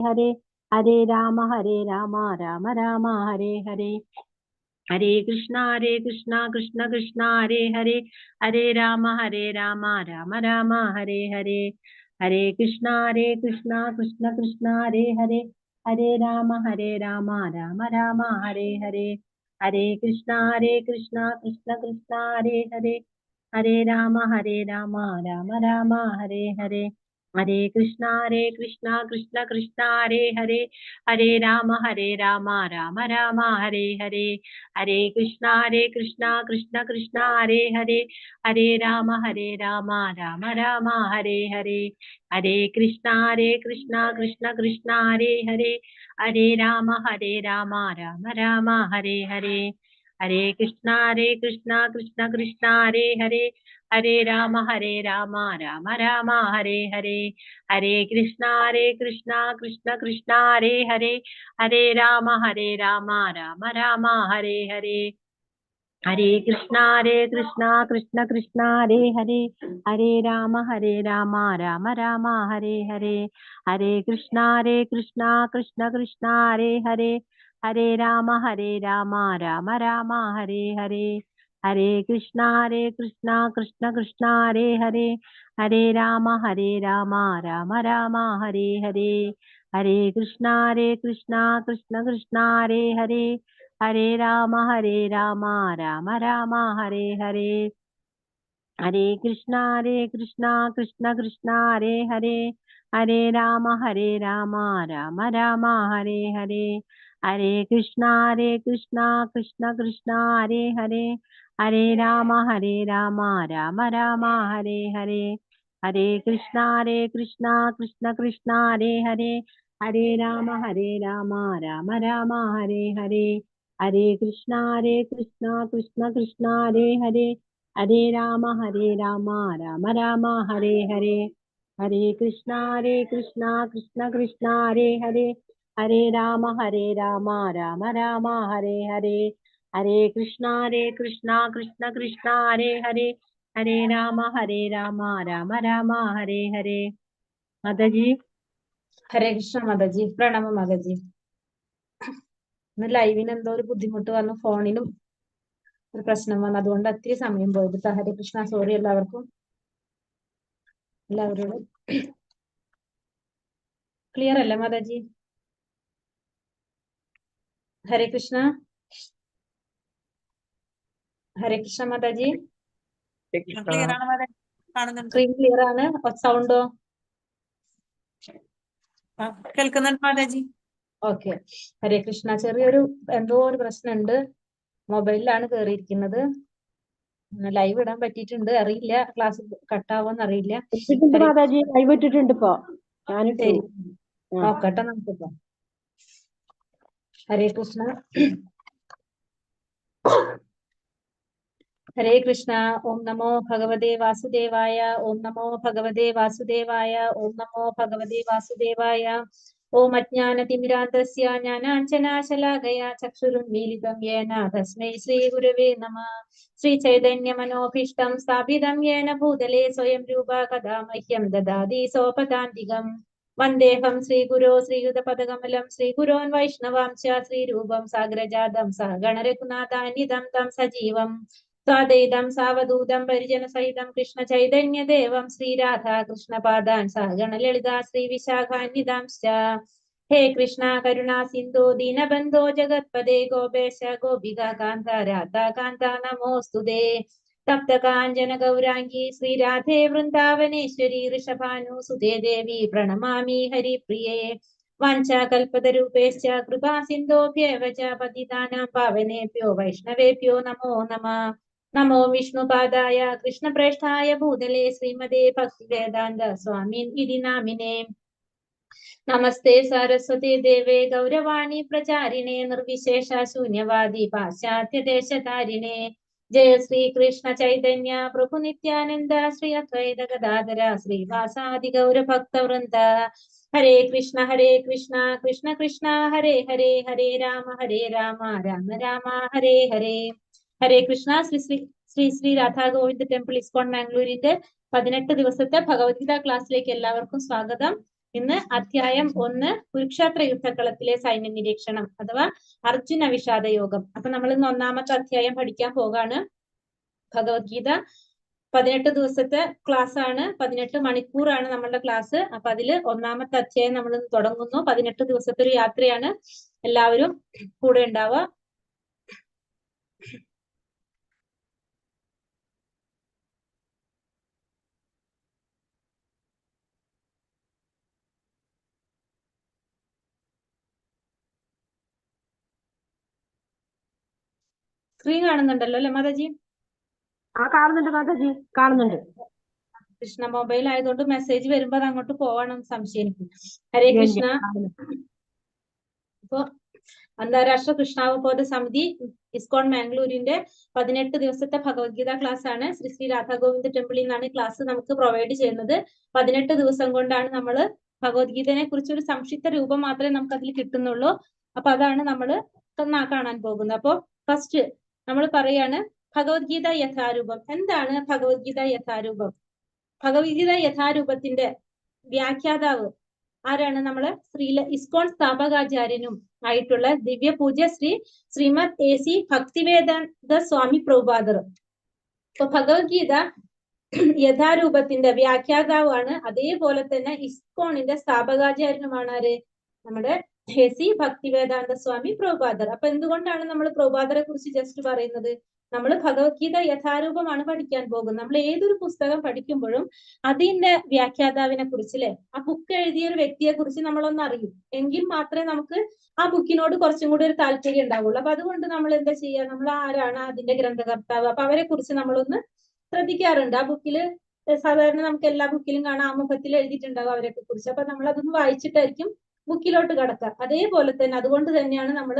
हरे हरे राम राम राम हरे हरे हरे कृष्णा कृष्णा कृष्णा हरे हरे राम राम राम हरे हरे हरे कृष्णा कृष्णा कृष्णा हरे हरे राम राम राम हरे हरे हरे कृष्णा कृष्णा कृष्णा हरे हरे राम राम राम हरे हरे हरे कृष्णा कृष्णा कृष्णा हरे हरे राम राम राम हरे हरे हरे कृष्णा कृष्णा कृष्णा हरे हरे राम राम राम हरे हरे हरे कृष्णा कृष्णा कृष्णा हरे हरे राम राम राम हरे हरे हरे कृष्णा कृष्णा कृष्णा हरे हरे राम राम राम हरे हरे हरे कृष्णा कृष्णा कृष्णा हरे हरे राम राम राम हरे हरे हरे कृष्णा कृष्णा कृष्णा हरे हरे राम राम राम हरे हरे हरे कृष्णा कृष्णा कृष्णा हरे हरे राम राम राम हरे हरे हरे कृष्णा कृष्णा कृष्णा हरे हरे राम राम राम हरे हरे हरे कृष्णा कृष्णा कृष्णा हरे हरे राम राम राम हरे हरे हरे कृष्णा कृष्णा कृष्णा हरे हरे राम राम राम हरे हरे हरे कृष्णा कृष्णा कृष्णा हरे हरे राम राम राम हरे हरे हरे कृष्णा कृष्णा कृष्णा हरे हरे राम राम राम हरे हरे हरे कृष्णा कृष्णा कृष्णा हरे हरे राम राम राम हरे हरे हरे कृष्णा कृष्णा कृष्णा हरे हरे राम राम राम हरे हरे हरे कृष्णा कृष्णा कृष्णा हरे हरे राम राम राम हरे हरे माता जी। ഹരേ കൃഷ്ണ മാതാജി. പ്രണാമം മാതാജി. ഇന്ന് ലൈവിന് എന്തോ ഒരു ബുദ്ധിമുട്ട് വന്നു, ഫോണിനും ഒരു പ്രശ്നം വന്നു, അതുകൊണ്ട് ഒത്തിരി സമയം പോയത്. ഹരേ കൃഷ്ണ, സോറി എല്ലാവർക്കും. എല്ലാവരോടും ക്ലിയർ അല്ലേ മാതാജി? ഹരേ കൃഷ്ണ. ഹരേ കൃഷ്ണ മാതാജി. സ്ക്രീൻ ക്ലിയർ ആണ്, സൗണ്ടോ? കേൾക്കുന്നുണ്ട് മാതാജി. ഓക്കെ. ഹരേ കൃഷ്ണ. ചെറിയൊരു എന്തോ ഒരു പ്രശ്നമുണ്ട്, മൊബൈലിലാണ് കേറിയിരിക്കുന്നത്. ലൈവ് ഇടാൻ പറ്റിയിട്ടുണ്ട്, അറിയില്ല ക്ലാസ് കട്ടാവോന്ന് അറിയില്ല. മാതാജി ലൈവ് ഇട്ടിട്ടുണ്ട് ഇപ്പോ. ശരി, നോക്കട്ടെ നമുക്കിപ്പോ. ഹരേ കൃഷ്ണ. ഹരേ കൃഷ്ണ. ഓം നമോ ഭഗവതേ വാസുദേവായ. ഓം നമോ ഭഗവതേ വാസുദേവായ. ഓം നമോ ഭഗവതേ വാസുദേവായ. ഓം അജ്ഞാനതിമിരാന്തസ്യ ജ്ഞാനാഞ്ജനാശലാകയാ ചക്ഷുരുന്മീലിതം യേന തസ്മൈ ശ്രീ ഗുരവേ നമഃ. ശ്രീ ചൈതന്യ മനോഭീഷ്ടം സ്ഥാപിതം യേന ഭൂതലേ സ്വയം രൂപ കഥാ മഹ്യം ദദാതി സോപദാന്തികം. വന്ദേഹം ശ്രീഗുരോ ശ്രീയുതപദകമലം ശ്രീഗുരോൻ വൈഷ്ണവാംശ ശ്രീരൂപം സാഗ്രജാതം സഹഗണരഘുനാഥാന്വിതം തം സജീവം സ്വാദൈതം സാവധൂതം പരിജനസഹിതം കൃഷ്ണ ചൈതന്യദേവം ശ്രീരാധാ കൃഷ്ണപാദാൻ സഹഗണ ലളിതാ ശ്രീ വിശാഖാന്വിതാംശ്ച. ഹേ കൃഷ്ണ കരുണാ സിന്ധു ദീനബന്ധോ ജഗത്പദേ ഗോപേശ ഗോപിക കാന്ത രാധാ കാന്ത നമോസ്തുതേ. തപ്ത കാഞ്ചന ഗൗരാംഗി ശ്രീരാധേ വൃന്ദാവനേശ്വരി ഋഷഭാനുസുതേ ദേവി പ്രണമാമി ഹരിപ്രിയേ. വാഞ്ചാകൽപതരൂപേശ്ച കൃപാ സിന്ധോഭ്യേവ ച പതിതാനാം പാവനേഭ്യോ വൈഷ്ണവേഭ്യോ നമോ നമഃ. നമോ വിഷ്ണുപാദായ കൃഷ്ണപ്രേഷ്ഠായ ഭൂതലേ ശ്രീമതേ ഭക്തിവേദാന്ത സ്വാമീൻ ഇതി നാമിനേ. നമസ്തേ സരസ്വതി ദേവേ ഗൗരവാണി പ്രചാരിണേ നിർവിശേഷ ശൂന്യവാദി പാശ്ചാത്യദേശധാരിണേ. ജയ ശ്രീ കൃഷ്ണ ചൈതന്യ പ്രഭു നിത്യാനന്ദ ശ്രീ അദ്വൈത ഗദാധര ശ്രീവാസാദി ഗൗരഭക്തവൃന്ദ. ഹരേ കൃഷ്ണ കൃഷ്ണ കൃഷ്ണ ഹരേ ഹരേ ഹരേ രാമ രാമ രാമ ഹരേ ഹരേ. ഹരേ കൃഷ്ണ. ശ്രീ ശ്രീ രാധാ ഗോവിന്ദ് ടെമ്പിൾ ഇസ്കോൺ മാംഗ്ലൂരിന്റെ 18 ദിവസത്തെ ഭഗവത്ഗീത ക്ലാസ്സിലേക്ക് എല്ലാവർക്കും സ്വാഗതം. ഇന്ന് അധ്യായം 1 കുരുക്ഷേത്ര യുദ്ധക്കളത്തിലെ സൈന്യ നിരീക്ഷണം അഥവാ അർജുന വിഷാദ യോഗം. അപ്പൊ നമ്മൾ ഇന്ന് 1ാമത്തെ അധ്യായം പഠിക്കാൻ പോകാണ്. ഭഗവത്ഗീത 18 ദിവസത്തെ ക്ലാസ് ആണ്, 18 മണിക്കൂറാണ് നമ്മളുടെ ക്ലാസ്. അപ്പൊ അതില് 1ാമത്തെ അധ്യായം നമ്മൾ ഇന്ന് തുടങ്ങുന്നു. 18 ദിവസത്തെ ഒരു യാത്രയാണ്. എല്ലാവരും കൂടെ ഉണ്ടാവുക. സ്ക്രീൻ കാണുന്നുണ്ടല്ലോ അല്ലെ മാതാജി? കാണുന്നുണ്ട് മാതാജി, കാണുന്നുണ്ട്. കൃഷ്ണ മൊബൈൽ ആയതുകൊണ്ട് മെസ്സേജ് വരുമ്പോ അത് അങ്ങോട്ട് പോവാണെന്ന് സംശയം എനിക്ക്. ഹരേ കൃഷ്ണ. ഇപ്പൊ അന്താരാഷ്ട്ര കൃഷ്ണാവബോധ സമിതി ഇസ്കോൺ മാംഗ്ലൂരിന്റെ 18 ദിവസത്തെ ഭഗവത്ഗീത ക്ലാസ് ആണ്. ശ്രീ രാധാഗോവിന്ദ് ടെമ്പിളിൽ നിന്നാണ് ക്ലാസ് നമുക്ക് പ്രൊവൈഡ് ചെയ്യുന്നത്. 18 ദിവസം കൊണ്ടാണ് നമ്മൾ ഭഗവത്ഗീതയെ കുറിച്ച് ഒരു സംക്ഷിപ്ത രൂപം മാത്രമേ നമുക്ക് അതിൽ കിട്ടുന്നുള്ളൂ. അപ്പൊ അതാണ് നമ്മൾ കാണാൻ പോകുന്നത്. അപ്പൊ ഫസ്റ്റ് നമ്മൾ പറയാണ് ഭഗവത്ഗീത യഥാരൂപം. എന്താണ് ഭഗവത്ഗീത യഥാരൂപം? ഭഗവത്ഗീത യഥാരൂപത്തിന്റെ വ്യാഖ്യാതാവ് ആരാണ്? നമ്മള് ഇസ്കോൺ സ്ഥാപകാചാര്യനും ആയിട്ടുള്ള ദിവ്യപൂജ്യ ശ്രീമദ് AC ഭക്തിവേദാന്ത സ്വാമി പ്രഭുപാദർ. അപ്പൊ ഭഗവത്ഗീത യഥാരൂപത്തിന്റെ വ്യാഖ്യാതാവാണ്. അതേപോലെ തന്നെ ഇസ്കോണിന്റെ സ്ഥാപകാചാര്യനുമാണ് ആര്? നമ്മുടെ AC ഭക്തിവേദാന്ത സ്വാമി പ്രഭുപാദർ. അപ്പൊ എന്തുകൊണ്ടാണ് നമ്മൾ പ്രഭുപാദരെ കുറിച്ച് ജസ്റ്റ് പറയുന്നത്? നമ്മൾ ഭഗവത്ഗീത യഥാരൂപമാണ് പഠിക്കാൻ പോകുന്നത്. നമ്മൾ ഏതൊരു പുസ്തകം പഠിക്കുമ്പോഴും അതിന്റെ വ്യാഖ്യാതാവിനെ കുറിച്ച് അല്ലെ, ആ ബുക്ക് എഴുതിയ ഒരു വ്യക്തിയെ കുറിച്ച് നമ്മളൊന്ന് അറിയും. എങ്കിൽ മാത്രമേ നമുക്ക് ആ ബുക്കിനോട് കുറച്ചും കൂടി ഒരു താല്പര്യം ഉണ്ടാവുള്ളൂ. അപ്പൊ അതുകൊണ്ട് നമ്മൾ എന്താ ചെയ്യുക? നമ്മൾ ആരാണ് അതിന്റെ ഗ്രന്ഥകർത്താവ്, അപ്പൊ അവരെ കുറിച്ച് നമ്മളൊന്ന് ശ്രദ്ധിക്കാറുണ്ട്. ആ ബുക്കില് സാധാരണ നമുക്ക് എല്ലാ ബുക്കിലും കാണാം, ആമുഖത്തിൽ എഴുതിയിട്ടുണ്ടാവും അവരെ കുറിച്ച്. അപ്പൊ നമ്മൾ അതൊന്ന് വായിച്ചിട്ടായിരിക്കും ബുക്കിലോട്ട് കടക്കുക. അതേപോലെ തന്നെ അതുകൊണ്ട് തന്നെയാണ് നമ്മൾ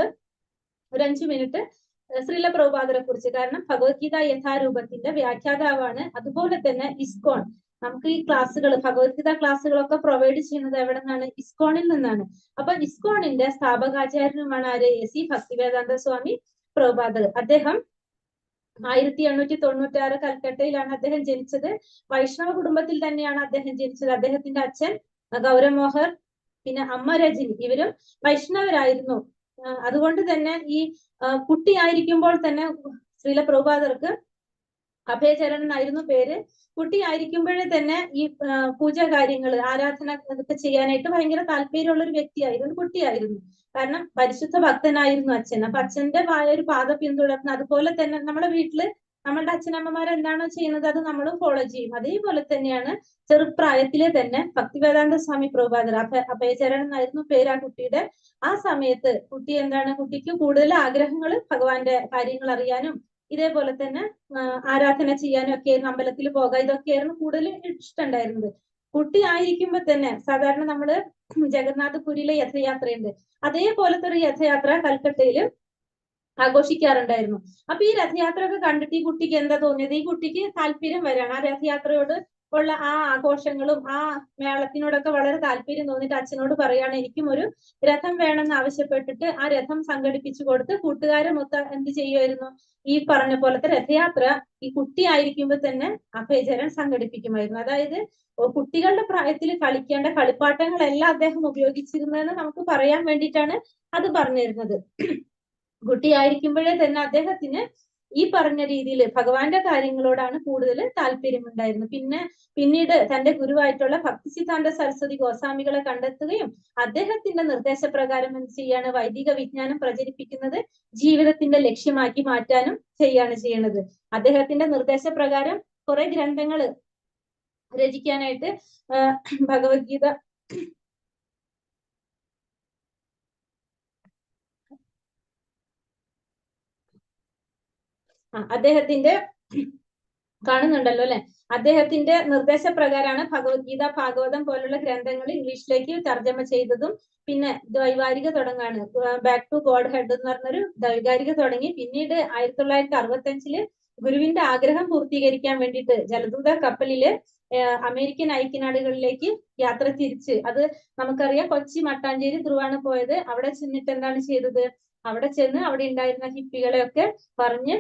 ഒരു 5 മിനിറ്റ് ശ്രീല പ്രഭുപാദരെ കുറിച്ച്, കാരണം ഭഗവത്ഗീത യഥാരൂപത്തിന്റെ വ്യാഖ്യാതാവാണ്. അതുപോലെ തന്നെ ഇസ്കോൺ, നമുക്ക് ഈ ക്ലാസ്സുകൾ ഭഗവത്ഗീത ക്ലാസ്സുകളൊക്കെ പ്രൊവൈഡ് ചെയ്യുന്നത് എവിടെ നിന്നാണ്? ഇസ്കോണിൽ നിന്നാണ്. അപ്പൊ ഇസ്കോണിന്റെ സ്ഥാപകാചാര്യനുമാണ് ആര്? AC ഭക്തിവേദാന്ത സ്വാമി പ്രഭുപാദർ. അദ്ദേഹം 1896 കൽക്കട്ടയിലാണ് അദ്ദേഹം ജനിച്ചത്. വൈഷ്ണവ കുടുംബത്തിൽ തന്നെയാണ് അദ്ദേഹം ജനിച്ചത്. അദ്ദേഹത്തിന്റെ അച്ഛൻ ഗൗരവ് മോഹർ, പിന്നെ അമ്മ രജനി, ഇവരും വൈഷ്ണവരായിരുന്നു. അതുകൊണ്ട് തന്നെ ഈ കുട്ടിയായിരിക്കുമ്പോൾ തന്നെ ശ്രീല പ്രഭുപാദർക്ക് അഭയചരൺ എന്നായിരുന്നു പേര്. കുട്ടിയായിരിക്കുമ്പോഴേ തന്നെ ഈ പൂജ കാര്യങ്ങൾ, ആരാധന ഇതൊക്കെ ചെയ്യാനായിട്ട് ഭയങ്കര താല്പര്യമുള്ള ഒരു വ്യക്തിയായിരുന്നു, കുട്ടിയായിരുന്നു. കാരണം പരിശുദ്ധ ഭക്തനായിരുന്നു അച്ഛൻ. അപ്പൊ അച്ഛന്റെ ഒരു പാത പിന്തുടർന്ന്, അതുപോലെ തന്നെ നമ്മുടെ വീട്ടില് നമ്മളുടെ അച്ഛനമ്മമാർ എന്താണോ ചെയ്യുന്നത് അത് നമ്മളും ഫോളോ ചെയ്യും. അതേപോലെ തന്നെയാണ് ചെറുപ്രായത്തിലെ തന്നെ ഭക്തിവേദാന്ത സ്വാമി പ്രഭുപാദർ, അഭയചരൺ എന്നായിരുന്നു പേര് ആ കുട്ടിയുടെ. ആ സമയത്ത് കുട്ടി എന്താണ്, കുട്ടിക്ക് കൂടുതൽ ആഗ്രഹങ്ങൾ ഭഗവാന്റെ കാര്യങ്ങൾ അറിയാനും ഇതേപോലെ തന്നെ ആരാധന ചെയ്യാനും ഒക്കെ, അമ്പലത്തിൽ പോകാം, ഇതൊക്കെയായിരുന്നു കൂടുതൽ ഇഷ്ടമുണ്ടായിരുന്നത്. കുട്ടി ആയിരിക്കുമ്പോ തന്നെ സാധാരണ നമ്മള് ജഗന്നാഥപുരിയിലെ രഥയാത്രയുണ്ട്, അതേപോലത്തെ ഒരു രഥയാത്ര കൽക്കട്ടയില് ആഘോഷിക്കാറുണ്ടായിരുന്നു. അപ്പൊ ഈ രഥയാത്ര ഒക്കെ കണ്ടിട്ട് ഈ കുട്ടിക്ക് എന്താ തോന്നിയത്? ഈ കുട്ടിക്ക് താല്പര്യം വരാണ് ആ രഥയാത്രയോട് ഉള്ള ആ ആഘോഷങ്ങളും ആ മേളത്തിനോടൊക്കെ വളരെ താല്പര്യം തോന്നിയിട്ട് അച്ഛനോട് പറയാണ് എനിക്കും ഒരു രഥം വേണമെന്ന് ആവശ്യപ്പെട്ടിട്ട് ആ രഥം സംഘടിപ്പിച്ചു കൊടുത്ത് കൂട്ടുകാരെ മൊത്തം എന്ത് ചെയ്യുമായിരുന്നു? ഈ പറഞ്ഞ പോലത്തെ രഥയാത്ര ഈ കുട്ടി ആയിരിക്കുമ്പോ തന്നെ അഭയചരൺ സംഘടിപ്പിക്കുമായിരുന്നു. അതായത് കുട്ടികളുടെ പ്രായത്തിൽ കളിക്കേണ്ട കളിപ്പാട്ടങ്ങളെല്ലാം അദ്ദേഹം ഉപയോഗിച്ചിരുന്നതെന്ന് നമുക്ക് പറയാൻ വേണ്ടിയിട്ടാണ് അത് പറഞ്ഞു തരുന്നത്. കുട്ടിയായിരിക്കുമ്പോഴേ തന്നെ അദ്ദേഹത്തിന് ഈ പറഞ്ഞ രീതിയിൽ ഭഗവാന്റെ കാര്യങ്ങളോടാണ് കൂടുതൽ താല്പര്യമുണ്ടായിരുന്നത്. പിന്നീട് തന്റെ ഗുരുവായിട്ടുള്ള ഭക്തിസിദ്ധാന്ത സരസ്വതി ഗോസ്വാമികളെ കണ്ടെത്തുകയും അദ്ദേഹത്തിന്റെ നിർദ്ദേശപ്രകാരം എന്ത് ചെയ്യാണ്? വൈദിക വിജ്ഞാനം പ്രചരിപ്പിക്കുന്നത് ജീവിതത്തിന്റെ ലക്ഷ്യമാക്കി മാറ്റാനും ചെയ്യാണ് ചെയ്യുന്നത്. അദ്ദേഹത്തിന്റെ നിർദ്ദേശപ്രകാരം കുറെ ഗ്രന്ഥങ്ങൾ രചിക്കാനായിട്ട് ഭഗവത്ഗീത അദ്ദേഹത്തിന്റെ കാണുന്നുണ്ടല്ലോ അല്ലെ, അദ്ദേഹത്തിന്റെ നിർദ്ദേശപ്രകാരമാണ് ഭഗവത്ഗീത, ഭാഗവതം പോലുള്ള ഗ്രന്ഥങ്ങൾ ഇംഗ്ലീഷിലേക്ക് തർജ്ജമ ചെയ്തതും. പിന്നെ ദ്വൈവാരിക തുടങ്ങാണ്, ബാക്ക് ടു ഗോഡ് ഹെഡ് എന്ന് പറഞ്ഞൊരു ദ്വൈകാരിക തുടങ്ങി. പിന്നീട് 1965 ഗുരുവിന്റെ ആഗ്രഹം പൂർത്തീകരിക്കാൻ വേണ്ടിയിട്ട് ജലദൂത കപ്പലില് അമേരിക്കൻ ഐക്യനാടുകളിലേക്ക് യാത്ര തിരിച്ച്, അത് നമുക്കറിയാം കൊച്ചി മട്ടാഞ്ചേരി ധ്രുവാണ് പോയത്. അവിടെ ചെന്നിട്ട് എന്താണ് ചെയ്തത്? അവിടെ ചെന്ന് അവിടെ ഉണ്ടായിരുന്ന ഹിപ്പികളെയൊക്കെ പറഞ്ഞ്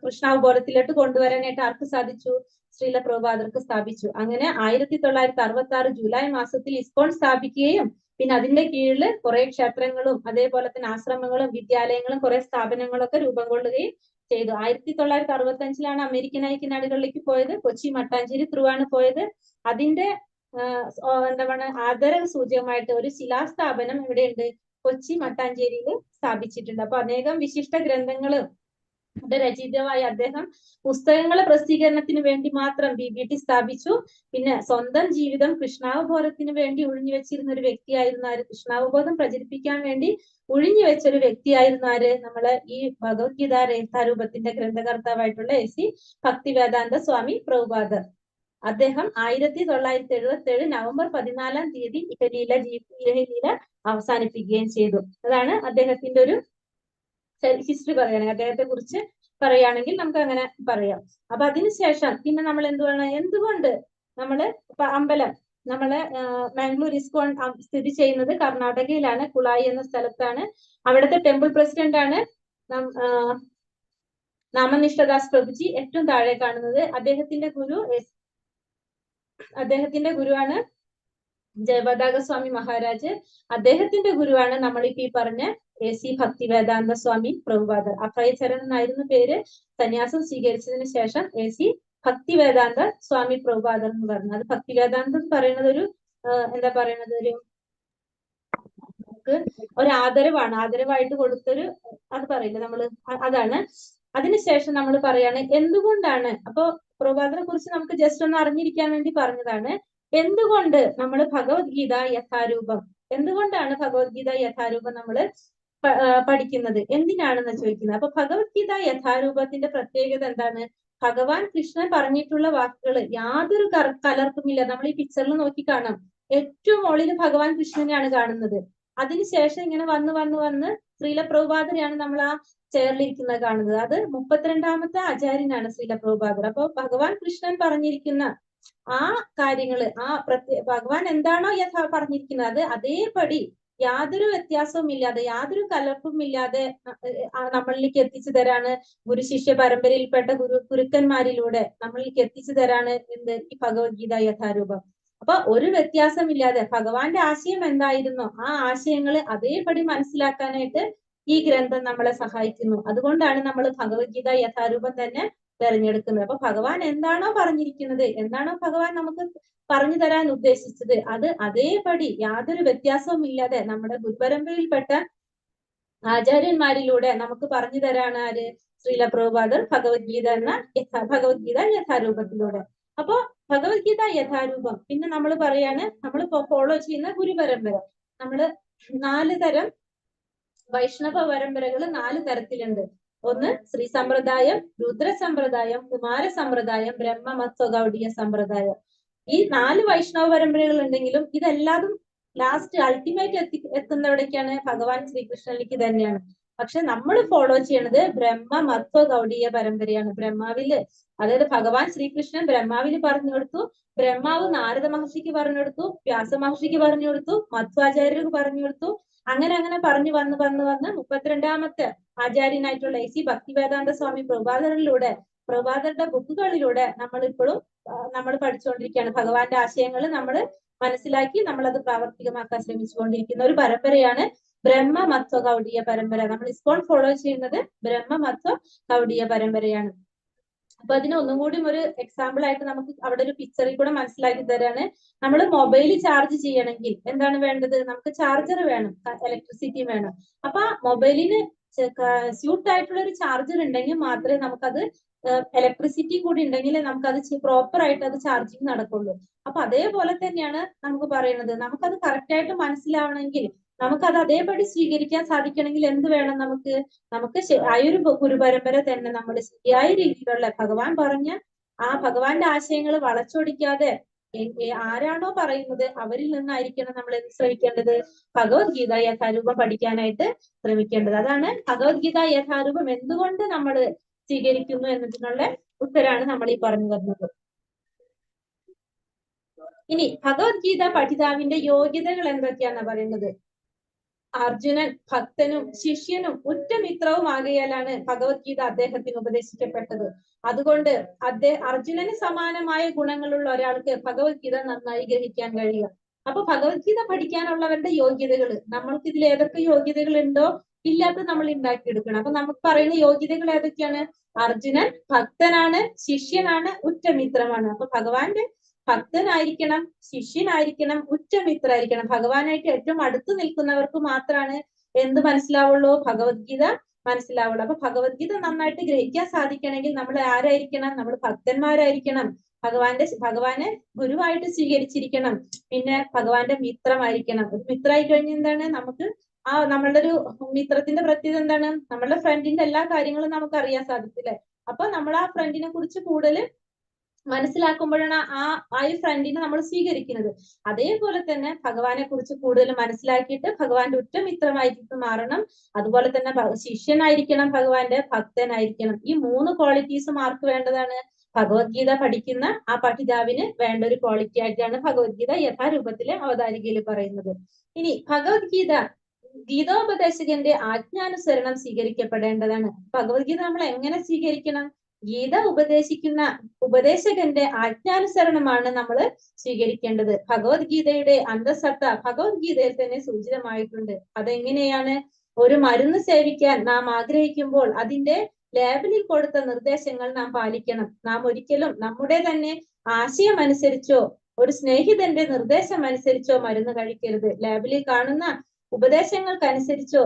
കൃഷ്ണാവബോധത്തിലോട്ട് കൊണ്ടുവരാനായിട്ട് ആർക്ക് സാധിച്ചു? ശ്രീല പ്രഭുപാദർക്ക് സ്ഥാപിച്ചു. അങ്ങനെ 1966 ജൂലൈ മാസത്തിൽ ഇസ്കോൺ സ്ഥാപിക്കുകയും പിന്നെ അതിന്റെ കീഴിൽ കുറെ ക്ഷേത്രങ്ങളും അതേപോലെ തന്നെ ആശ്രമങ്ങളും വിദ്യാലയങ്ങളും കുറെ സ്ഥാപനങ്ങളൊക്കെ രൂപം കൊള്ളുകയും ചെയ്തു. 1965 അമേരിക്കൻ ഐക്യനാടുകളിലേക്ക് പോയത്. കൊച്ചി മട്ടാഞ്ചേരി ത്രൂ ആണ് പോയത്. അതിന്റെ എന്താ പറയുക ആദരവ് സൂചകമായിട്ട് ഒരു ശിലാസ്ഥാപനം എവിടെയുണ്ട്? കൊച്ചി മട്ടാഞ്ചേരിയിൽ സ്ഥാപിച്ചിട്ടുണ്ട്. അപ്പൊ അനേകം വിശിഷ്ട ഗ്രന്ഥങ്ങള് രചിതമായ അദ്ദേഹം പുസ്തകങ്ങളെ പ്രസിദ്ധീകരണത്തിന് വേണ്ടി മാത്രം BBT സ്ഥാപിച്ചു. പിന്നെ സ്വന്തം ജീവിതം കൃഷ്ണാവബോധത്തിന് വേണ്ടി ഒഴിഞ്ഞു വെച്ചിരുന്ന ഒരു വ്യക്തിയായിരുന്നു ആര്? കൃഷ്ണാവബോധം പ്രചരിപ്പിക്കാൻ വേണ്ടി ഒഴിഞ്ഞു വെച്ച ഒരു വ്യക്തിയായിരുന്നു ആര്? നമ്മളെ ഈ ഭഗവത്ഗീത രേഖാരൂപത്തിന്റെ ഗ്രന്ഥകർത്താവായിട്ടുള്ള AC ഭക്തിവേദാന്ത സ്വാമി പ്രഭുപാദർ. അദ്ദേഹം 1977 നവംബർ 14 തീയതി ഇറ്റലിയിലെ അവസാനിപ്പിക്കുകയും ചെയ്തു. അതാണ് അദ്ദേഹത്തിന്റെ ഒരു ഹിസ്റ്ററി പറയുകയാണെങ്കിൽ, അദ്ദേഹത്തെ കുറിച്ച് പറയുകയാണെങ്കിൽ നമുക്ക് അങ്ങനെ പറയാം. അപ്പൊ അതിനുശേഷം പിന്നെ നമ്മൾ എന്തുകൊണ്ട് നമ്മള് അമ്പലം നമ്മള് മാംഗ്ലൂർ ഇസ്കോൺ സ്ഥിതി ചെയ്യുന്നത് കർണാടകയിലാണ്, കുളായി എന്ന സ്ഥലത്താണ്. അവിടുത്തെ ടെമ്പിൾ പ്രസിഡന്റ് ആണ് നാമനിഷ്ഠദാസ് പ്രഭുജി. ഏറ്റവും താഴെ കാണുന്നത് അദ്ദേഹത്തിന്റെ ഗുരുവാണ് ജയപതാക സ്വാമി മഹാരാജ്. അദ്ദേഹത്തിന്റെ ഗുരുവാണ് നമ്മളിപ്പോ ഈ പറഞ്ഞ AC ഭക്തിവേദാന്ത സ്വാമി പ്രഭുപാദർ. അഭയചരൺ എന്നായിരുന്നു പേര്. സന്യാസം സ്വീകരിച്ചതിന് ശേഷം AC ഭക്തിവേദാന്ത സ്വാമി പ്രഭുപാദർ എന്ന് പറഞ്ഞു. അത് ഭക്തിവേദാന്തം എന്ന് പറയുന്നത് ഒരു എന്താ പറയുന്നത്, ഒരു ആദരവാണ്. ആദരവായിട്ട് കൊടുത്തൊരു അത് പറയില്ല നമ്മള്, അതാണ്. അതിനുശേഷം നമ്മൾ പറയാണ് എന്തുകൊണ്ടാണ്. അപ്പൊ പ്രഭുപാദരെ കുറിച്ച് നമുക്ക് ജസ്റ്റ് ഒന്ന് അറിഞ്ഞിരിക്കാൻ വേണ്ടി പറഞ്ഞതാണ്. എന്തുകൊണ്ട് നമ്മൾ ഭഗവത്ഗീത യഥാരൂപം, എന്തുകൊണ്ടാണ് ഭഗവത്ഗീത യഥാരൂപം നമ്മൾ പഠിക്കുന്നത്, എന്തിനാണെന്ന് ചോദിക്കുന്നത്. അപ്പൊ ഭഗവത്ഗീത യഥാരൂപത്തിന്റെ പ്രത്യേകത എന്താണ്? ഭഗവാൻ കൃഷ്ണൻ പറഞ്ഞിട്ടുള്ള വാക്കുകൾ യാതൊരു കലർപ്പുമില്ല. നമ്മൾ ഈ പിക്ചറിൽ നോക്കി കാണാം. ഏറ്റവും മുകളിൽ ഭഗവാൻ കൃഷ്ണനെയാണ് കാണുന്നത്. അതിനുശേഷം ഇങ്ങനെ വന്ന് ശ്രീല പ്രഭുപാദരെയാണ് നമ്മൾ ആ ചെയറിലിരിക്കുന്നത് കാണുന്നത്. അത് 32ാമത്തെ ആചാര്യനാണ് ശ്രീല പ്രഭുപാദർ. അപ്പൊ ഭഗവാൻ കൃഷ്ണൻ പറഞ്ഞിരിക്കുന്ന ആ കാര്യങ്ങള്, ഭഗവാൻ എന്താണോ പറഞ്ഞിരിക്കുന്നത് അത് അതേപടി യാതൊരു വ്യത്യാസവും ഇല്ലാതെ യാതൊരു കലർപ്പും ഇല്ലാതെ നമ്മളിലേക്ക് എത്തിച്ചു തരാണ് ഗുരുശിഷ്യ പരമ്പരയിൽപ്പെട്ട ഗുരുക്കന്മാരിലൂടെ നമ്മളിലേക്ക് എത്തിച്ചു തരാണ് ഈ ഭഗവത്ഗീത യഥാരൂപം. അപ്പൊ ഒരു വ്യത്യാസമില്ലാതെ ഭഗവാന്റെ ആശയം എന്തായിരുന്നോ ആ ആശയങ്ങൾ അതേപടി മനസ്സിലാക്കാനായിട്ട് ഈ ഗ്രന്ഥം നമ്മളെ സഹായിക്കുന്നു. അതുകൊണ്ടാണ് നമ്മൾ ഭഗവത്ഗീത യഥാരൂപം തന്നെ തെരഞ്ഞെടുക്കുന്നത്. അപ്പൊ ഭഗവാൻ എന്താണോ പറഞ്ഞിരിക്കുന്നത്, എന്താണോ ഭഗവാൻ നമുക്ക് പറഞ്ഞു തരാൻ ഉദ്ദേശിച്ചത് അത് അതേപടി യാതൊരു വ്യത്യാസവും ഇല്ലാതെ നമ്മുടെ ഗുരുപരമ്പരയിൽപ്പെട്ട ആചാര്യന്മാരിലൂടെ നമുക്ക് പറഞ്ഞു തരാണ് ആര്? ശ്രീല പ്രഭുപാദർ ഭഗവത്ഗീത യഥാരൂപത്തിലൂടെ. അപ്പൊ ഭഗവത്ഗീത യഥാരൂപം പിന്നെ നമ്മൾ പറയാണ് നമ്മൾ ഫോളോ ചെയ്യുന്ന ഗുരുപരമ്പര. നമ്മള് 4 തരം വൈഷ്ണവ പരമ്പരകൾ 4 തരത്തിലുണ്ട്. ഒന്ന് ശ്രീ സമ്പ്രദായം, രുദ്ര സമ്പ്രദായം, കുമാര സമ്പ്രദായം, ബ്രഹ്മമത്വ ഗൗഡിയ സമ്പ്രദായം. ഈ 4 വൈഷ്ണവ പരമ്പരകൾ ഉണ്ടെങ്കിലും ഇതെല്ലാതും ലാസ്റ്റ് അൾട്ടിമേറ്റ് എത്തുന്നവിടേക്കാണ് ഭഗവാൻ ശ്രീകൃഷ്ണനിലേക്ക് തന്നെയാണ്. പക്ഷെ നമ്മൾ ഫോളോ ചെയ്യണത് ബ്രഹ്മമത്വ ഗൗഡിയ പരമ്പരയാണ്. ബ്രഹ്മാവില്, അതായത് ഭഗവാൻ ശ്രീകൃഷ്ണൻ ബ്രഹ്മാവിന് പറഞ്ഞു കൊടുത്തു, ബ്രഹ്മാവ് നാരദ മഹർഷിക്ക് പറഞ്ഞു കൊടുത്തു, വ്യാസ മഹർഷിക്ക് പറഞ്ഞു കൊടുത്തു, മധ്വാചാര്യർക്ക് പറഞ്ഞു കൊടുത്തു. അങ്ങനെ പറഞ്ഞു വന്ന് 32ാമത്തെ ആചാര്യനായിട്ടുള്ള AC ഭക്തിവേദാന്ത സ്വാമി പ്രഭുപാദരിലൂടെ, പ്രഭുപാദരുടെ ബുക്കുകളിലൂടെ നമ്മൾ പഠിച്ചുകൊണ്ടിരിക്കുകയാണ്. ഭഗവാന്റെ ആശയങ്ങൾ നമ്മൾ മനസ്സിലാക്കി നമ്മൾ അത് പ്രാവർത്തികമാക്കാൻ ശ്രമിച്ചുകൊണ്ടിരിക്കുന്ന ഒരു പരമ്പരയാണ് ബ്രഹ്മമത്വ ഗൗഡിയ പരമ്പര. നമ്മൾ ഇസ്കോൺ ഫോളോ ചെയ്യുന്നത് ബ്രഹ്മമത്വ ഗൗഡിയ പരമ്പരയാണ്. അപ്പൊ അതിന് ഒന്നും കൂടി ഒരു എക്സാമ്പിൾ ആയിട്ട് നമുക്ക് അവിടെ ഒരു പിക്ചറിൽ കൂടെ മനസ്സിലാക്കി തരാണ്. നമ്മൾ മൊബൈൽ ചാർജ് ചെയ്യണമെങ്കിൽ എന്താണ് വേണ്ടത്? നമുക്ക് ചാർജർ വേണം, ഇലക്ട്രിസിറ്റി വേണം. അപ്പൊ മൊബൈലിന് സ്യൂട്ട് ആയിട്ടുള്ള ഒരു ചാർജർ ഉണ്ടെങ്കിൽ മാത്രമേ നമുക്കത് ഇലക്ട്രിസിറ്റി കൂടി ഉണ്ടെങ്കിൽ നമുക്കത് പ്രോപ്പർ ആയിട്ട് അത് ചാർജിങ് നടക്കുള്ളൂ. അപ്പൊ അതേപോലെ തന്നെയാണ് നമുക്ക് പറയുന്നത്. നമുക്കത് കറക്റ്റ് ആയിട്ട് മനസ്സിലാവണമെങ്കിൽ, നമുക്കത് അതേപടി സ്വീകരിക്കാൻ സാധിക്കണമെങ്കിൽ എന്ത് വേണം? നമുക്ക് ആ ഒരു ഗുരുപരമ്പര തന്നെ നമ്മൾ ശരിയായ രീതിയിലുള്ള ഭഗവാൻ പറഞ്ഞ ആ ഭഗവാന്റെ ആശയങ്ങൾ വളച്ചൊടിക്കാതെ ആരാണോ പറയുന്നത് അവരിൽ നിന്നായിരിക്കണം നമ്മൾ ശ്രമിക്കേണ്ടത്. ഭഗവത്ഗീത യഥാരൂപം പഠിക്കാനായിട്ട് ശ്രമിക്കേണ്ടത്. അതാണ് ഭഗവത്ഗീത യഥാരൂപം എന്തുകൊണ്ട് നമ്മൾ സ്വീകരിക്കുന്നു എന്നതിനുള്ള ഉത്തരാണ് നമ്മൾ ഈ പറഞ്ഞു വരുന്നത്. ഇനി ഭഗവത്ഗീത പഠിതാവിന്റെ യോഗ്യതകൾ എന്തൊക്കെയാണെന്ന് പറയുന്നത്. അർജുനൻ ഭക്തനും ശിഷ്യനും ഉറ്റമിത്രവും ആകയാലാണ് ഭഗവത്ഗീത അദ്ദേഹത്തിന് ഉപദേശിക്കപ്പെട്ടത്. അതുകൊണ്ട് അർജുനന് സമാനമായ ഗുണങ്ങളുള്ള ഒരാൾക്ക് ഭഗവത്ഗീത നന്നായി ഗ്രഹിക്കാൻ കഴിയുക. അപ്പൊ ഭഗവത്ഗീത പഠിക്കാനുള്ളവരുടെ യോഗ്യതകൾ, നമ്മൾക്ക് ഇതിൽ ഏതൊക്കെ യോഗ്യതകൾ ഉണ്ടോ ഇല്ലാത്ത നമ്മൾ ഉണ്ടാക്കിയെടുക്കണം. അപ്പൊ നമുക്ക് പറയുന്ന യോഗ്യതകൾ ഏതൊക്കെയാണ്? അർജുനൻ ഭക്തനാണ്, ശിഷ്യനാണ്, ഉറ്റമിത്രമാണ്. അപ്പൊ ഭഗവാന്റെ ഭക്തനായിരിക്കണം, ശിഷ്യനായിരിക്കണം, ഉറ്റമിത്രമായിരിക്കണം. ഭഗവാനായിട്ട് ഏറ്റവും അടുത്ത് നിൽക്കുന്നവർക്ക് മാത്രമാണ് എന്ത് മനസ്സിലാവുള്ളൂ? ഭഗവത്ഗീത മനസ്സിലാവുള്ളൂ. അപ്പൊ ഭഗവത്ഗീത നന്നായിട്ട് ഗ്രഹിക്കാൻ സാധിക്കണമെങ്കിൽ നമ്മൾ ആരായിരിക്കണം? നമ്മൾ ഭക്തന്മാരായിരിക്കണം. ഭഗവാനെ ഗുരുവായിട്ട് സ്വീകരിച്ചിരിക്കണം. പിന്നെ ഭഗവാന്റെ മിത്രമായിരിക്കണം. ഒരു മിത്രമായി കഴിഞ്ഞാൽ എന്താണ്? നമുക്ക് നമ്മളുടെ ഒരു മിത്രത്തിന്റെ പ്രത്യേകത എന്താണ്? നമ്മളുടെ ഫ്രണ്ടിന്റെ എല്ലാ കാര്യങ്ങളും നമുക്ക് അറിയാൻ സാധിക്കില്ലേ? അപ്പൊ നമ്മൾ ആ ഫ്രണ്ടിനെ കുറിച്ച് കൂടുതൽ മനസ്സിലാക്കുമ്പോഴാണ് ആ ഫ്രണ്ടിനെ നമ്മൾ സ്വീകരിക്കുന്നത്. അതേപോലെ തന്നെ ഭഗവാനെ കുറിച്ച് കൂടുതൽ മനസ്സിലാക്കിയിട്ട് ഭഗവാന്റെ ഉറ്റമിത്രമായിട്ട് മാറണം. അതുപോലെ തന്നെ ശിഷ്യനായിരിക്കണം, ഭഗവാന്റെ ഭക്തനായിരിക്കണം. ഈ 3 ക്വാളിറ്റീസും ആർക്ക് വേണ്ടതാണ്? ഭഗവത്ഗീത പഠിക്കുന്ന ആ പഠിതാവിന് വേണ്ട ഒരു ക്വാളിറ്റി ആയിട്ടാണ് ഭഗവത്ഗീത യഥാരൂപത്തില് അവതാരികയിൽ പറയുന്നത്. ഇനി ഗീതോപദേശകന്റെ ആജ്ഞാനുസരണം സ്വീകരിക്കപ്പെടേണ്ടതാണ്. ഭഗവത്ഗീത നമ്മൾ എങ്ങനെ സ്വീകരിക്കണം? ഗീത ഉപദേശിക്കുന്ന ഉപദേശകന്റെ ആജ്ഞാനുസരണമാണ് നമ്മൾ സ്വീകരിക്കേണ്ടത്. ഭഗവത്ഗീതയുടെ അന്തസത്ത ഭഗവത്ഗീതയിൽ തന്നെ സൂചിതമായിട്ടുണ്ട്. അതെങ്ങനെയാണ്? ഒരു മരുന്ന് സേവിക്കാൻ നാം ആഗ്രഹിക്കുമ്പോൾ അതിന്റെ ലേബലിൽ കൊടുത്ത നിർദ്ദേശങ്ങൾ നാം പാലിക്കണം. നാം ഒരിക്കലും നമ്മുടെ തന്നെ ആശയം അനുസരിച്ചോ ഒരു സ്നേഹിതന്റെ നിർദ്ദേശം അനുസരിച്ചോ മരുന്ന് കഴിക്കരുത്. ലേബലിൽ കാണുന്ന ഉപദേശങ്ങൾക്കനുസരിച്ചോ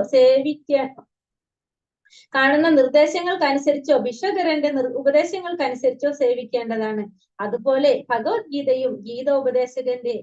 കാണുന്ന നിർദ്ദേശങ്ങൾക്കനുസരിച്ചോ ഭിഷഗ്വരന്റെ ഉപദേശങ്ങൾക്കനുസരിച്ചോ സേവിക്കേണ്ടതാണ്. അതുപോലെ ഭഗവത്ഗീതയും ഗീതോപദേശകന്റെ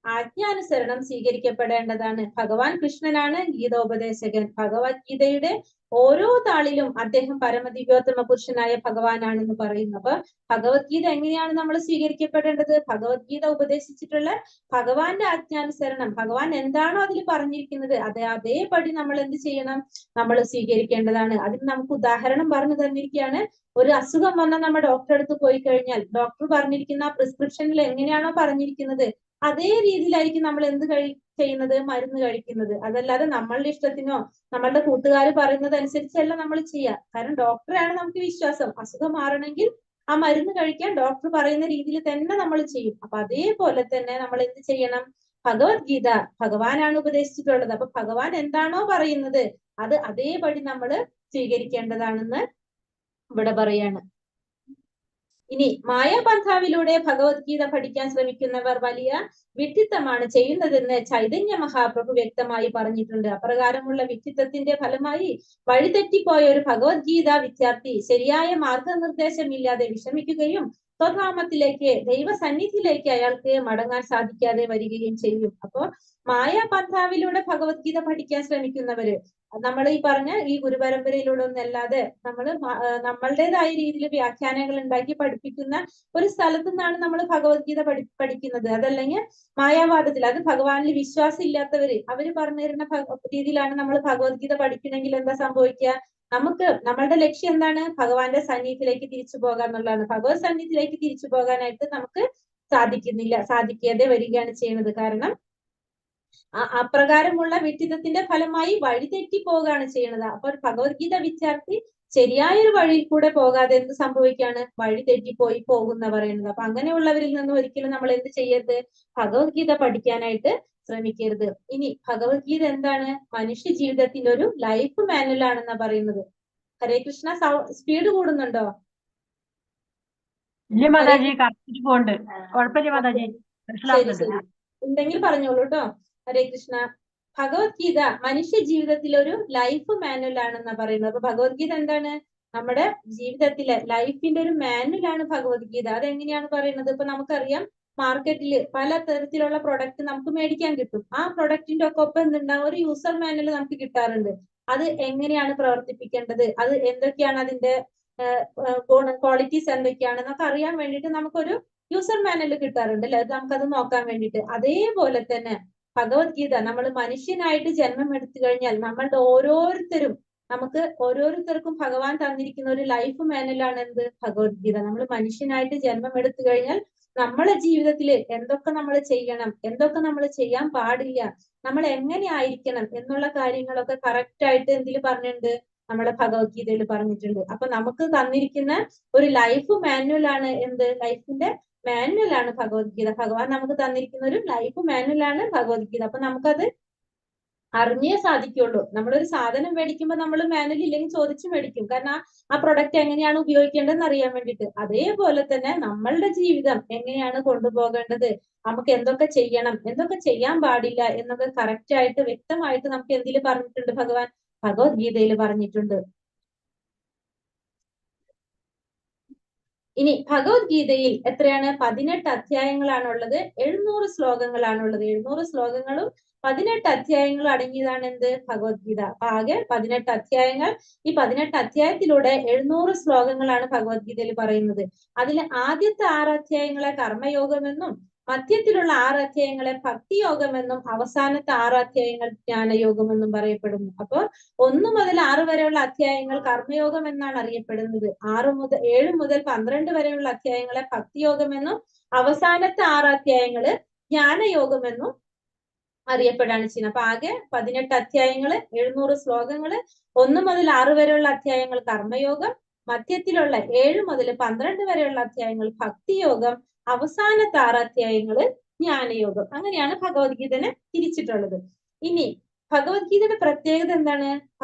ആജ്ഞാനുസരണം സ്വീകരിക്കപ്പെടേണ്ടതാണ്. ഭഗവാൻ കൃഷ്ണനാണ് ഗീതോപദേശകൻ. ഭഗവത്ഗീതയുടെ ഓരോ താളിലും അദ്ദേഹം പരമദിവ്യോത്തമ പുരുഷനായ ഭഗവാനാണെന്ന് പറയുന്നു. അപ്പൊ ഭഗവത്ഗീത എങ്ങനെയാണ് നമ്മൾ സ്വീകരിക്കപ്പെടേണ്ടത്? ഭഗവത്ഗീത ഉപദേശിച്ചിട്ടുള്ള ഭഗവാന്റെ ആജ്ഞാനുസരണം, ഭഗവാൻ എന്താണോ അതിൽ പറഞ്ഞിരിക്കുന്നത് അതേപടി നമ്മൾ എന്ത് ചെയ്യണം? നമ്മൾ സ്വീകരിക്കേണ്ടതാണ്. അതിന് നമുക്ക് ഉദാഹരണം പറഞ്ഞു തന്നിരിക്കുകയാണ്. ഒരു അസുഖം വന്നാൽ നമ്മൾ ഡോക്ടറെ അടുത്ത് പോയി കഴിഞ്ഞാൽ ഡോക്ടർ പറഞ്ഞിരിക്കുന്ന പ്രിസ്ക്രിപ്ഷനിൽ എങ്ങനെയാണോ പറഞ്ഞിരിക്കുന്നത് അതേ രീതിയിലായിരിക്കും നമ്മൾ എന്ത് ചെയ്യുന്നത്? മരുന്ന് കഴിക്കുന്നത്. അതല്ലാതെ നമ്മളുടെ ഇഷ്ടത്തിനോ നമ്മളുടെ കൂട്ടുകാർ പറയുന്നത് അനുസരിച്ചല്ല നമ്മൾ ചെയ്യുക. കാരണം ഡോക്ടറെയാണ് നമുക്ക് വിശ്വാസം. അസുഖം മാറണമെങ്കിൽ ആ മരുന്ന് കഴിക്കാൻ ഡോക്ടർ പറയുന്ന രീതിയിൽ തന്നെ നമ്മൾ ചെയ്യും. അപ്പൊ അതേപോലെ തന്നെ നമ്മൾ എന്ത് ചെയ്യണം? ഭഗവത്ഗീത ഭഗവാനാണ് ഉപദേശിച്ചിട്ടുള്ളത്. അപ്പൊ ഭഗവാൻ എന്താണോ പറയുന്നത് അത് അതേപടി നമ്മൾ സ്വീകരിക്കേണ്ടതാണെന്ന് ഇവിടെ പറയാണ്. ഇനി മായാപന്ഥാവിലൂടെ ഭഗവത്ഗീത പഠിക്കാൻ ശ്രമിക്കുന്നവർ വലിയ വിഡ്ഢിത്തമാണ് ചെയ്യുന്നതെന്ന് ചൈതന്യ മഹാപ്രഭു വ്യക്തമായി പറഞ്ഞിട്ടുണ്ട്. അപ്രകാരമുള്ള വിഡ്ഢിത്തത്തിന്റെ ഫലമായി വഴിതെറ്റിപ്പോയ ഒരു ഭഗവത്ഗീത വിദ്യാർത്ഥി ശരിയായ മാർഗനിർദ്ദേശമില്ലാതെ വിഷമിക്കുകയും സ്വധാമത്തിലേക്ക് ദൈവസന്നിധിയിലേക്ക് അയാൾക്ക് മടങ്ങാൻ സാധിക്കാതെ വരികയും ചെയ്യും. അപ്പോ മായാപന്ഥാവിലൂടെ ഭഗവത്ഗീത പഠിക്കാൻ ശ്രമിക്കുന്നവര് നമ്മൾ ഈ പറഞ്ഞ ഈ ഗുരുപരമ്പരയിലൂടെ ഒന്നല്ലാതെ നമ്മളുടേതായ രീതിയിൽ വ്യാഖ്യാനങ്ങൾ ഉണ്ടാക്കി പഠിപ്പിക്കുന്ന ഒരു സ്ഥലത്തു നിന്നാണ് നമ്മൾ ഭഗവത്ഗീത പഠിക്കുന്നത്. അതല്ലെങ്കിൽ മായാവാദത്തിൽ, അത് ഭഗവാനിൽ വിശ്വാസം ഇല്ലാത്തവര് അവര് പറഞ്ഞു തരുന്ന രീതിയിലാണ് നമ്മൾ ഭഗവത്ഗീത പഠിക്കണമെങ്കിൽ എന്താ സംഭവിക്കുക? നമ്മളുടെ ലക്ഷ്യം എന്താണ്? ഭഗവാന്റെ സന്നിധിയിലേക്ക് തിരിച്ചു പോകാൻ എന്നുള്ളതാണ്. ഭഗവത് സന്നിധിയിലേക്ക് തിരിച്ചു പോകാനായിട്ട് നമുക്ക് സാധിക്കാതെ വരികയാണ് ചെയ്യുന്നത്. കാരണം അപ്രകാരമുള്ള വിഡ്ഢിത്തത്തിന്റെ ഫലമായി വഴിതെറ്റി പോവുകയാണ് ചെയ്യുന്നത്. അപ്പൊ ഒരു ഭഗവത്ഗീത വിദ്യാർത്ഥി ശരിയായൊരു വഴിയിൽ കൂടെ പോകാതെ എന്ത് സംഭവിക്കുകയാണ്? വഴി തെറ്റിപ്പോയി പോകുന്ന പറയുന്നത്. അപ്പൊ അങ്ങനെയുള്ളവരിൽ നിന്ന് ഒരിക്കലും നമ്മൾ എന്ത് ചെയ്യരുത്? ഭഗവത്ഗീത പഠിക്കാനായിട്ട് ശ്രമിക്കരുത്. ഇനി ഭഗവത്ഗീത എന്താണ്? മനുഷ്യ ജീവിതത്തിന്റെ ഒരു ലൈഫ് മാനുവൽ ആണെന്നാ പറയുന്നത്. ഹരേ കൃഷ്ണ, സ്പീഡ് കൂടുന്നുണ്ടോ? ഇല്ല മാതാജി, കറക്റ്റ് പോണ്ട്. കുഴപ്പമില്ല മാതാജി, ശരി, ഉണ്ടെങ്കിൽ പറഞ്ഞോളൂ കേട്ടോ. ഹരേ കൃഷ്ണ. ഭഗവത്ഗീത മനുഷ്യ ജീവിതത്തിലെ ഒരു ലൈഫ് മാനുവൽ ആണെന്നാ പറയുന്നത്. അപ്പൊ ഭഗവത്ഗീത എന്താണ്? നമ്മുടെ ജീവിതത്തിലെ ലൈഫിന്റെ ഒരു മാനുവൽ ആണ് ഭഗവത്ഗീത. അതെങ്ങനെയാണ് പറയുന്നത്? ഇപ്പൊ നമുക്കറിയാം, മാർക്കറ്റിൽ പല തരത്തിലുള്ള പ്രൊഡക്റ്റ് നമുക്ക് മേടിക്കാൻ കിട്ടും. ആ പ്രൊഡക്റ്റിന്റെ ഒക്കെ ഒപ്പം എന്തുണ്ടാവും? ഒരു യൂസർ മാനുവൽ നമുക്ക് കിട്ടാറുണ്ട്. അത് എങ്ങനെയാണ് പ്രവർത്തിപ്പിക്കേണ്ടത്, അത് എന്തൊക്കെയാണ് അതിന്റെ ക്വാളിറ്റീസ് എന്തൊക്കെയാണെന്നൊക്കെ അറിയാൻ വേണ്ടിയിട്ട് നമുക്കൊരു യൂസർ മാനുവൽ കിട്ടാറുണ്ട് അല്ലെ? നമുക്കത് നോക്കാൻ വേണ്ടിയിട്ട്. അതേപോലെ തന്നെ ഭഗവത്ഗീത, നമ്മൾ മനുഷ്യനായിട്ട് ജന്മം എടുത്തു കഴിഞ്ഞാൽ നമ്മളുടെ ഓരോരുത്തരും നമുക്ക് ഓരോരുത്തർക്കും ഭഗവാൻ തന്നിരിക്കുന്ന ഒരു ലൈഫ് മാനുവലാണ് എന്ത് ഭഗവത്ഗീത. നമ്മൾ മനുഷ്യനായിട്ട് ജന്മം എടുത്തു കഴിഞ്ഞാൽ നമ്മളെ ജീവിതത്തിൽ എന്തൊക്കെ നമ്മൾ ചെയ്യണം, എന്തൊക്കെ നമ്മൾ ചെയ്യാൻ പാടില്ല, നമ്മൾ എങ്ങനെ ആയിരിക്കണം എന്നുള്ള കാര്യങ്ങളൊക്കെ കറക്റ്റ് ആയിട്ട് എന്തിൽ പറഞ്ഞിട്ടുണ്ട്, നമ്മളെ ഭഗവത്ഗീതയിൽ പറഞ്ഞിട്ടുണ്ട്. അപ്പൊ നമുക്ക് തന്നിരിക്കുന്ന ഒരു ലൈഫ് മാനുവലാണ് എന്ത്, ലൈഫിന്റെ മാനുവലാണ് ഭഗവത്ഗീത. ഭഗവാൻ നമുക്ക് തന്നിരിക്കുന്ന ഒരു ലൈഫ് മാനുവലാണ് ഭഗവത്ഗീത. അപ്പൊ നമുക്കത് അറിഞ്ഞേ സാധിക്കുള്ളൂ. നമ്മളൊരു സാധനം മേടിക്കുമ്പോൾ നമ്മൾ മാനുവൽ ഇല്ലെങ്കിൽ ചോദിച്ചു മേടിക്കും, കാരണം ആ പ്രൊഡക്റ്റ് എങ്ങനെയാണ് ഉപയോഗിക്കേണ്ടതെന്ന് അറിയാൻ വേണ്ടിയിട്ട്. അതേപോലെ തന്നെ നമ്മളുടെ ജീവിതം എങ്ങനെയാണ് കൊണ്ടുപോകേണ്ടത്, നമുക്ക് എന്തൊക്കെ ചെയ്യണം, എന്തൊക്കെ ചെയ്യാൻ പാടില്ല എന്നൊക്കെ കറക്റ്റ് ആയിട്ട് വ്യക്തമായിട്ട് നമുക്ക് എന്തിൽ പറഞ്ഞിട്ടുണ്ട്, ഭഗവാൻ ഭഗവത്ഗീതയിൽ പറഞ്ഞിട്ടുണ്ട്. ഇനി ഭഗവത്ഗീതയിൽ എത്രയാണ്, 18 അധ്യായങ്ങളാണുള്ളത്, 700 ശ്ലോകങ്ങളാണുള്ളത്. 700 ശ്ലോകങ്ങളും 18 അധ്യായങ്ങളും അടങ്ങിയതാണ് എന്ത്, ഭഗവത്ഗീത. അപ്പൊ ആകെ 18 അധ്യായങ്ങൾ. ഈ 18 അധ്യായത്തിലൂടെ 700 ശ്ലോകങ്ങളാണ് ഭഗവത്ഗീതയിൽ പറയുന്നത്. അതിൽ ആദ്യത്തെ 6 അധ്യായങ്ങളെ കർമ്മയോഗമെന്നും മധ്യത്തിലുള്ള 6 അധ്യായങ്ങളെ ഭക്തിയോഗമെന്നും അവസാനത്തെ 6 അധ്യായങ്ങൾ ജ്ഞാനയോഗമെന്നും പറയപ്പെടുന്നു. അപ്പൊ 1 മുതൽ 6 വരെയുള്ള അധ്യായങ്ങൾ കർമ്മയോഗം എന്നാണ് അറിയപ്പെടുന്നത്. 7 മുതൽ 12 വരെയുള്ള അധ്യായങ്ങളെ ഭക്തിയോഗമെന്നും അവസാനത്തെ 6 അധ്യായങ്ങള് ജ്ഞാനയോഗമെന്നും അറിയപ്പെടാണ് ചെയ്യുന്നത്. അപ്പൊ ആകെ 18 അധ്യായങ്ങള്, 700 ശ്ലോകങ്ങള്, 1 മുതൽ 6 വരെയുള്ള അധ്യായങ്ങൾ കർമ്മയോഗം, മധ്യത്തിലുള്ള 7 മുതൽ 12 വരെയുള്ള അധ്യായങ്ങൾ ഭക്തിയോഗം, അവസാനത്തെ 6 അധ്യായങ്ങള് ജ്ഞാനയോഗം. അങ്ങനെയാണ് ഭഗവത്ഗീതനെ തിരിച്ചിട്ടുള്ളത്. ഇനി ഭഗവത്ഗീതയുടെ പ്രത്യേകത എന്താണ്,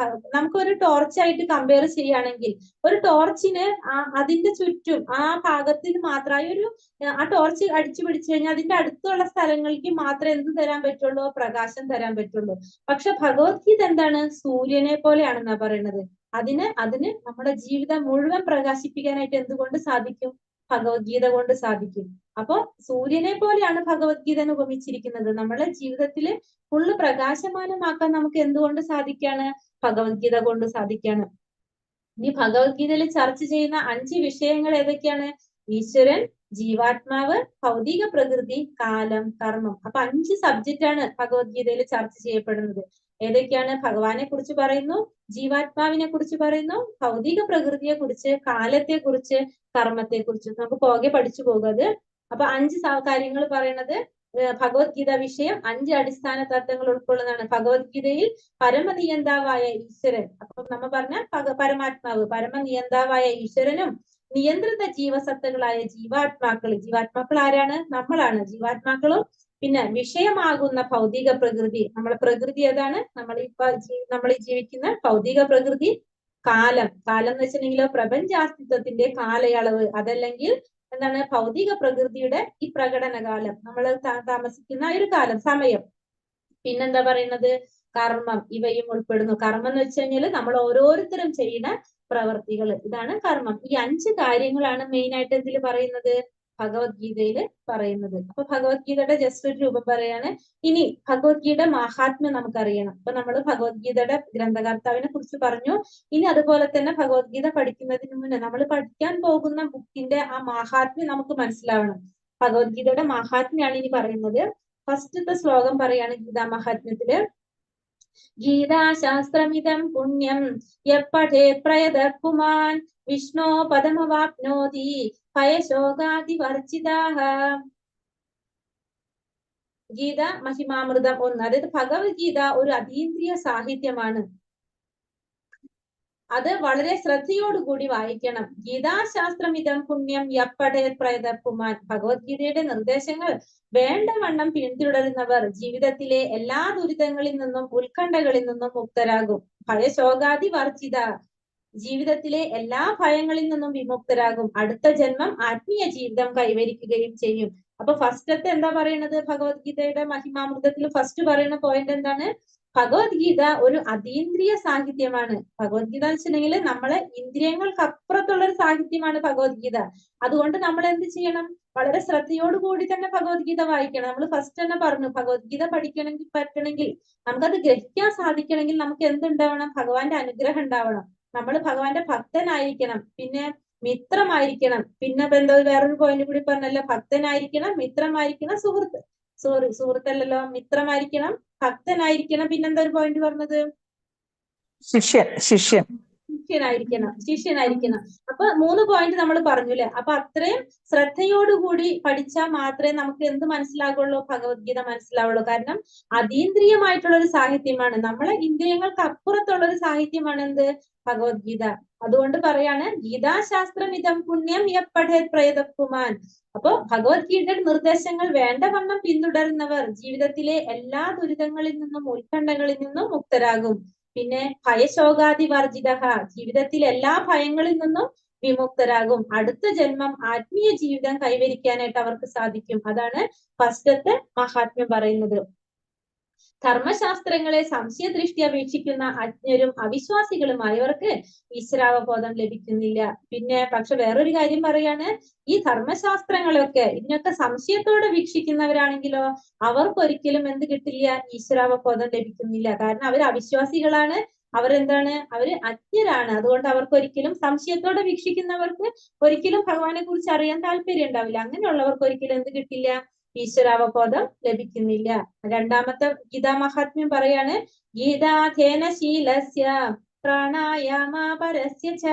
നമുക്കൊരു ടോർച്ചായിട്ട് കമ്പയർ ചെയ്യുകയാണെങ്കിൽ ഒരു ടോർച്ചിന് അതിന്റെ ചുറ്റും ആ ഭാഗത്തിന് മാത്രമായി ഒരു ആ ടോർച്ച് അടിച്ചു പിടിച്ചു കഴിഞ്ഞാൽ അതിന്റെ അടുത്തുള്ള സ്ഥലങ്ങൾക്ക് മാത്രമേ എന്ത് തരാൻ പറ്റുള്ളൂ, പ്രകാശം തരാൻ പറ്റുള്ളൂ. പക്ഷെ ഭഗവത്ഗീത എന്താണ്, സൂര്യനെ പോലെയാണെന്നാ പറയുന്നത്. അതിന് നമ്മുടെ ജീവിതം മുഴുവൻ പ്രകാശിപ്പിക്കാനായിട്ട് എന്തുകൊണ്ട് സാധിക്കും, ഭഗവത്ഗീത കൊണ്ട് സാധിക്കും. അപ്പൊ സൂര്യനെ പോലെയാണ് ഭഗവത്ഗീതനെ ഉപമിച്ചിരിക്കുന്നത്. നമ്മളെ ജീവിതത്തിൽ ഫുള്ള് പ്രകാശമാനമാക്കാൻ നമുക്ക് എന്തുകൊണ്ട് സാധിക്കാണ്, ഭഗവത്ഗീത കൊണ്ട് സാധിക്കാണ്. ഇനി ഭഗവത്ഗീതയിൽ ചർച്ച ചെയ്യുന്ന 5 വിഷയങ്ങൾ ഏതൊക്കെയാണ്, ഈശ്വരൻ, ജീവാത്മാവ്, ഭൗതിക പ്രകൃതി, കാലം, കർമ്മം. അപ്പൊ 5 സബ്ജക്റ്റ് ആണ് ഭഗവത്ഗീതയിൽ ചർച്ച ചെയ്യപ്പെടുന്നത്. ഏതൊക്കെയാണ്, ഭഗവാനെ കുറിച്ച് പറയുന്നു, ജീവാത്മാവിനെ കുറിച്ച് പറയുന്നു, ഭൗതിക പ്രകൃതിയെ കുറിച്ച്, കാലത്തെ കുറിച്ച്, കർമ്മത്തെ കുറിച്ച്. നമുക്ക് പോകെ പഠിച്ചു പോകുന്നത്. അപ്പൊ 5 കാര്യങ്ങൾ പറയുന്നത് ഭഗവത്ഗീത വിഷയം 5 അടിസ്ഥാന തത്വങ്ങൾ ഉൾക്കൊള്ളുന്നതാണ്. ഭഗവത്ഗീതയിൽ പരമനിയന്താവായ ഈശ്വരൻ, അപ്പൊ നമ്മ പറഞ്ഞ പരമാത്മാവ്, പരമനിയന്താവായ ഈശ്വരനും നിയന്ത്രിത ജീവസത്തകളായ ജീവാത്മാക്കൾ ആരാണ്, നമ്മളാണ് ജീവാത്മാക്കളും. പിന്നെ വിഷയമാകുന്ന ഭൗതിക പ്രകൃതി, നമ്മളെ പ്രകൃതി ഏതാണ്, നമ്മൾ ജീവിക്കുന്ന ഭൗതിക പ്രകൃതി. കാലം എന്ന് വെച്ചിട്ടുണ്ടെങ്കിലോ പ്രപഞ്ചാസ്തിത്വത്തിന്റെ കാലയളവ്, അതല്ലെങ്കിൽ എന്താണ്, ഭൗതിക പ്രകൃതിയുടെ ഈ പ്രകടനകാലം, നമ്മൾ താമസിക്കുന്ന ഒരു കാലം, സമയം. പിന്നെന്താ പറയുന്നത്, കർമ്മം, ഇവയും ഉൾപ്പെടുന്നു. കർമ്മം എന്ന് വെച്ച് കഴിഞ്ഞാൽ നമ്മൾ ഓരോരുത്തരും ചെയ്യുന്ന പ്രവർത്തികൾ, ഇതാണ് കർമ്മം. ഈ 5 കാര്യങ്ങളാണ് മെയിൻ ആയിട്ട് ഇതിൽ പറയുന്നത്, ഭഗവത്ഗീതയിൽ പറയുന്നത്. അപ്പൊ ഭഗവത്ഗീതയുടെ ജസ്റ്റ് ഒരു രൂപം പറയാണ്. ഇനി ഭഗവത്ഗീതയുടെ മഹാത്മ്യം നമുക്കറിയണം. അപ്പൊ നമ്മൾ ഭഗവത്ഗീതയുടെ ഗ്രന്ഥകർത്താവിനെ കുറിച്ച് പറഞ്ഞു. ഇനി അതുപോലെ തന്നെ ഭഗവത്ഗീത പഠിക്കുന്നതിന് മുന്നേ നമ്മൾ പഠിക്കാൻ പോകുന്ന ബുക്കിന്റെ ആ മഹാത്മ്യം നമുക്ക് മനസ്സിലാവണം. ഭഗവത്ഗീതയുടെ മഹാത്മ്യാണ് ഇനി പറയുന്നത്. ഫസ്റ്റത്തെ ശ്ലോകം പറയാണ് ഗീതാ മഹാത്മ്യത്തില്, ഗീതാശാസ്ത്രമിതം പുണ്യം യപ്പഠേത് പ്രയതഃ പുമാൻ വിഷ്ണോ പദമവാപ്നോതി ഭയശോകാതിവർജിതാഃ. ഗീത മഹിമാമൃതം 1. അതായത് ഭഗവത്ഗീത ഒരു അതീന്ദ്രിയ സാഹിത്യമാണ്. അത് വളരെ ശ്രദ്ധയോടുകൂടി വായിക്കണം. ഗീതാശാസ്ത്രമിതം പുണ്യം യപ്പഠേത് പ്രയതഃ പുമാൻ. ഭഗവത്ഗീതയുടെ നിർദ്ദേശങ്ങൾ വേണ്ടവണ്ണം പിന്തുടരുന്നവർ ജീവിതത്തിലെ എല്ലാ ദുരിതങ്ങളിൽ നിന്നും ഉത്കണ്ഠകളിൽ നിന്നും മുക്തരാകും. ഭയശോകാതി വർജിത, ജീവിതത്തിലെ എല്ലാ ഭയങ്ങളിൽ നിന്നും വിമുക്തരാകും. അടുത്ത ജന്മം ആത്മീയ ജീവിതം കൈവരിക്കുകയും ചെയ്യും. അപ്പൊ ഫസ്റ്റത്തെ എന്താ പറയുന്നത്, ഭഗവത്ഗീതയുടെ മഹിമാമൃതത്തിൽ ഫസ്റ്റ് പറയുന്ന പോയിന്റ് എന്താണ്, ഭഗവത്ഗീത ഒരു അതീന്ദ്രിയ സാഹിത്യമാണ്. ഭഗവത്ഗീത എന്ന് വെച്ചിട്ടുണ്ടെങ്കിൽ നമ്മളെ ഇന്ദ്രിയങ്ങൾക്ക് അപ്പുറത്തുള്ള ഒരു സാഹിത്യമാണ് ഭഗവത്ഗീത. അതുകൊണ്ട് നമ്മൾ എന്ത് ചെയ്യണം, വളരെ ശ്രദ്ധയോടുകൂടി തന്നെ ഭഗവത്ഗീത വായിക്കണം. നമ്മൾ ഫസ്റ്റ് തന്നെ പറഞ്ഞു, ഭഗവത്ഗീത പറ്റണമെങ്കിൽ നമുക്കത് ഗ്രഹിക്കാൻ സാധിക്കണമെങ്കിൽ നമുക്ക് എന്തുണ്ടാവണം, ഭഗവാന്റെ അനുഗ്രഹം ഉണ്ടാവണം. നമ്മൾ ഭഗവാന്റെ ഭക്തനായിരിക്കണം, പിന്നെ മിത്രമായിരിക്കണം. പിന്നെ എന്തോ വേറൊരു പോയിന്റ് കൂടി പറഞ്ഞല്ലോ, ഭക്തനായിരിക്കണം, മിത്രമായിരിക്കണം, സുഹൃത്തല്ലല്ലോ, മിത്രമായിരിക്കണം, ഭക്തനായിരിക്കണം. പിന്നെന്താ ഒരു പോയിന്റ് പറഞ്ഞത്, ശിഷ്യൻ ശിഷ്യൻ ശിഷ്യനായിരിക്കണം. അപ്പൊ 3 പോയിന്റ് നമ്മൾ പറഞ്ഞു അല്ലെ. അപ്പൊ അത്രയും ശ്രദ്ധയോടുകൂടി പഠിച്ചാൽ മാത്രമേ നമുക്ക് എന്ത് മനസ്സിലാകുള്ളൂ, ഭഗവത്ഗീത മനസ്സിലാവുള്ളൂ. കാരണം അതീന്ദ്രിയമായിട്ടുള്ള ഒരു സാഹിത്യമാണ്, നമ്മളെ ഇന്ദ്രിയങ്ങൾക്ക് അപ്പുറത്തുള്ള ഒരു സാഹിത്യമാണ് എന്ത്, ഭഗവത്ഗീത. അതുകൊണ്ട് പറയാണ് ഗീതാശാസ്ത്രം ഇതം പുണ്യം യപ്പഠേത് പ്രയതപുമാൻ. അപ്പൊ ഭഗവത്ഗീതയുടെ നിർദ്ദേശങ്ങൾ വേണ്ടവണ്ണം പിന്തുടരുന്നവർ ജീവിതത്തിലെ എല്ലാ ദുരിതങ്ങളിൽ നിന്നും ഉത്കണ്ഠകളിൽ നിന്നും മുക്തരാകും. പിന്നെ ഭയശോകാദി വർജിത, ജീവിതത്തിൽ എല്ലാ ഭയങ്ങളിൽ നിന്നും വിമുക്തരാകും. അടുത്ത ജന്മം ആത്മീയ ജീവിതം കൈവരിക്കാനായിട്ട് അവർക്ക് സാധിക്കും. അതാണ് ഫസ്റ്റത്തെ മഹാത്മ്യം പറയുന്നത്. ധർമ്മശാസ്ത്രങ്ങളെ സംശയദൃഷ്ടിയ വീക്ഷിക്കുന്ന അജ്ഞരും അവിശ്വാസികളുമായവർക്ക് ഈശ്വരാവബോധം ലഭിക്കുന്നില്ല. പിന്നെ പക്ഷെ വേറൊരു കാര്യം പറയാണ്, ഈ ധർമ്മശാസ്ത്രങ്ങളൊക്കെ ഇതിനൊക്കെ സംശയത്തോടെ വീക്ഷിക്കുന്നവരാണെങ്കിലോ അവർക്കൊരിക്കലും എന്ത് കിട്ടില്ല, ഈശ്വരാവബോധം ലഭിക്കുന്നില്ല. കാരണം അവർ അവിശ്വാസികളാണ്, അവരെന്താണ്, അവര് അജ്ഞരാണ്. അതുകൊണ്ട് അവർക്കൊരിക്കലും, സംശയത്തോടെ വീക്ഷിക്കുന്നവർക്ക് ഒരിക്കലും ഭഗവാനെ കുറിച്ച് അറിയാൻ താല്പര്യം ഉണ്ടാവില്ല. അങ്ങനെയുള്ളവർക്ക് ഒരിക്കലും എന്ത് കിട്ടില്ല, ഈശ്വരാവബോധം ലഭിക്കുന്നില്ല. രണ്ടാമത്തെ ഗീതാ മഹാത്മ്യം പറയാണ്, ഗീതാധേന ശീലസ്യ പ്രാണായാമ പരസ്യ ച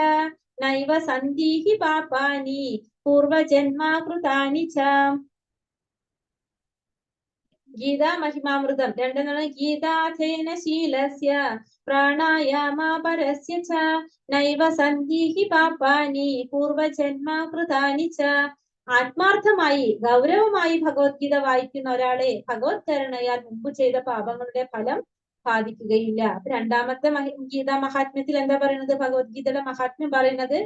നൈവ സന്ധിഹി പാപാനി പൂർവജന്മാകൃതാനി ച. ഗീതാ മഹിമാമൃതം രണ്ടെന്നാണ്. ഗീതാധേന ശീലസ്യ പ്രാണായാമ പരസ്യ ച നൈവ സന്ധിഹി പാപാനി പൂർവജന്മാകൃതാനി ച. ആത്മാർത്ഥമായി ഗൗരവമായി ഭഗവത്ഗീത വായിക്കുന്ന ഒരാളെ ഭഗവത് കരുണയാൽ മുമ്പ് ചെയ്ത പാപങ്ങളുടെ ഫലം ബാധിക്കുകയില്ല. അപ്പൊ രണ്ടാമത്തെ ഗീതാ മഹാത്മ്യത്തിൽ എന്താ പറയുന്നത്, ഭഗവത്ഗീതയുടെ മഹാത്മ്യം പറയുന്നത്,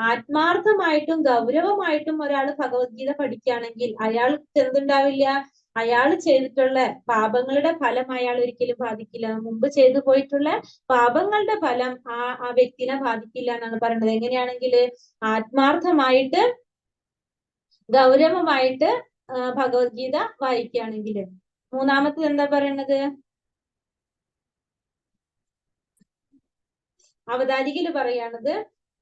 ആത്മാർത്ഥമായിട്ടും ഗൗരവമായിട്ടും ഒരാൾ ഭഗവത്ഗീത പഠിക്കുകയാണെങ്കിൽ അയാൾക്ക് എന്തുണ്ടാവില്ല, അയാൾ ചെയ്തിട്ടുള്ള പാപങ്ങളുടെ ഫലം അയാൾ ഒരിക്കലും ബാധിക്കില്ല. മുമ്പ് ചെയ്തു പോയിട്ടുള്ള പാപങ്ങളുടെ ഫലം ആ വ്യക്തിനെ ബാധിക്കില്ല എന്നാണ് പറയുന്നത്. എങ്ങനെയാണെങ്കിൽ ആത്മാർത്ഥമായിട്ട് ഗൗരവമായിട്ട് ഭഗവത്ഗീത വായിക്കുകയാണെങ്കിൽ. മൂന്നാമത്തത് എന്താ പറയണത്, അവതാരികയിൽ പറയാണത്,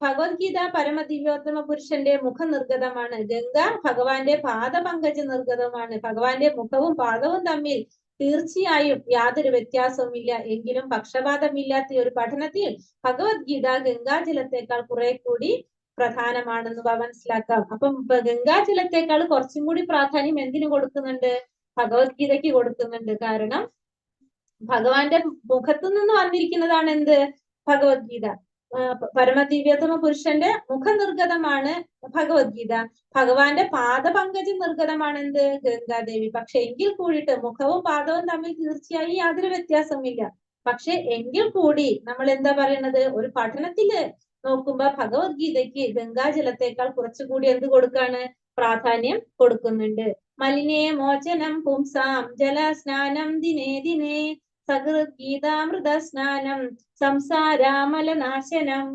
ഭഗവത്ഗീത പരമദിവ്യോത്തമ പുരുഷന്റെ മുഖനിർഗതമാണ്. ഗംഗ ഭഗവാന്റെ പാദപങ്കജ നിർഗതമാണ്. ഭഗവാന്റെ മുഖവും പാദവും തമ്മിൽ തീർച്ചയായും യാതൊരു വ്യത്യാസവുമില്ല. എങ്കിലും പക്ഷപാതമില്ലാത്ത ഒരു പഠനത്തിൽ ഭഗവത്ഗീത ഗംഗാജലത്തെക്കാൾ കുറെ കൂടി പ്രധാനമാണെന്ന് മനസ്സിലാക്കാം. അപ്പം ഗംഗാജലത്തെക്കാൾ കുറച്ചും കൂടി പ്രാധാന്യം എന്തിനു കൊടുക്കുന്നുണ്ട്, ഭഗവത്ഗീതയ്ക്ക് കൊടുക്കുന്നുണ്ട്. കാരണം ഭഗവാന്റെ മുഖത്തു നിന്ന് വന്നിരിക്കുന്നതാണ് എന്ത്, ഭഗവത്ഗീത. പരമദിവ്യോത്തമ പുരുഷന്റെ മുഖനിർഗതമാണ് ഭഗവത്ഗീത. ഭഗവാന്റെ പാദപങ്കജ നിർഗതമാണ് എന്ത്, ഗംഗാദേവി. പക്ഷെ എങ്കിൽ കൂടിയിട്ട് മുഖവും പാദവും തമ്മിൽ തീർച്ചയായും യാതൊരു വ്യത്യാസവുമില്ല. പക്ഷെ എങ്കിൽ കൂടി നമ്മൾ എന്താ പറയുന്നത്, ഒരു പഠനത്തില് നോക്കുമ്പോ ഭഗവത്ഗീതയ്ക്ക് ഗംഗാജലത്തെക്കാൾ കുറച്ചുകൂടി എന്ത് കൊടുക്കാണ്, പ്രാധാന്യം കൊടുക്കുന്നുണ്ട്. മലിനേ മോചനം പുംസാം ജലസ്നാനം ദിനേ ദിനേ സകൃത് ഗീതാമൃത സ്നാനം സംസാരാമലനാശനം.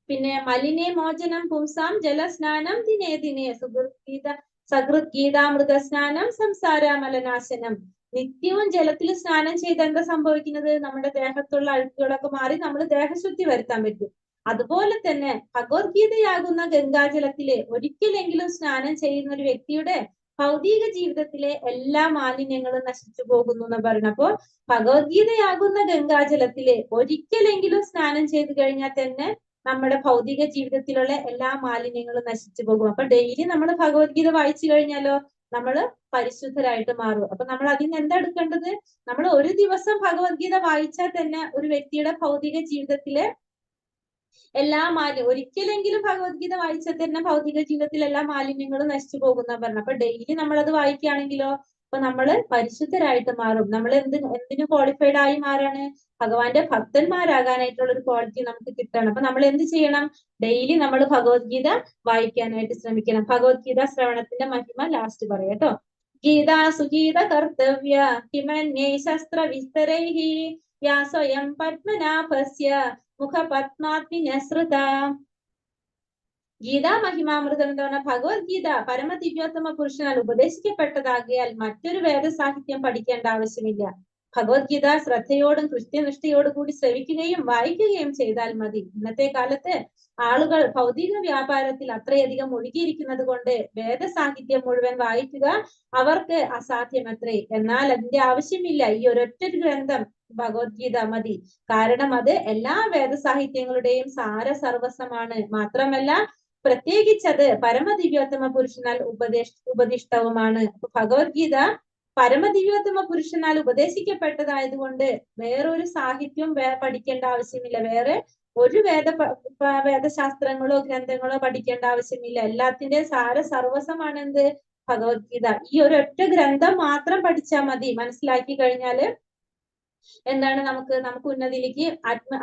പിന്നെ മലിനേ മോചനം പുംസാം ജലസ്നാനം ദിനേ ദിനേ സകൃത് ഗീതാമൃത സ്നാനം സംസാരാമലനാശനം. നിത്യവും ജലത്തിൽ സ്നാനം ചെയ്ത് എന്താ സംഭവിക്കുന്നത്, നമ്മുടെ ദേഹത്തുള്ള അഴുക്കുകളൊക്കെ മാറി നമ്മൾ ദേഹശുദ്ധി വരുത്താൻ പറ്റും. അതുപോലെ തന്നെ ഭഗവത്ഗീതയാകുന്ന ഗംഗാജലത്തിലെ ഒരിക്കലെങ്കിലും സ്നാനം ചെയ്യുന്ന ഒരു വ്യക്തിയുടെ ഭൗതിക ജീവിതത്തിലെ എല്ലാ മാലിന്യങ്ങളും നശിച്ചു പോകുന്നു എന്ന് പറയുന്നത്. അപ്പോ ഭഗവത്ഗീതയാകുന്ന ഗംഗാജലത്തിലെ ഒരിക്കലെങ്കിലും സ്നാനം ചെയ്തു കഴിഞ്ഞാൽ തന്നെ നമ്മുടെ ഭൗതിക ജീവിതത്തിലുള്ള എല്ലാ മാലിന്യങ്ങളും നശിച്ചു പോകും. അപ്പൊ ഡെയിലി നമ്മൾ ഭഗവത്ഗീത വായിച്ചു കഴിഞ്ഞാലോ നമ്മള് പരിശുദ്ധരായിട്ട് മാറും. അപ്പൊ നമ്മൾ അതിന് എന്താ എടുക്കേണ്ടത്, നമ്മൾ ഒരു ദിവസം ഭഗവത്ഗീത വായിച്ചാൽ തന്നെ ഒരു വ്യക്തിയുടെ ഭൗതിക ജീവിതത്തിലെ എല്ലാ ഒരിക്കലെങ്കിലും ഭഗവത്ഗീത വായിച്ചാൽ തന്നെ ഭൗതിക ജീവിതത്തിൽ എല്ലാ മാലിന്യങ്ങളും നശിച്ചു പോകുന്ന പറഞ്ഞു. അപ്പൊ ഡെയിലി നമ്മളത് വായിക്കുകയാണെങ്കിലോ അപ്പൊ നമ്മള് പരിശുദ്ധരായിട്ട് മാറും. നമ്മൾ എന്തിനു ക്വാളിഫൈഡ് ആയി മാറാണ്, ഭഗവാന്റെ ഭക്തന്മാരാകാനായിട്ടുള്ള ഒരു ക്വാളിറ്റി നമുക്ക് കിട്ടണം. അപ്പൊ നമ്മൾ എന്ത് ചെയ്യണം, ഡെയിലി നമ്മൾ ഭഗവത്ഗീത വായിക്കാനായിട്ട് ശ്രമിക്കണം. ഭഗവത്ഗീത ശ്രവണത്തിന്റെ മഹിമ ലാസ്റ്റ് പറയാം കേട്ടോ. ഗീതാ സുഗീത കർത്തവ്യ കിമന്യേ ശസ്ത്ര വിസ്തരൈഹി യാ സ്വയം പത്മനാഭസ്യ മുഖപത്മാത്മിനസൃത. ഗീതാ മഹിമാമൃതം എന്ന് പറഞ്ഞ ഭഗവത്ഗീത പരമദിവ്യോത്തമ പുരുഷനാൽ ഉപദേശിക്കപ്പെട്ടതാകിയാൽ മറ്റൊരു വേദസാഹിത്യം പഠിക്കേണ്ട ആവശ്യമില്ല. ഭഗവത്ഗീത ശ്രദ്ധയോടും കൃത്യനിഷ്ഠയോടും കൂടി ശ്രവിക്കുകയും വായിക്കുകയും ചെയ്താൽ മതി. ഇന്നത്തെ കാലത്ത് ആളുകൾ ഭൗതിക വ്യാപാരത്തിൽ അത്രയധികം ഒഴുകിയിരിക്കുന്നത് കൊണ്ട് വേദസാഹിത്യം മുഴുവൻ വായിക്കുക അവർക്ക് അസാധ്യമത്രേ. എന്നാൽ അതിന്റെ ആവശ്യമില്ല. ഈ ഒരൊറ്റ ഗ്രന്ഥം ഭഗവത്ഗീത മതി. കാരണം അത് എല്ലാ വേദസാഹിത്യങ്ങളുടെയും സാരസർവസ്വമാണ്. മാത്രമല്ല പ്രത്യേകിച്ചത് പരമദിവ്യോത്തമ പുരുഷനാൽ ഉപദിഷ്ടവുമാണ്. ഭഗവത്ഗീത പരമദിവ്യോത്തമ പുരുഷനാൽ ഉപദേശിക്കപ്പെട്ടതായതുകൊണ്ട് വേറൊരു സാഹിത്യവും പഠിക്കേണ്ട ആവശ്യമില്ല. വേറെ ഒരു വേദശാസ്ത്രങ്ങളോ ഗ്രന്ഥങ്ങളോ പഠിക്കേണ്ട ആവശ്യമില്ല. എല്ലാത്തിന്റെ സാരസർവസ്വമാണ് എന്ത്? ഭഗവത്ഗീത. ഈ ഒരൊറ്റ ഗ്രന്ഥം മാത്രം പഠിച്ചാൽ മതി. മനസ്സിലാക്കി കഴിഞ്ഞാല് എന്താണ് നമുക്ക് ഉന്നതിയിലേക്ക്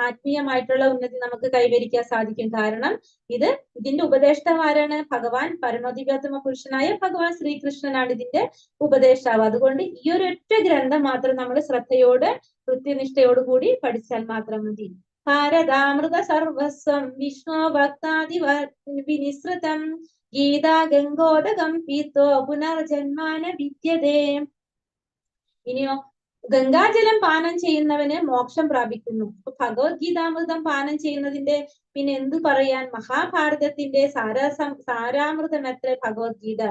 ആത്മീയമായിട്ടുള്ള ഉന്നതി നമുക്ക് കൈവരിക്കാൻ സാധിക്കും. കാരണം ഇതിന്റെ ഉപദേഷ്ടാവ് ആരാണ്? ഭഗവാൻ പരമദിവ്യോത്തമ പുരുഷനായ ഭഗവാൻ ശ്രീകൃഷ്ണനാണ് ഇതിന്റെ ഉപദേഷ്ടാവ്. അതുകൊണ്ട് ഈ ഒരൊറ്റ ഗ്രന്ഥം മാത്രം നമ്മൾ ശ്രദ്ധയോട് കൃത്യനിഷ്ഠയോട് കൂടി പഠിച്ചാൽ മാത്രം മതി. ഭാരതാമൃത സർവസ്വം വിഷ്ണു ഭക്താദി വിനിസൃതം ഗീതാ ഗംഗോദകം പീത്തോ പുനർജന്മാന വിദ്യതേ. ഇനിയോ ഗംഗാജലം പാനം ചെയ്യുന്നവന് മോക്ഷം പ്രാപിക്കുന്നു. അപ്പൊ ഭഗവത്ഗീതാമൃതം പാനം ചെയ്യുന്നതിന്റെ പിന്നെ എന്ത് പറയാൻ? മഹാഭാരതത്തിന്റെ സാരാമൃതം എത്ര ഭഗവത്ഗീത.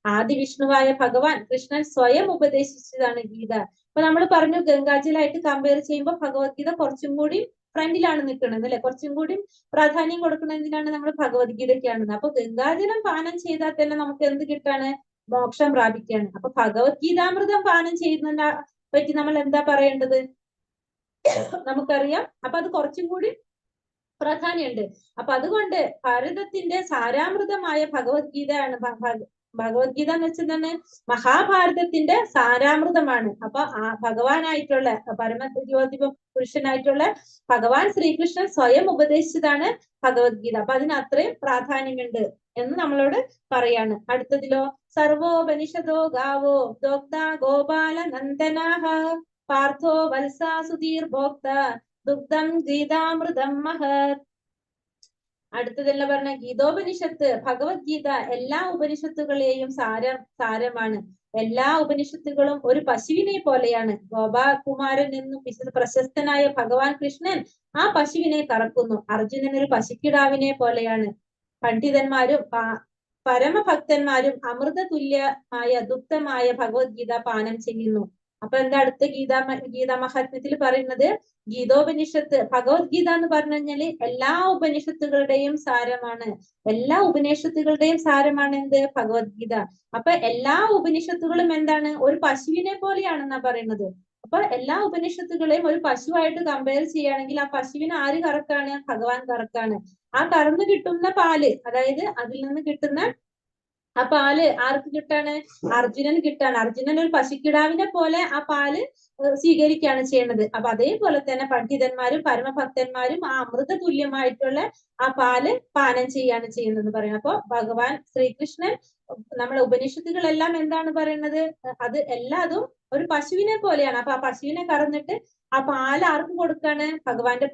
ആദി വിഷ്ണുവായ ഭഗവാൻ കൃഷ്ണൻ സ്വയം ഉപദേശിച്ചതാണ് ഗീത. അപ്പൊ നമ്മൾ പറഞ്ഞു ഗംഗാജലായിട്ട് കമ്പയർ ചെയ്യുമ്പോൾ ഭഗവത്ഗീത കുറച്ചും കൂടി ഫ്രണ്ടിലാണ് നിൽക്കുന്നത് അല്ലെ, കുറച്ചും കൂടി പ്രാധാന്യം കൊടുക്കുന്നതിനാണ് നമ്മൾ ഭഗവത്ഗീതയ്ക്കാണ്. അപ്പൊ ഗംഗാജലം പാനം ചെയ്താൽ തന്നെ നമുക്ക് എന്ത് കിട്ടാണ്? മോക്ഷം പ്രാപിക്കാണ്. അപ്പൊ ഭഗവത്ഗീതാമൃതം പാനം ചെയ്യുന്നതിനെ പറ്റി നമ്മൾ എന്താ പറയേണ്ടത്? നമുക്കറിയാം. അപ്പൊ അത് കുറച്ചും കൂടി പ്രാധാന്യമുണ്ട്. അപ്പൊ അതുകൊണ്ട് ഭാരതത്തിന്റെ സാരാമൃതമായ ഭഗവത്ഗീതയാണ്. ഭഗവത്ഗീത എന്ന് വെച്ചാൽ തന്നെ മഹാഭാരതത്തിന്റെ സാരാമൃതമാണ്. അപ്പൊ ആ ഭഗവാനായിട്ടുള്ള പരമദിവ്യോത്തമ പുരുഷനായിട്ടുള്ള ഭഗവാൻ ശ്രീകൃഷ്ണൻ സ്വയം ഉപദേശിച്ചതാണ് ഭഗവത്ഗീത. അപ്പൊ അതിന് അത്രയും പ്രാധാന്യമുണ്ട് എന്ന് നമ്മളോട് പറയാണ്. അടുത്തതിലോ സർവോപനിഷദോ ഗാവോ ദോക്ത ഗോപാല നന്ദനാഹ പാർത്ഥോ വത്സാ സുധീർ ഭോക്ത ദുഗ്ധം ഗീതാമൃതം മഹത്. അടുത്തതെല്ലാം പറഞ്ഞ ഗീതോപനിഷത്ത് ഭഗവത്ഗീത എല്ലാ ഉപനിഷത്തുകളെയും സാരമാണ്. എല്ലാ ഉപനിഷത്തുകളും ഒരു പശുവിനെ പോലെയാണ്. ഗോപാകുമാരൻ എന്നും പ്രശസ്തനായ ഭഗവാൻ കൃഷ്ണൻ ആ പശുവിനെ കറക്കുന്നു. അർജുനൻ ഒരു പശുക്കിടാവിനെ പോലെയാണ്. പണ്ഡിതന്മാരും പരമഭക്തന്മാരും അമൃത തുല്യമായ ദുഗ്ധമായ ഭഗവത്ഗീത പാനം ചെയ്യുന്നു. അപ്പൊ എന്താ അടുത്ത ഗീതാ മഹാത്മ്യത്തിൽ പറയുന്നത്? ഗീതോപനിഷത്ത് ഭഗവത്ഗീത എന്ന് പറഞ്ഞു കഴിഞ്ഞാല് എല്ലാ ഉപനിഷത്തുകളുടെയും സാരമാണ്. എല്ലാ ഉപനിഷത്തുകളുടെയും സാരമാണ് എന്ത്? ഭഗവത്ഗീത. അപ്പൊ എല്ലാ ഉപനിഷത്തുകളും എന്താണ്? ഒരു പശുവിനെ പോലെയാണെന്നാ പറയുന്നത്. അപ്പൊ എല്ലാ ഉപനിഷത്തുകളെയും ഒരു പശുവായിട്ട് കമ്പയർ ചെയ്യുകയാണെങ്കിൽ ആ പശുവിന് ആര് കറക്കാണ്? ഭഗവാൻ കറക്കാണ്. ആ കറന്നു കിട്ടുന്ന പാല്, അതായത് അതിൽ നിന്ന് കിട്ടുന്ന ആ പാല് ആർക്ക് കിട്ടാണ്? അർജുനന് കിട്ടാണ്. അർജുനൻ ഒരു പശുക്കിടാവിനെ പോലെ ആ പാല് സ്വീകരിക്കുകയാണ് ചെയ്യുന്നത്. അപ്പൊ അതേപോലെ തന്നെ പണ്ഡിതന്മാരും പരമഭക്തന്മാരും ആ അമൃത തുല്യമായിട്ടുള്ള ആ പാല് പാനം ചെയ്യാണ് ചെയ്യുന്നത് പറയുന്നത്. അപ്പൊ ഭഗവാൻ ശ്രീകൃഷ്ണൻ നമ്മളെ ഉപനിഷത്തുകളെല്ലാം എന്താണ് പറയുന്നത്? അത് എല്ലാതും ഒരു പശുവിനെ പോലെയാണ്. അപ്പൊ ആ പശുവിനെ കറന്നിട്ട് ആ പാല് ആർക്ക് കൊടുക്കാണ്? ഭഗവാന്റെ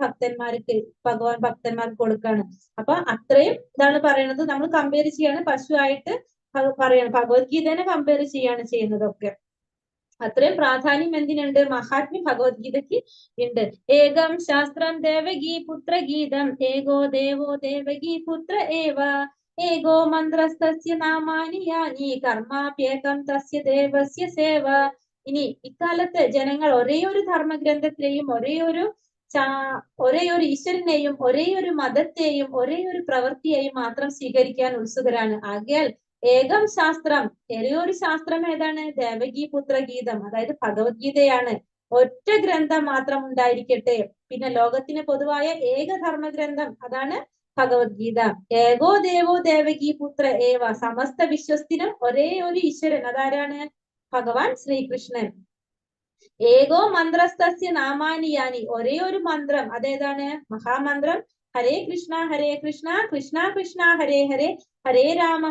ഭക്തന്മാർക്ക് കൊടുക്കാണ്. അപ്പൊ അത്രയും ഇതാണ് പറയുന്നത്. നമ്മൾ കമ്പയർ ചെയ്യാണ് പശുവായിട്ട് പറയണം. ഭഗവത്ഗീതനെ കമ്പയർ ചെയ്യാണ് ചെയ്യുന്നതൊക്കെ. അത്രയും പ്രാധാന്യം എന്തിനുണ്ട്? മഹാത്മ്യം ഭഗവത്ഗീതയ്ക്ക് ഉണ്ട്. ഏകം ശാസ്ത്രം ദേവകീ പുത്രഗീതം ഏകോ ദേവോ ദേവകീ പുത്ര ഏവ ഏകോ മന്ത്രസ്തസ്യ നാമാനി യാനി കർമാപ്യേകം തസ്യ ദേവസ്യ സേവ. ഇനി ഇക്കാലത്ത് ജനങ്ങൾ ഒരേ ഒരു ധർമ്മഗ്രന്ഥത്തെയും ഒരേ ഒരു ഈശ്വരനെയും ഒരേ ഒരു മതത്തെയും ഒരേ ഒരു പ്രവൃത്തിയെയും മാത്രം സ്വീകരിക്കാൻ ഉത്സുകരാണ്. ആകയാൽ ഏകം ശാസ്ത്രം, ഒരേ ഒരു ശാസ്ത്രം ഏതാണ്? ദേവകീ പുത്രഗീതം, അതായത് ഭഗവത്ഗീതയാണ്. ഒറ്റ ഗ്രന്ഥം മാത്രം ഉണ്ടായിരിക്കട്ടെ. പിന്നെ ലോകത്തിന് പൊതുവായ ഏക ധർമ്മഗ്രന്ഥം അതാണ് ഭഗവത്ഗീത. ഏകോ ദേവോ ദേവകീ പുത്ര ഏവ, സമസ്ത വിശ്വസ്തിനും ഒരേ ഒരു ഈശ്വരൻ, അതാരാണ്? ഭഗവാൻ ശ്രീകൃഷ്ണൻ. ഏകോ മന്ത്രസ്തസ്യ നാമാനിയാനി, ഒരേ ഒരു മന്ത്രം, അതേതാണ്? മഹാമന്ത്രം ഹരേ കൃഷ്ണ കൃഷ്ണ കൃഷ്ണ ഹരേ ഹരേ ഹരേ രാമ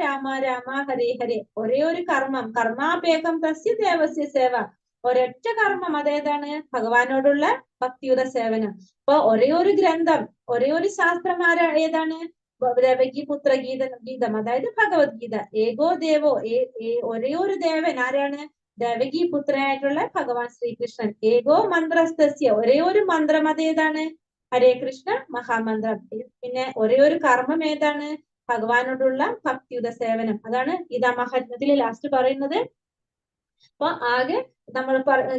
രാമ രാമ ഹരേ ഹരേ. ഒരേ ഒരു കർമ്മം, കർമാപേകം തസ്യ ദേവസ്യ സേവ, ഒരൊറ്റ കർമ്മം, അതേതാണ്? ഭഗവാനോടുള്ള ഭക്തിയുത സേവനം. അപ്പൊ ഒരേ ഒരു ഗ്രന്ഥം, ഒരേ ഒരു ശാസ്ത്രം ഏതാണ്? ദേവകി പുത്രഗീതം, അതായത് ഭഗവത്ഗീത. ഏകോ ദേവോ, ഒരേ ഒരു ദേവൻ ആരാണ്? ദേവകി പുത്രനായിട്ടുള്ള ഭഗവാൻ ശ്രീകൃഷ്ണൻ. ഏകോ മന്ത്രസ്തസ്യ, ഒരേ ഒരു മന്ത്രം അതേതാണ്? ഹരേ കൃഷ്ണ മഹാമന്ത്രം. പിന്നെ ഒരേ ഒരു കർമ്മം ഏതാണ്? ഭഗവാനോടുള്ള ഭക്തിയുത സേവനം. അതാണ് ഗീതാ മഹാത്മ്യത്തിൽ ലാസ്റ്റ് പറയുന്നത്. അപ്പൊ ആകെ നമ്മൾ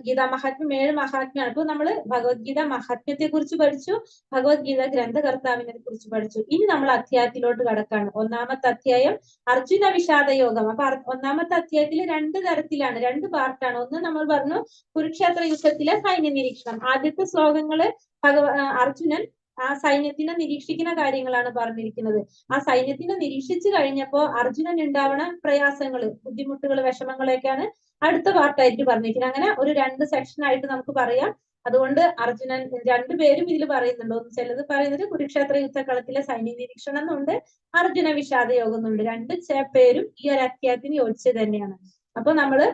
ഗീതാ മഹാത്മ്യം 7 മഹാത്മ്യമാണ്. അപ്പൊ നമ്മള് ഭഗവത്ഗീത മഹാത്മ്യത്തെ കുറിച്ച് പഠിച്ചു, ഭഗവത്ഗീത ഗ്രന്ഥകർത്താവിനെ കുറിച്ച് പഠിച്ചു. ഇനി നമ്മൾ അധ്യായത്തിലോട്ട് കടക്കാണ്. ഒന്നാമത്തെ അധ്യായം അർജുന വിഷാദ യോഗം. അപ്പൊ ഒന്നാമത്തെ അധ്യായത്തിൽ 2 തരത്തിലാണ്, 2 പാർട്ടാണ്. ഒന്ന് നമ്മൾ പറഞ്ഞു കുരുക്ഷേത്ര യുദ്ധത്തിലെ സൈന്യ നിരീക്ഷണം. ആദ്യത്തെ ശ്ലോകങ്ങള് അർജുനൻ ആ സൈന്യത്തിനെ നിരീക്ഷിക്കുന്ന കാര്യങ്ങളാണ് പറഞ്ഞിരിക്കുന്നത്. ആ സൈന്യത്തിനെ നിരീക്ഷിച്ചു കഴിഞ്ഞപ്പോ അർജുനൻ ഉണ്ടാവണ പ്രയാസങ്ങള്, ബുദ്ധിമുട്ടുകൾ, വിഷമങ്ങളൊക്കെയാണ് അടുത്ത പാർട്ടായിട്ട് പറഞ്ഞിരിക്കുന്നത്. അങ്ങനെ ഒരു 2 സെക്ഷൻ ആയിട്ട് നമുക്ക് പറയാം. അതുകൊണ്ട് അർജുനൻ 2 പേരും ഇതിൽ പറയുന്നുണ്ട്. ഒന്ന് ചിലത് പറയുന്നത് കുരുക്ഷേത്ര യുദ്ധക്കളത്തിലെ സൈന്യ നിരീക്ഷണം എന്നുണ്ട്, അർജുന വിഷാദ യോഗം എന്നുണ്ട്. 2 പേരും ഈ ഒരു അധ്യായത്തിന് യോജിച്ചത് തന്നെയാണ്. അപ്പൊ നമ്മള്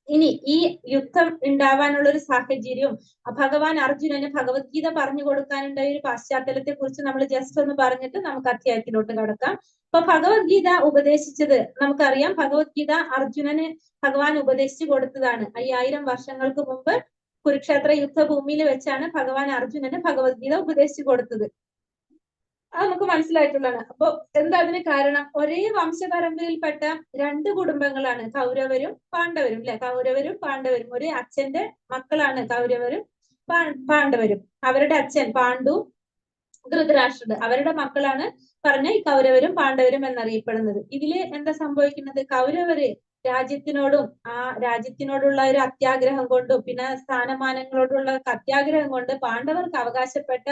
ഇനി ഈ യുദ്ധം ഉണ്ടാവാനുള്ള ഒരു സാഹചര്യവും ഭഗവാൻ അർജുനന് ഭഗവത്ഗീത പറഞ്ഞു കൊടുക്കാനുണ്ടായ ഒരു പശ്ചാത്തലത്തെ കുറിച്ച് നമ്മൾ ജസ്റ്റ് ഒന്ന് പറഞ്ഞിട്ട് നമുക്ക് അധ്യായത്തിലോട്ട് കടക്കാം. അപ്പൊ ഭഗവത്ഗീത ഉപദേശിച്ചത് നമുക്കറിയാം. ഭഗവത്ഗീത അർജുനന് ഭഗവാൻ ഉപദേശിച്ചു കൊടുത്തതാണ്. 5000 വർഷങ്ങൾക്ക് മുമ്പ് കുരുക്ഷേത്ര യുദ്ധഭൂമിയിൽ വെച്ചാണ് ഭഗവാൻ അർജുനന് ഭഗവത്ഗീത ഉപദേശിച്ചു കൊടുത്തത്. അത് നമുക്ക് മനസ്സിലായിട്ടുള്ളതാണ്. അപ്പൊ എന്താ അതിന് കാരണം? ഒരേ വംശപരമ്പരയിൽപ്പെട്ട 2 കുടുംബങ്ങളാണ് കൗരവരും പാണ്ഡവരും, അല്ലെ? കൗരവരും പാണ്ഡവരും ഒരേ അച്ഛന്റെ മക്കളാണ് കൗരവരും പാണ്ഡവരും. അവരുടെ അച്ഛൻ പാണ്ഡു, ധൃതരാഷ്ട്രർ, അവരുടെ മക്കളാണ് പറഞ്ഞ ഈ കൗരവരും പാണ്ഡവരും എന്നറിയപ്പെടുന്നത്. ഇതില് എന്താ സംഭവിക്കുന്നത്? കൗരവര് രാജ്യത്തിനോടും ആ രാജ്യത്തിനോടുള്ള ഒരു അത്യാഗ്രഹം കൊണ്ടും പിന്നെ സ്ഥാനമാനങ്ങളോടുള്ള അത്യാഗ്രഹം കൊണ്ട് പാണ്ഡവർക്ക് അവകാശപ്പെട്ട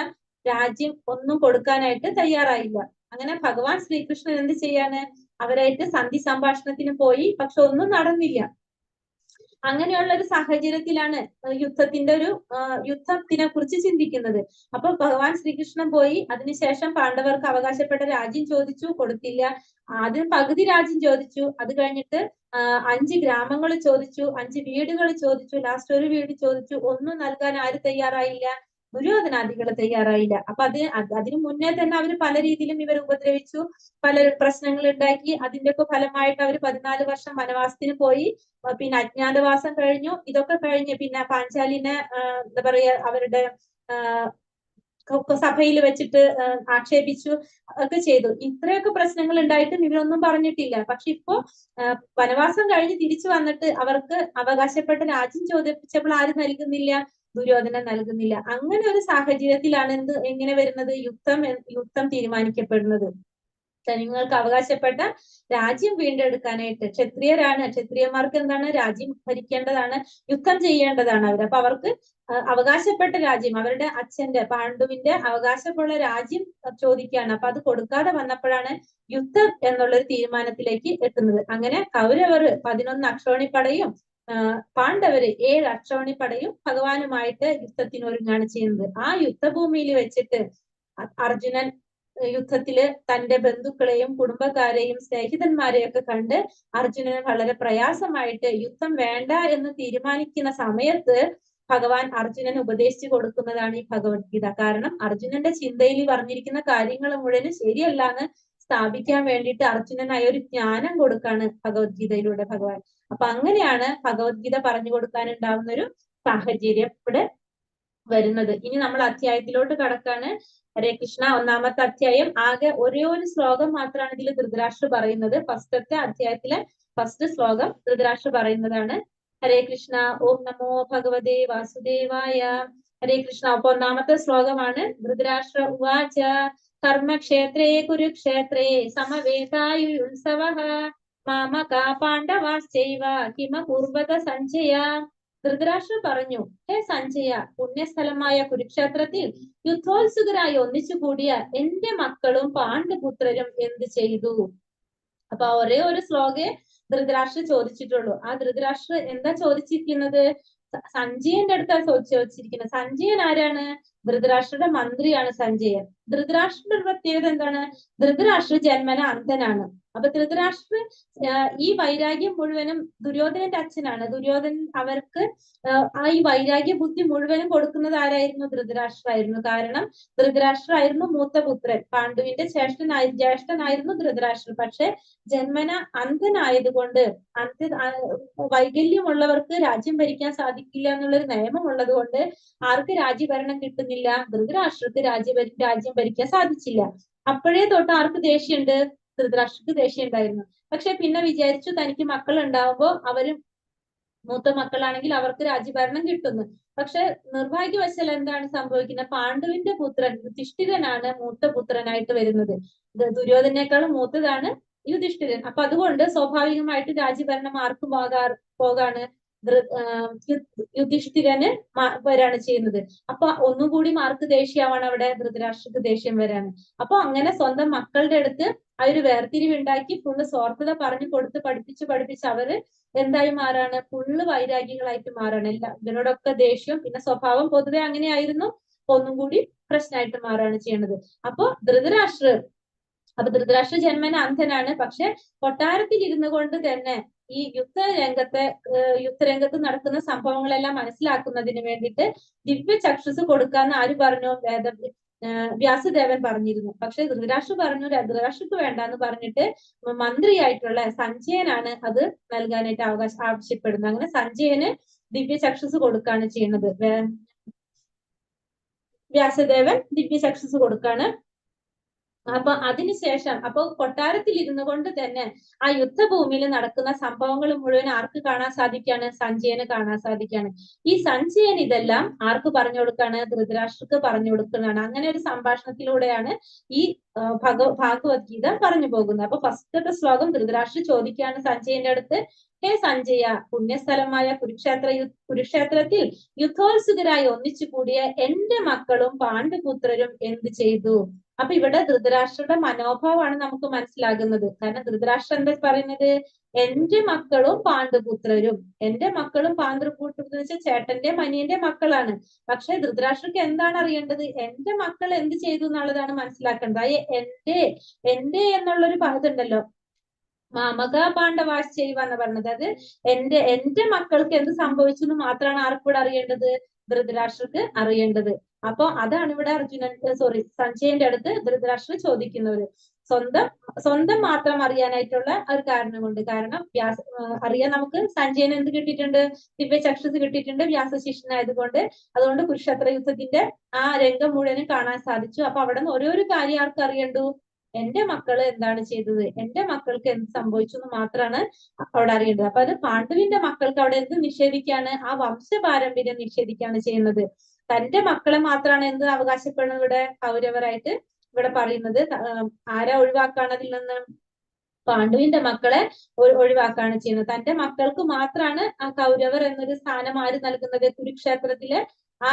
രാജ്യം ഒന്നും കൊടുക്കാനായിട്ട് തയ്യാറായില്ല. അങ്ങനെ ഭഗവാൻ ശ്രീകൃഷ്ണൻ എന്ത് ചെയ്യാണ്? അവരായിട്ട് സന്ധി സംഭാഷണത്തിന് പോയി, പക്ഷെ ഒന്നും നടന്നില്ല. അങ്ങനെയുള്ള ഒരു സാഹചര്യത്തിലാണ് യുദ്ധത്തിനെ കുറിച്ച് ചിന്തിക്കുന്നത്. അപ്പൊ ഭഗവാൻ ശ്രീകൃഷ്ണൻ പോയി, അതിനുശേഷം പാണ്ഡവർക്ക് അവകാശപ്പെട്ട രാജ്യം ചോദിച്ചു, കൊടുത്തില്ല. ആദ്യം പകുതി രാജ്യം ചോദിച്ചു, അത് കഴിഞ്ഞിട്ട് 5 ഗ്രാമങ്ങൾ ചോദിച്ചു, 5 വീടുകൾ ചോദിച്ചു, ലാസ്റ്റ് ഒരു വീട് ചോദിച്ചു. ഒന്നും നൽകാൻ ആര് തയ്യാറായില്ല? ദുര്യോധനാദികൾ തയ്യാറായില്ല. അപ്പൊ അതിനു മുന്നേ തന്നെ അവർ പല രീതിയിലും ഇവർ ഉപദ്രവിച്ചു, പല പ്രശ്നങ്ങൾ ഉണ്ടാക്കി. അതിന്റെയൊക്കെ ഫലമായിട്ട് അവർ 14 വർഷം വനവാസത്തിന് പോയി. പിന്നെ അജ്ഞാതവാസം കഴിഞ്ഞു. ഇതൊക്കെ കഴിഞ്ഞ് പിന്നെ പാഞ്ചാലിനെ എന്താ പറയാ അവരുടെ സഭയിൽ വെച്ചിട്ട് ആക്ഷേപിച്ചു ഒക്കെ ചെയ്തു. ഇത്രയൊക്കെ പ്രശ്നങ്ങൾ ഉണ്ടായിട്ടും ഇവരൊന്നും പറഞ്ഞിട്ടില്ല. പക്ഷെ ഇപ്പോ വനവാസം കഴിഞ്ഞ് തിരിച്ചു വന്നിട്ട് അവർക്ക് അവകാശപ്പെട്ട രാജ്യം ചോദിച്ചപ്പോൾ ആരും നൽകുന്നില്ല? ദുര്യോധനൻ നൽകുന്നില്ല. അങ്ങനെ ഒരു സാഹചര്യത്തിലാണ് എങ്ങനെ വരുന്നത്? യുദ്ധം തീരുമാനിക്കപ്പെടുന്നത്. നിങ്ങൾക്ക് അവകാശപ്പെട്ട രാജ്യം വീണ്ടെടുക്കാനായിട്ട് ക്ഷത്രിയന്മാർക്ക് എന്താണ്? രാജ്യം ഭരിക്കേണ്ടതാണ്, യുദ്ധം ചെയ്യേണ്ടതാണ് അവർ. അപ്പൊ അവർക്ക് അവകാശപ്പെട്ട രാജ്യം, അവരുടെ അച്ഛന്റെ പാണ്ഡുവിന്റെ അവകാശമുള്ള രാജ്യം ചോദിക്കുകയാണ്. അപ്പൊ അത് കൊടുക്കാതെ വന്നപ്പോഴാണ് യുദ്ധം എന്നുള്ളൊരു തീരുമാനത്തിലേക്ക് എത്തുന്നത്. അങ്ങനെ കൗരവർ 11 അക്ഷോണിപ്പടയും പാണ്ഡവര് 7 അക്ഷോണിപ്പടയും ഭഗവാനുമായിട്ട് യുദ്ധത്തിനൊരുങ്ങാണ് ചെയ്യുന്നത്. ആ യുദ്ധഭൂമിയിൽ വെച്ചിട്ട് അർജുനൻ യുദ്ധത്തില് തന്റെ ബന്ധുക്കളെയും കുടുംബക്കാരെയും സ്നേഹിതന്മാരെയും ഒക്കെ കണ്ട് അർജുനന് വളരെ പ്രയാസമായിട്ട് യുദ്ധം വേണ്ട എന്ന് തീരുമാനിക്കുന്ന സമയത്ത് ഭഗവാൻ അർജുനന് ഉപദേശിച്ചു കൊടുക്കുന്നതാണ് ഈ ഭഗവത്ഗീത. കാരണം അർജുനന്റെ ചിന്തയിൽ പറഞ്ഞിരിക്കുന്ന കാര്യങ്ങൾ മുഴുവനും ശരിയല്ല എന്ന് സ്ഥാപിക്കാൻ വേണ്ടിയിട്ട് അർജുനനായ ഒരു ജ്ഞാനം കൊടുക്കാണ് ഭഗവത്ഗീതയിലൂടെ ഭഗവാൻ. അപ്പൊ അങ്ങനെയാണ് ഭഗവത്ഗീത പറഞ്ഞു കൊടുക്കാനുണ്ടാവുന്ന ഒരു സാഹചര്യം ഇവിടെ വരുന്നത്. ഇനി നമ്മൾ അധ്യായത്തിലോട്ട് കടക്കാണ്. ഹരേ കൃഷ്ണ. ഒന്നാമത്തെ അധ്യായം ആകെ ഒരേ ഒരു ശ്ലോകം മാത്രമാണ് ഇതിൽ ധൃതരാഷ്ട്ര പറയുന്നത്. ഫസ്റ്റത്തെ അധ്യായത്തിലെ ഫസ്റ്റ് ശ്ലോകം ധൃതരാഷ്ട്ര പറയുന്നതാണ്. ഹരേ കൃഷ്ണ. ഓം നമോ ഭഗവതേ വാസുദേവായ. ഹരേ കൃഷ്ണ. അപ്പൊ ഒന്നാമത്തെ ശ്ലോകമാണ്. ധൃതരാഷ്ട്ര ഉവാച കർമ്മക്ഷേത്രേ കുരുക്ഷേത്രേ സമവേതായുത്സവഃ മാമകാ പാണ്ഡവാശ്ചൈവ കിമകുർവത സഞ്ജയ. ധൃതരാഷ്ട്രർ പറഞ്ഞു, ഹേ സഞ്ജയ, പുണ്യസ്ഥലമായ കുരുക്ഷേത്രത്തിൽ യുദ്ധോത്സുകരായി ഒന്നിച്ചുകൂടിയ എന്റെ മക്കളും പാണ്ഡുപുത്രരും എന്ത് ചെയ്തു? അപ്പൊ ഒരേ ഒരു ശ്ലോകേ ധൃതരാഷ്ട്രർ ചോദിച്ചിട്ടുള്ളൂ. ആ ധൃതരാഷ്ട്രർ എന്താ ചോദിച്ചിരിക്കുന്നത്? സഞ്ജയന്റെ അടുത്താണ് ചോദിച്ചിരിക്കുന്നത്. സഞ്ജയൻ ആരാണ്? ധൃതരാഷ്ട്രയുടെ മന്ത്രിയാണ് സഞ്ജയൻ. ധൃതരാഷ്ട്രയുടെ ഒരു പ്രത്യേകത എന്താണ്? ധൃതരാഷ്ട്ര ജന്മന അന്ധനാണ്. അപ്പൊ ധൃതരാഷ്ട്ര ഈ വൈരാഗ്യം മുഴുവനും ദുര്യോധനന്റെ അച്ഛനാണ്. ദുര്യോധനൻ അവർക്ക് ഈ വൈരാഗ്യ ബുദ്ധി മുഴുവനും കൊടുക്കുന്നത് ആരായിരുന്നു? ധൃതരാഷ്ട്രായിരുന്നു. കാരണം ധൃതരാഷ്ട്രായിരുന്നു മൂത്ത പുത്രൻ. പാണ്ഡുവിന്റെ ജ്യേഷ്ഠനായിരുന്നു ധൃതരാഷ്ട്രൻ. പക്ഷെ ജന്മന അന്ധനായതുകൊണ്ട് വൈകല്യമുള്ളവർക്ക് രാജ്യം ഭരിക്കാൻ സാധിക്കില്ല എന്നുള്ളൊരു നിയമം ഉള്ളത് കൊണ്ട് ആർക്ക് രാജ്യഭരണം കിട്ടുന്നില്ല? ധൃതരാഷ്ട്രക്ക് രാജ്യം ഭരിക്കാൻ സാധിച്ചില്ല. അപ്പോഴേ തൊട്ട് ആർക്ക് ദേഷ്യമുണ്ട്? ധൃതരാഷ്ട്രക്ക് ദേഷ്യം ഉണ്ടായിരുന്നു. പക്ഷെ പിന്നെ വിചാരിച്ചു തനിക്ക് മക്കൾ ഉണ്ടാവുമ്പോ അവര് മൂത്ത മക്കളാണെങ്കിൽ അവർക്ക് രാജ്യഭരണം കിട്ടുന്നു. പക്ഷെ നിർഭാഗ്യവശാൽ എന്താണ് സംഭവിക്കുന്നത്? പാണ്ഡുവിന്റെ പുത്രൻ യുധിഷ്ഠിരനാണ് മൂത്ത പുത്രനായിട്ട് വരുന്നത്. ദുര്യോധനേക്കാളും മൂത്തതാണ് യുധിഷ്ഠിരൻ. അപ്പൊ അതുകൊണ്ട് സ്വാഭാവികമായിട്ട് രാജ്യഭരണം ആർക്കും പോകാണ് യുധിഷ്ഠിരന് വരാണ് ചെയ്യുന്നത്. അപ്പൊ ഒന്നുകൂടി ആർക്ക് ദേഷ്യമാണ്? അവിടെ ധൃതരാഷ്ട്രക്ക് ദേഷ്യം വരാണ്. അപ്പൊ അങ്ങനെ സ്വന്തം മക്കളുടെ അടുത്ത് ആ ഒരു വേർതിരിവുണ്ടാക്കി ഫുള്ള് സ്വാർത്ഥത പറഞ്ഞു കൊടുത്ത് പഠിപ്പിച്ച് അവര് എന്തായി മാറാണ്? ഫുള്ള് വൈരാഗ്യങ്ങളായിട്ട് മാറാണ്. ഇതിനോടൊക്കെ ദേഷ്യം, പിന്നെ സ്വഭാവം പൊതുവെ അങ്ങനെയായിരുന്നു, ഒന്നും കൂടി പ്രശ്നമായിട്ട് മാറാണ് ചെയ്യുന്നത്. അപ്പൊ ധൃതരാഷ്ട്ര ജന്മന അന്ധനാണ്. പക്ഷെ കൊട്ടാരത്തിൽ ഇരുന്നു കൊണ്ട് തന്നെ ഈ യുദ്ധരംഗത്ത് നടക്കുന്ന സംഭവങ്ങളെല്ലാം മനസ്സിലാക്കുന്നതിന് വേണ്ടിയിട്ട് ദിവ്യ ചക്ഷുസ് കൊടുക്കാന്ന് ആര് പറഞ്ഞു? വ്യാസദേവൻ പറഞ്ഞിരുന്നു. പക്ഷെ ധൃതരാഷ്ട്ര പറഞ്ഞു ധൃതരാഷ്ട്രക്ക് വേണ്ടാന്ന് പറഞ്ഞിട്ട് മന്ത്രിയായിട്ടുള്ള സഞ്ജയനാണ് അത് നൽകാനായിട്ട് ആവശ്യപ്പെടുന്നത്. അങ്ങനെ സഞ്ജയന് ദിവ്യ ചക്ഷുസ് കൊടുക്കാണ് ചെയ്യുന്നത്. വ്യാസദേവൻ ദിവ്യ ചക്ഷുസ് കൊടുക്കാണ്. അപ്പൊ അതിനുശേഷം കൊട്ടാരത്തിൽ ഇരുന്നു കൊണ്ട് തന്നെ ആ യുദ്ധഭൂമിയിൽ നടക്കുന്ന സംഭവങ്ങൾ മുഴുവൻ ആർക്ക് കാണാൻ സാധിക്കാണ്? സഞ്ജയന് കാണാൻ സാധിക്കാണ്. ഈ സഞ്ജയൻ ഇതെല്ലാം ആർക്ക് പറഞ്ഞു കൊടുക്കാണ്? ധൃതരാഷ്ട്രക്ക് പറഞ്ഞു കൊടുക്കുന്നതാണ്. അങ്ങനെ ഒരു സംഭാഷണത്തിലൂടെയാണ് ഈ ഭാഗവത്ഗീത പറഞ്ഞു പോകുന്നത്. അപ്പൊ ഫസ്റ്റത്തെ ശ്ലോകം ധൃതരാഷ്ട്ര ചോദിക്കുകയാണ് സഞ്ജയന്റെ അടുത്ത്, ഹേ സഞ്ജയ, പുണ്യസ്ഥലമായ കുരുക്ഷേത്രത്തിൽ യുദ്ധോത്സുകരായി ഒന്നിച്ചു കൂടിയ എന്റെ മക്കളും പാണ്ഡുപുത്രരും എന്ത് ചെയ്തു? അപ്പൊ ഇവിടെ ധൃതരാഷ്ട്രയുടെ മനോഭാവമാണ് നമുക്ക് മനസ്സിലാകുന്നത്. കാരണം ധൃതരാഷ്ട്രം എന്താ പറയുന്നത്? എന്റെ മക്കളും പാണ്ഡുപുത്രരും. എന്റെ മക്കളും പാണ്ഡുപുത്രരും എന്ന് വെച്ചാൽ ചേട്ടന്റെ അനിയന്റെ മക്കളാണ്. പക്ഷെ ധൃതരാഷ്ട്രക്ക് എന്താണ് അറിയേണ്ടത്? എന്റെ മക്കൾ എന്ത് ചെയ്തു എന്നുള്ളതാണ് മനസ്സിലാക്കേണ്ടത്. എന്റെ എന്നുള്ളൊരു പദമുണ്ടല്ലോ, മാമക പാണ്ഡവാശ് ചെയ്യുക എന്ന് പറഞ്ഞത്. അത് എന്റെ മക്കൾക്ക് എന്ത് സംഭവിച്ചു എന്ന് മാത്രമാണ് ആർക്കൂടെ അറിയേണ്ടത്? ധൃതരാഷ്ട്രക്ക് അറിയേണ്ടത്. അപ്പൊ അതാണ് ഇവിടെ സഞ്ജയന്റെ അടുത്ത് ധൃതരാഷ്ട്ര ചോദിക്കുന്നത്. സ്വന്തം മാത്രം അറിയാനായിട്ടുള്ള ഒരു കാരണം കൊണ്ട്. കാരണം അറിയാൻ നമുക്ക് സഞ്ജയന് എന്ത് കിട്ടിയിട്ടുണ്ട്? ദിവ്യ ചക്ഷുസ് കിട്ടിയിട്ടുണ്ട്, വ്യാസശിഷ്യനായതുകൊണ്ട്. അതുകൊണ്ട് കുരുക്ഷേത്ര യുദ്ധത്തിന്റെ ആ രംഗം മുഴുവനും കാണാൻ സാധിച്ചു. അപ്പൊ അവിടെ നിന്ന് ഓരോരോ കാര്യം ആർക്ക് അറിയണ്ടു? എന്റെ മക്കള് എന്താണ് ചെയ്തത്, എന്റെ മക്കൾക്ക് എന്ത് സംഭവിച്ചു എന്ന് മാത്രമാണ് അവിടെ അറിയേണ്ടത്. അപ്പൊ അത് പാണ്ഡുവിന്റെ മക്കൾക്ക് അവിടെ എന്ത് നിഷേധിക്കാണ്? ആ വംശപാരമ്പര്യം നിഷേധിക്കാണ് ചെയ്യുന്നത്. തന്റെ മക്കളെ മാത്രമാണ് എന്ത് അവകാശപ്പെടുന്നത് ഇവിടെ കൗരവരായിട്ട് ഇവിടെ പറയുന്നത്. ആരാ ഒഴിവാക്കാണ് അതിൽ നിന്ന്? പാണ്ഡുവിന്റെ മക്കളെ ഒഴിവാക്കാണ് ചെയ്യുന്നത്. തന്റെ മക്കൾക്ക് മാത്രമാണ് ആ കൗരവർ എന്നൊരു സ്ഥാനം ആര് നൽകുന്നത്? കുരുക്ഷേത്രത്തിലെ ആ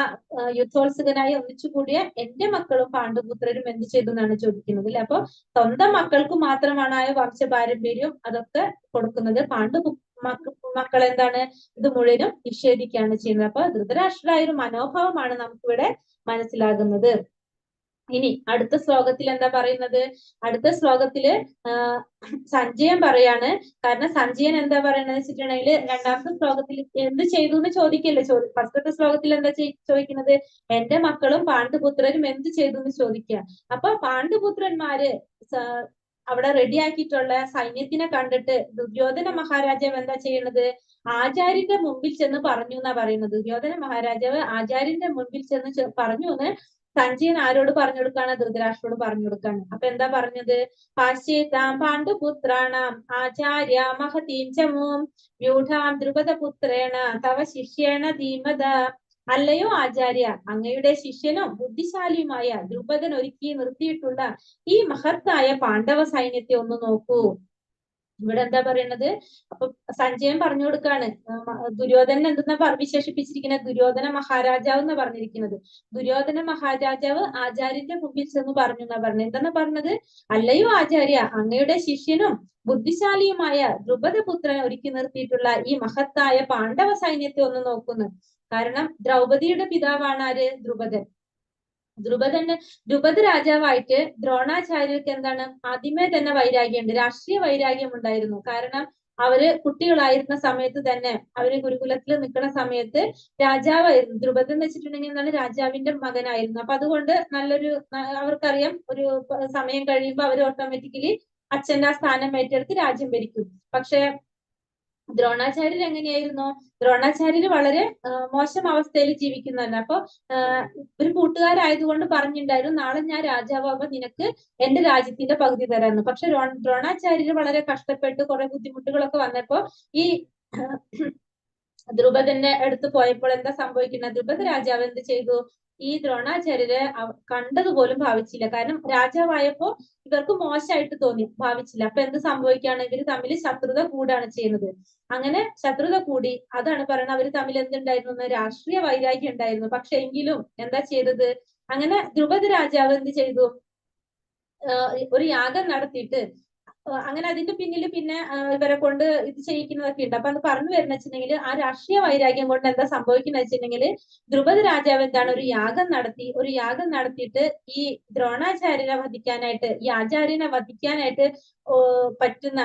യുദ്ധോത്സുകനായി ഒന്നിച്ചുകൂടിയ എന്റെ മക്കളും പാണ്ഡുപുത്രരും എന്ത് ചെയ്തു എന്നാണ് ചോദിക്കുന്നത് അല്ലെ. അപ്പൊ സ്വന്തം മക്കൾക്ക് മാത്രമാണ് ആ വംശപാരമ്പര്യം അതൊക്കെ കൊടുക്കുന്നത്. മക്കൾ എന്താണ്? ഇത് മുഴുവനും നിഷേധിക്കുകയാണ് ചെയ്യുന്നത്. അപ്പൊ ധൃതരാഷ്ട്രമായ ഒരു മനോഭാവമാണ് നമുക്കിവിടെ മനസ്സിലാകുന്നത്. ഇനി അടുത്ത ശ്ലോകത്തിൽ എന്താ പറയുന്നത്? അടുത്ത ശ്ലോകത്തില് സഞ്ജയൻ പറയാണ്. കാരണം സഞ്ജയൻ എന്താ പറയുന്നത് വെച്ചിട്ടുണ്ടെങ്കിൽ രണ്ടാമത്തെ ശ്ലോകത്തിൽ എന്ത് ചെയ്തു എന്ന് ചോദിക്കല്ലേ. ഫസ്റ്റത്തെ ശ്ലോകത്തിൽ എന്താ ചോദിക്കുന്നത്? എന്റെ മക്കളും പാണ്ഡുപുത്രരും എന്ത് ചെയ്തു എന്ന് ചോദിക്കുക. അപ്പൊ പാണ്ഡുപുത്രന്മാര് അവിടെ റെഡിയാക്കിയിട്ടുള്ള സൈന്യത്തിനെ കണ്ടിട്ട് ദുര്യോധന മഹാരാജാവ് എന്താ ചെയ്യുന്നത്? ആചാര്യന്റെ മുമ്പിൽ ചെന്ന് പറഞ്ഞു എന്നാ പറയുന്നത്. ദുര്യോധന മഹാരാജാവ് ആചാര്യന്റെ മുമ്പിൽ ചെന്ന് പറഞ്ഞു എന്ന് സഞ്ജയൻ ആരോട് പറഞ്ഞു കൊടുക്കാണ്? ധൃതരാഷ്ട്രോട് പറഞ്ഞു കൊടുക്കാണ്. അപ്പൊ എന്താ പറഞ്ഞത്? പാശ്ചേതാം പാണ്ഡുപുത്രാണാം ആചാര്യ മഹതീം ചമൂം വ്യൂഢാം ദ്രുപദപുത്രേണ തവ ശിഷ്യേണ ധീമത. അല്ലയോ ആചാര്യ, അങ്ങയുടെ ശിഷ്യനും ബുദ്ധിശാലിയുമായ ദ്രുപദൻ ഒരുക്കി നിർത്തിയിട്ടുള്ള ഈ മഹത്തായ പാണ്ഡവ സൈന്യത്തെ ഒന്ന് നോക്കൂ. ഇവിടെ എന്താ പറയുന്നത്? അപ്പൊ സഞ്ജയൻ പറഞ്ഞു കൊടുക്കാണ്. ദുര്യോധനൻ എന്തെന്നാ വിശേഷിപ്പിച്ചിരിക്കുന്നത്? ദുര്യോധന മഹാരാജാവ് എന്നാ പറഞ്ഞിരിക്കുന്നത്. ദുര്യോധന മഹാരാജാവ് ആചാര്യന്റെ മുമ്പിൽ ചെന്ന് പറഞ്ഞു എന്നാ പറഞ്ഞത്. എന്തെന്നാ പറഞ്ഞത്? അല്ലയോ ആചാര്യ, അങ്ങയുടെ ശിഷ്യനും ബുദ്ധിശാലിയുമായ ദ്രുപദപുത്രനെ ഒരുക്കി നിർത്തിയിട്ടുള്ള ഈ മഹത്തായ പാണ്ഡവ സൈന്യത്തെ ഒന്ന് നോക്കുന്നു. കാരണം ദ്രൗപദിയുടെ പിതാവാണ് ആര്? ദ്രുപദൻ. ദ്രുപദ രാജാവായിട്ട് ദ്രോണാചാര്യർക്ക് എന്താണ് ആദ്യമേ തന്നെ വൈരാഗ്യമുണ്ട്, രാഷ്ട്രീയ വൈരാഗ്യം ഉണ്ടായിരുന്നു. കാരണം അവര് കുട്ടികളായിരുന്ന സമയത്ത് തന്നെ, അവര് ഗുരുകുലത്തിൽ നിൽക്കുന്ന സമയത്ത് രാജാവായിരുന്നു. ദ്രുപദൻ എന്ന് വെച്ചിട്ടുണ്ടെങ്കിൽ എന്താണ്, രാജാവിന്റെ മകനായിരുന്നു. അപ്പൊ അതുകൊണ്ട് അവർക്കറിയാം, ഒരു സമയം കഴിയുമ്പോൾ അവർ ഓട്ടോമാറ്റിക്കലി അച്ഛന്റെ ആ സ്ഥാനം ഏറ്റെടുത്ത് രാജ്യം ഭരിക്കും. പക്ഷെ ദ്രോണാചാര്യർ എങ്ങനെയായിരുന്നു? ദ്രോണാചാര്യർ വളരെ മോശം അവസ്ഥയിൽ ജീവിക്കുന്നതല്ല. അപ്പൊ ഒരു കൂട്ടുകാരായതുകൊണ്ട് പറഞ്ഞിട്ടുണ്ടായിരുന്നു, നാളെ ഞാൻ രാജാവാകുമ്പോ നിനക്ക് എന്റെ രാജ്യത്തിന്റെ പകുതി തരാമെന്ന്. പക്ഷെ ദ്രോണാചാര്യർ വളരെ കഷ്ടപ്പെട്ട് കുറെ ബുദ്ധിമുട്ടുകളൊക്കെ വന്നപ്പോ ഈ ദ്രുപദന്റെ അടുത്ത് പോയപ്പോൾ എന്താ സംഭവിക്കുന്നത്? ദ്രുപദ രാജാവ് എന്ത് ചെയ്തു? ഈ ദ്രോണാചാര്യരെ കണ്ടതുപോലും ഭാവിച്ചില്ല. കാരണം രാജാവായപ്പോ ഇവർക്ക് മോശമായിട്ട് തോന്നി, ഭാവിച്ചില്ല. അപ്പൊ എന്ത് സംഭവിക്കുകയാണ്? ഇവര് തമ്മിൽ ശത്രുത കൂടാണ് ചെയ്യുന്നത്. അങ്ങനെ ശത്രുത കൂടി, അതാണ് പറയുന്നത്, അവര് തമ്മിൽ എന്തുണ്ടായിരുന്നു? രാഷ്ട്രീയ വൈരാഗ്യം ഉണ്ടായിരുന്നു. പക്ഷെ എങ്കിലും എന്താ ചെയ്തത്? അങ്ങനെ ദ്രുപദ രാജാവ് എന്ത് ചെയ്തു? ഒരു യാഗം നടത്തിയിട്ട്, അങ്ങനെ അതിന്റെ പിന്നിൽ പിന്നെ ഇവരെ കൊണ്ട് ഇത് ചെയ്യിക്കുന്നതൊക്കെ ഉണ്ട്. അപ്പൊ അത് പറഞ്ഞു വരുന്ന വെച്ചിട്ടുണ്ടെങ്കിൽ, ആ രാഷ്ട്രീയ വൈരാഗ്യം കൊണ്ട് എന്താ സംഭവിക്കുന്ന വെച്ചിട്ടുണ്ടെങ്കിൽ, ദ്രുപദ രാജാവ് എന്താണ് ഒരു യാഗം നടത്തിയിട്ട് ഈ ദ്രോണാചാര്യനെ വധിക്കാനായിട്ട്, ഈ ആചാര്യനെ വധിക്കാനായിട്ട് പറ്റുന്ന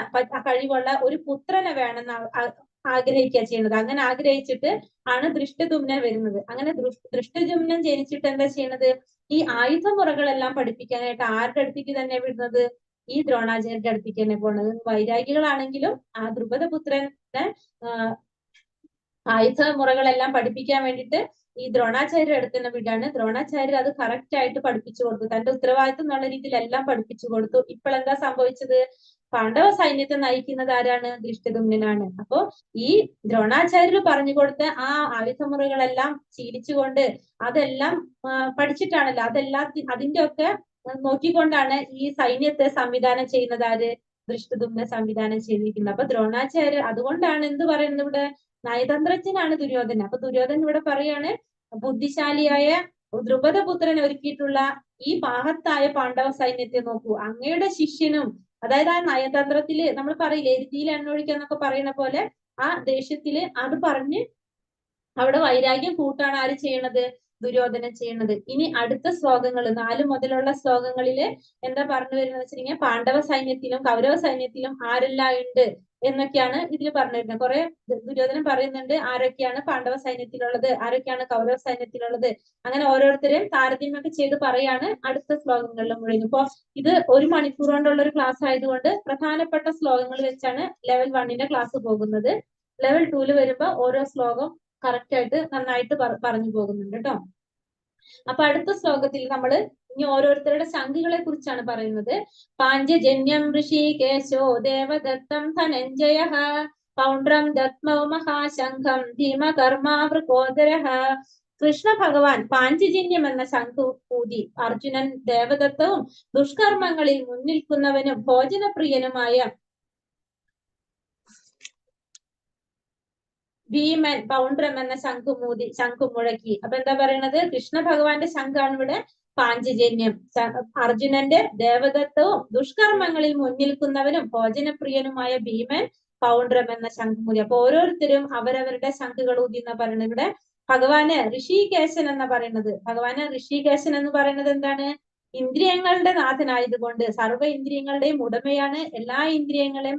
കഴിവുള്ള ഒരു പുത്രനെ വേണമെന്ന് ആഗ്രഹിക്കുക ചെയ്യുന്നത്. അങ്ങനെ ആഗ്രഹിച്ചിട്ട് ആണ് ദൃഷ്ടദ്യുമ്നൻ വരുന്നത്. അങ്ങനെ ദൃഷ്ടദ്യുമ്നൻ ജനിച്ചിട്ട് എന്താ ചെയ്യുന്നത്? ഈ ആയുധമുറകളെല്ലാം പഠിപ്പിക്കാനായിട്ട് ആരുടെ അടുത്തേക്ക് തന്നെ വിടുന്നത്? ഈ ദ്രോണാചാര്യന്റെ അടുത്തേക്ക് തന്നെ പോണത്. വൈരാഗികളാണെങ്കിലും ആ ദ്രുപദപുത്രന്റെ ആയുധമുറകളെല്ലാം പഠിപ്പിക്കാൻ വേണ്ടിയിട്ട് ഈ ദ്രോണാചാര്യരുടെ അടുത്ത് തന്നെ വിടാണ്. ദ്രോണാചാര്യർ അത് കറക്റ്റ് ആയിട്ട് പഠിപ്പിച്ചു കൊടുത്തു. തന്റെ ഉത്തരവാദിത്വം എന്നുള്ള രീതിയിൽ എല്ലാം പഠിപ്പിച്ചു കൊടുത്തു. ഇപ്പോൾ എന്താ സംഭവിച്ചത്? പാണ്ഡവ സൈന്യത്തെ നയിക്കുന്നത് ആരാണ്? ദൃഷ്ടദ്യുമ്നനാണ്. അപ്പോ ഈ ദ്രോണാചാര്യർ പറഞ്ഞു കൊടുത്ത ആ ആയുധമുറകളെല്ലാം ശീലിച്ചുകൊണ്ട് അതെല്ലാം പഠിച്ചിട്ടാണല്ലോ, അതിന്റെ ഒക്കെ നോക്കിക്കൊണ്ടാണ് ഈ സൈന്യത്തെ സംവിധാനം ചെയ്യുന്നത് ആര്? ദൃഷ്ടദ്യുമ്നൻ സംവിധാനം ചെയ്തിരിക്കുന്നത്. അപ്പൊ ദ്രോണാചാര്യർ, അതുകൊണ്ടാണ് എന്ത് പറയുന്നത് ഇവിടെ? നയതന്ത്രജ്ഞനാണ് ദുര്യോധനൻ. അപ്പൊ ദുര്യോധനൻ ഇവിടെ പറയാണ്, ബുദ്ധിശാലിയായ ദ്രുപദപുത്രൻ ഒരുക്കിയിട്ടുള്ള ഈ പാഹത്തായ പാണ്ഡവ സൈന്യത്തെ നോക്കൂ, അങ്ങയുടെ ശിഷ്യനും, അതായത് ആ നയതന്ത്രത്തില് നമ്മൾ പറയില്ലേ, എരുതിയിൽ എണ്ണ ഒഴിക്കുക എന്നൊക്കെ പറയുന്ന പോലെ ആ ദേഷ്യത്തില് അത് പറഞ്ഞ് അവിടെ വൈരാഗ്യം കൂട്ടാണ് ആര് ചെയ്യണത്? ദുര്യോധനൻ ചെയ്യണത്. ഇനി അടുത്ത ശ്ലോകങ്ങൾ 4 മുതലുള്ള ശ്ലോകങ്ങളില് എന്താ പറഞ്ഞു വരുന്നത് വെച്ചിട്ടുണ്ടെങ്കിൽ, പാണ്ഡവ സൈന്യത്തിലും കൗരവ സൈന്യത്തിലും ആരെല്ലാം ഉണ്ട് എന്നൊക്കെയാണ് ഇതിൽ പറഞ്ഞു വരുന്നത്. കുറെ ദുര്യോധനൻ പറയുന്നുണ്ട് ആരൊക്കെയാണ് പാണ്ഡവ സൈന്യത്തിലുള്ളത്, ആരൊക്കെയാണ് കൗരവ സൈന്യത്തിലുള്ളത്. അങ്ങനെ ഓരോരുത്തരെയും താരതമ്യമൊക്കെ ചെയ്ത് പറയാണ് അടുത്ത ശ്ലോകങ്ങളിൽ മുഴുവൻ. ഇപ്പൊ ഇത് 1 മണിക്കൂർ കൊണ്ടുള്ള ഒരു ക്ലാസ് ആയതുകൊണ്ട് പ്രധാനപ്പെട്ട ശ്ലോകങ്ങൾ വെച്ചാണ് ലെവൽ 1ന്റെ ക്ലാസ് പോകുന്നത്. ലെവൽ 2 വരുമ്പോ ഓരോ ശ്ലോകം കറക്റ്റ് ആയിട്ട് നന്നായിട്ട് പറഞ്ഞു പോകുന്നുണ്ട് കേട്ടോ. അപ്പൊ അടുത്ത ശ്ലോകത്തിൽ നമ്മൾ ഇനി ഓരോരുത്തരുടെ ശംഖുകളെ കുറിച്ചാണ് പറയുന്നത്. പാഞ്ചജന്യം ഋഷികേശോ ദേവദത്തം ധനഞ്ജയ പൗണ്ഡ്രം ദത്മൗ മഹാശംഖം ഭീമകർമാവൃകോദര. കൃഷ്ണ ഭഗവാൻ പാഞ്ചജന്യം എന്ന ശംഖു ഊതി അർജുനൻ ദേവദത്തവും ദുഷ്കർമ്മങ്ങളിൽ മുൻനിൽക്കുന്നവനും ഭോജനപ്രിയനുമായ ഭീമൻ പൗണ്ഡ്രം എന്ന ശംഖു മുഴക്കി. അപ്പൊ എന്താ പറയണത്? കൃഷ്ണ ഭഗവാന്റെ ശംഖാണ് ഇവിടെ പാഞ്ചജന്യം. അർജുനന്റെ ദേവദത്തവും ദുഷ്കർമ്മങ്ങളിൽ മുൻനിൽക്കുന്നവനും ഭോജനപ്രിയനുമായ ഭീമൻ പൗണ്ഡ്രം എന്ന ശംഖുമൂതി. അപ്പൊ ഓരോരുത്തരും അവരവരുടെ ശംഖുകൾ ഊതി എന്നാ പറയുന്നത്. ഇവിടെ ഭഗവാന് ഋഷികേശൻ എന്ന് പറയുന്നത് എന്താണ്? ഇന്ദ്രിയങ്ങളുടെ നാഥനായതുകൊണ്ട്, സർവ്വ ഇന്ദ്രിയങ്ങളുടെയും ഉടമയാണ്. എല്ലാ ഇന്ദ്രിയങ്ങളെയും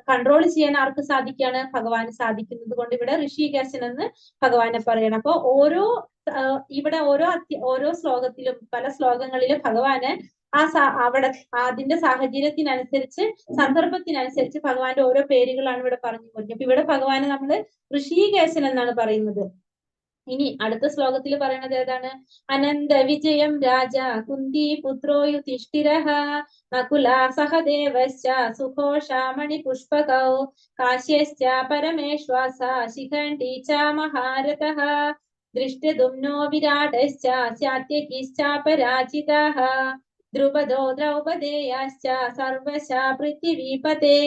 കൺട്രോൾ ചെയ്യാൻ ആർക്ക് സാധിക്കാണ്? ഭഗവാന് സാധിക്കുന്നത് കൊണ്ട് ഇവിടെ ഋഷികേശൻ എന്ന് ഭഗവാനെ പറയണം. അപ്പൊ ഇവിടെ ഓരോ ശ്ലോകത്തിലും, പല ശ്ലോകങ്ങളിലും ഭഗവാന് അവിടെ അതിന്റെ സാഹചര്യത്തിനനുസരിച്ച്, സന്ദർഭത്തിനനുസരിച്ച് ഭഗവാന്റെ ഓരോ പേരുകളാണ് ഇവിടെ പറഞ്ഞു കൊടുക്കുന്നത്. അപ്പൊ ഇവിടെ ഭഗവാന് നമ്മള് ഋഷികേശൻ എന്നാണ് പറയുന്നത്. ഇനി അടുത്ത ശ്ലോകത്തിൽ പറയുന്നത് ഏതാണ്? അനന്ത വിജയം രാജ കുന്തി പുത്രോ യുധിഷ്ഠിരഃ നകുലാ സഹദേവശ്ച സുഘോഷാമണി പുഷ്പകൗ കാശ്യശ്ച പരമേശ്വാസ ശിഖണ്ഡീ ച മഹാരഥഃ ദൃഷ്ടദ്യുമ്നോ വിരാടശ്ച സാത്യകിശ്ച പരാജിതഃ ദ്രുപദോ ദ്രൗപദേയാശ്ച സർവശ പൃഥിവീപതേ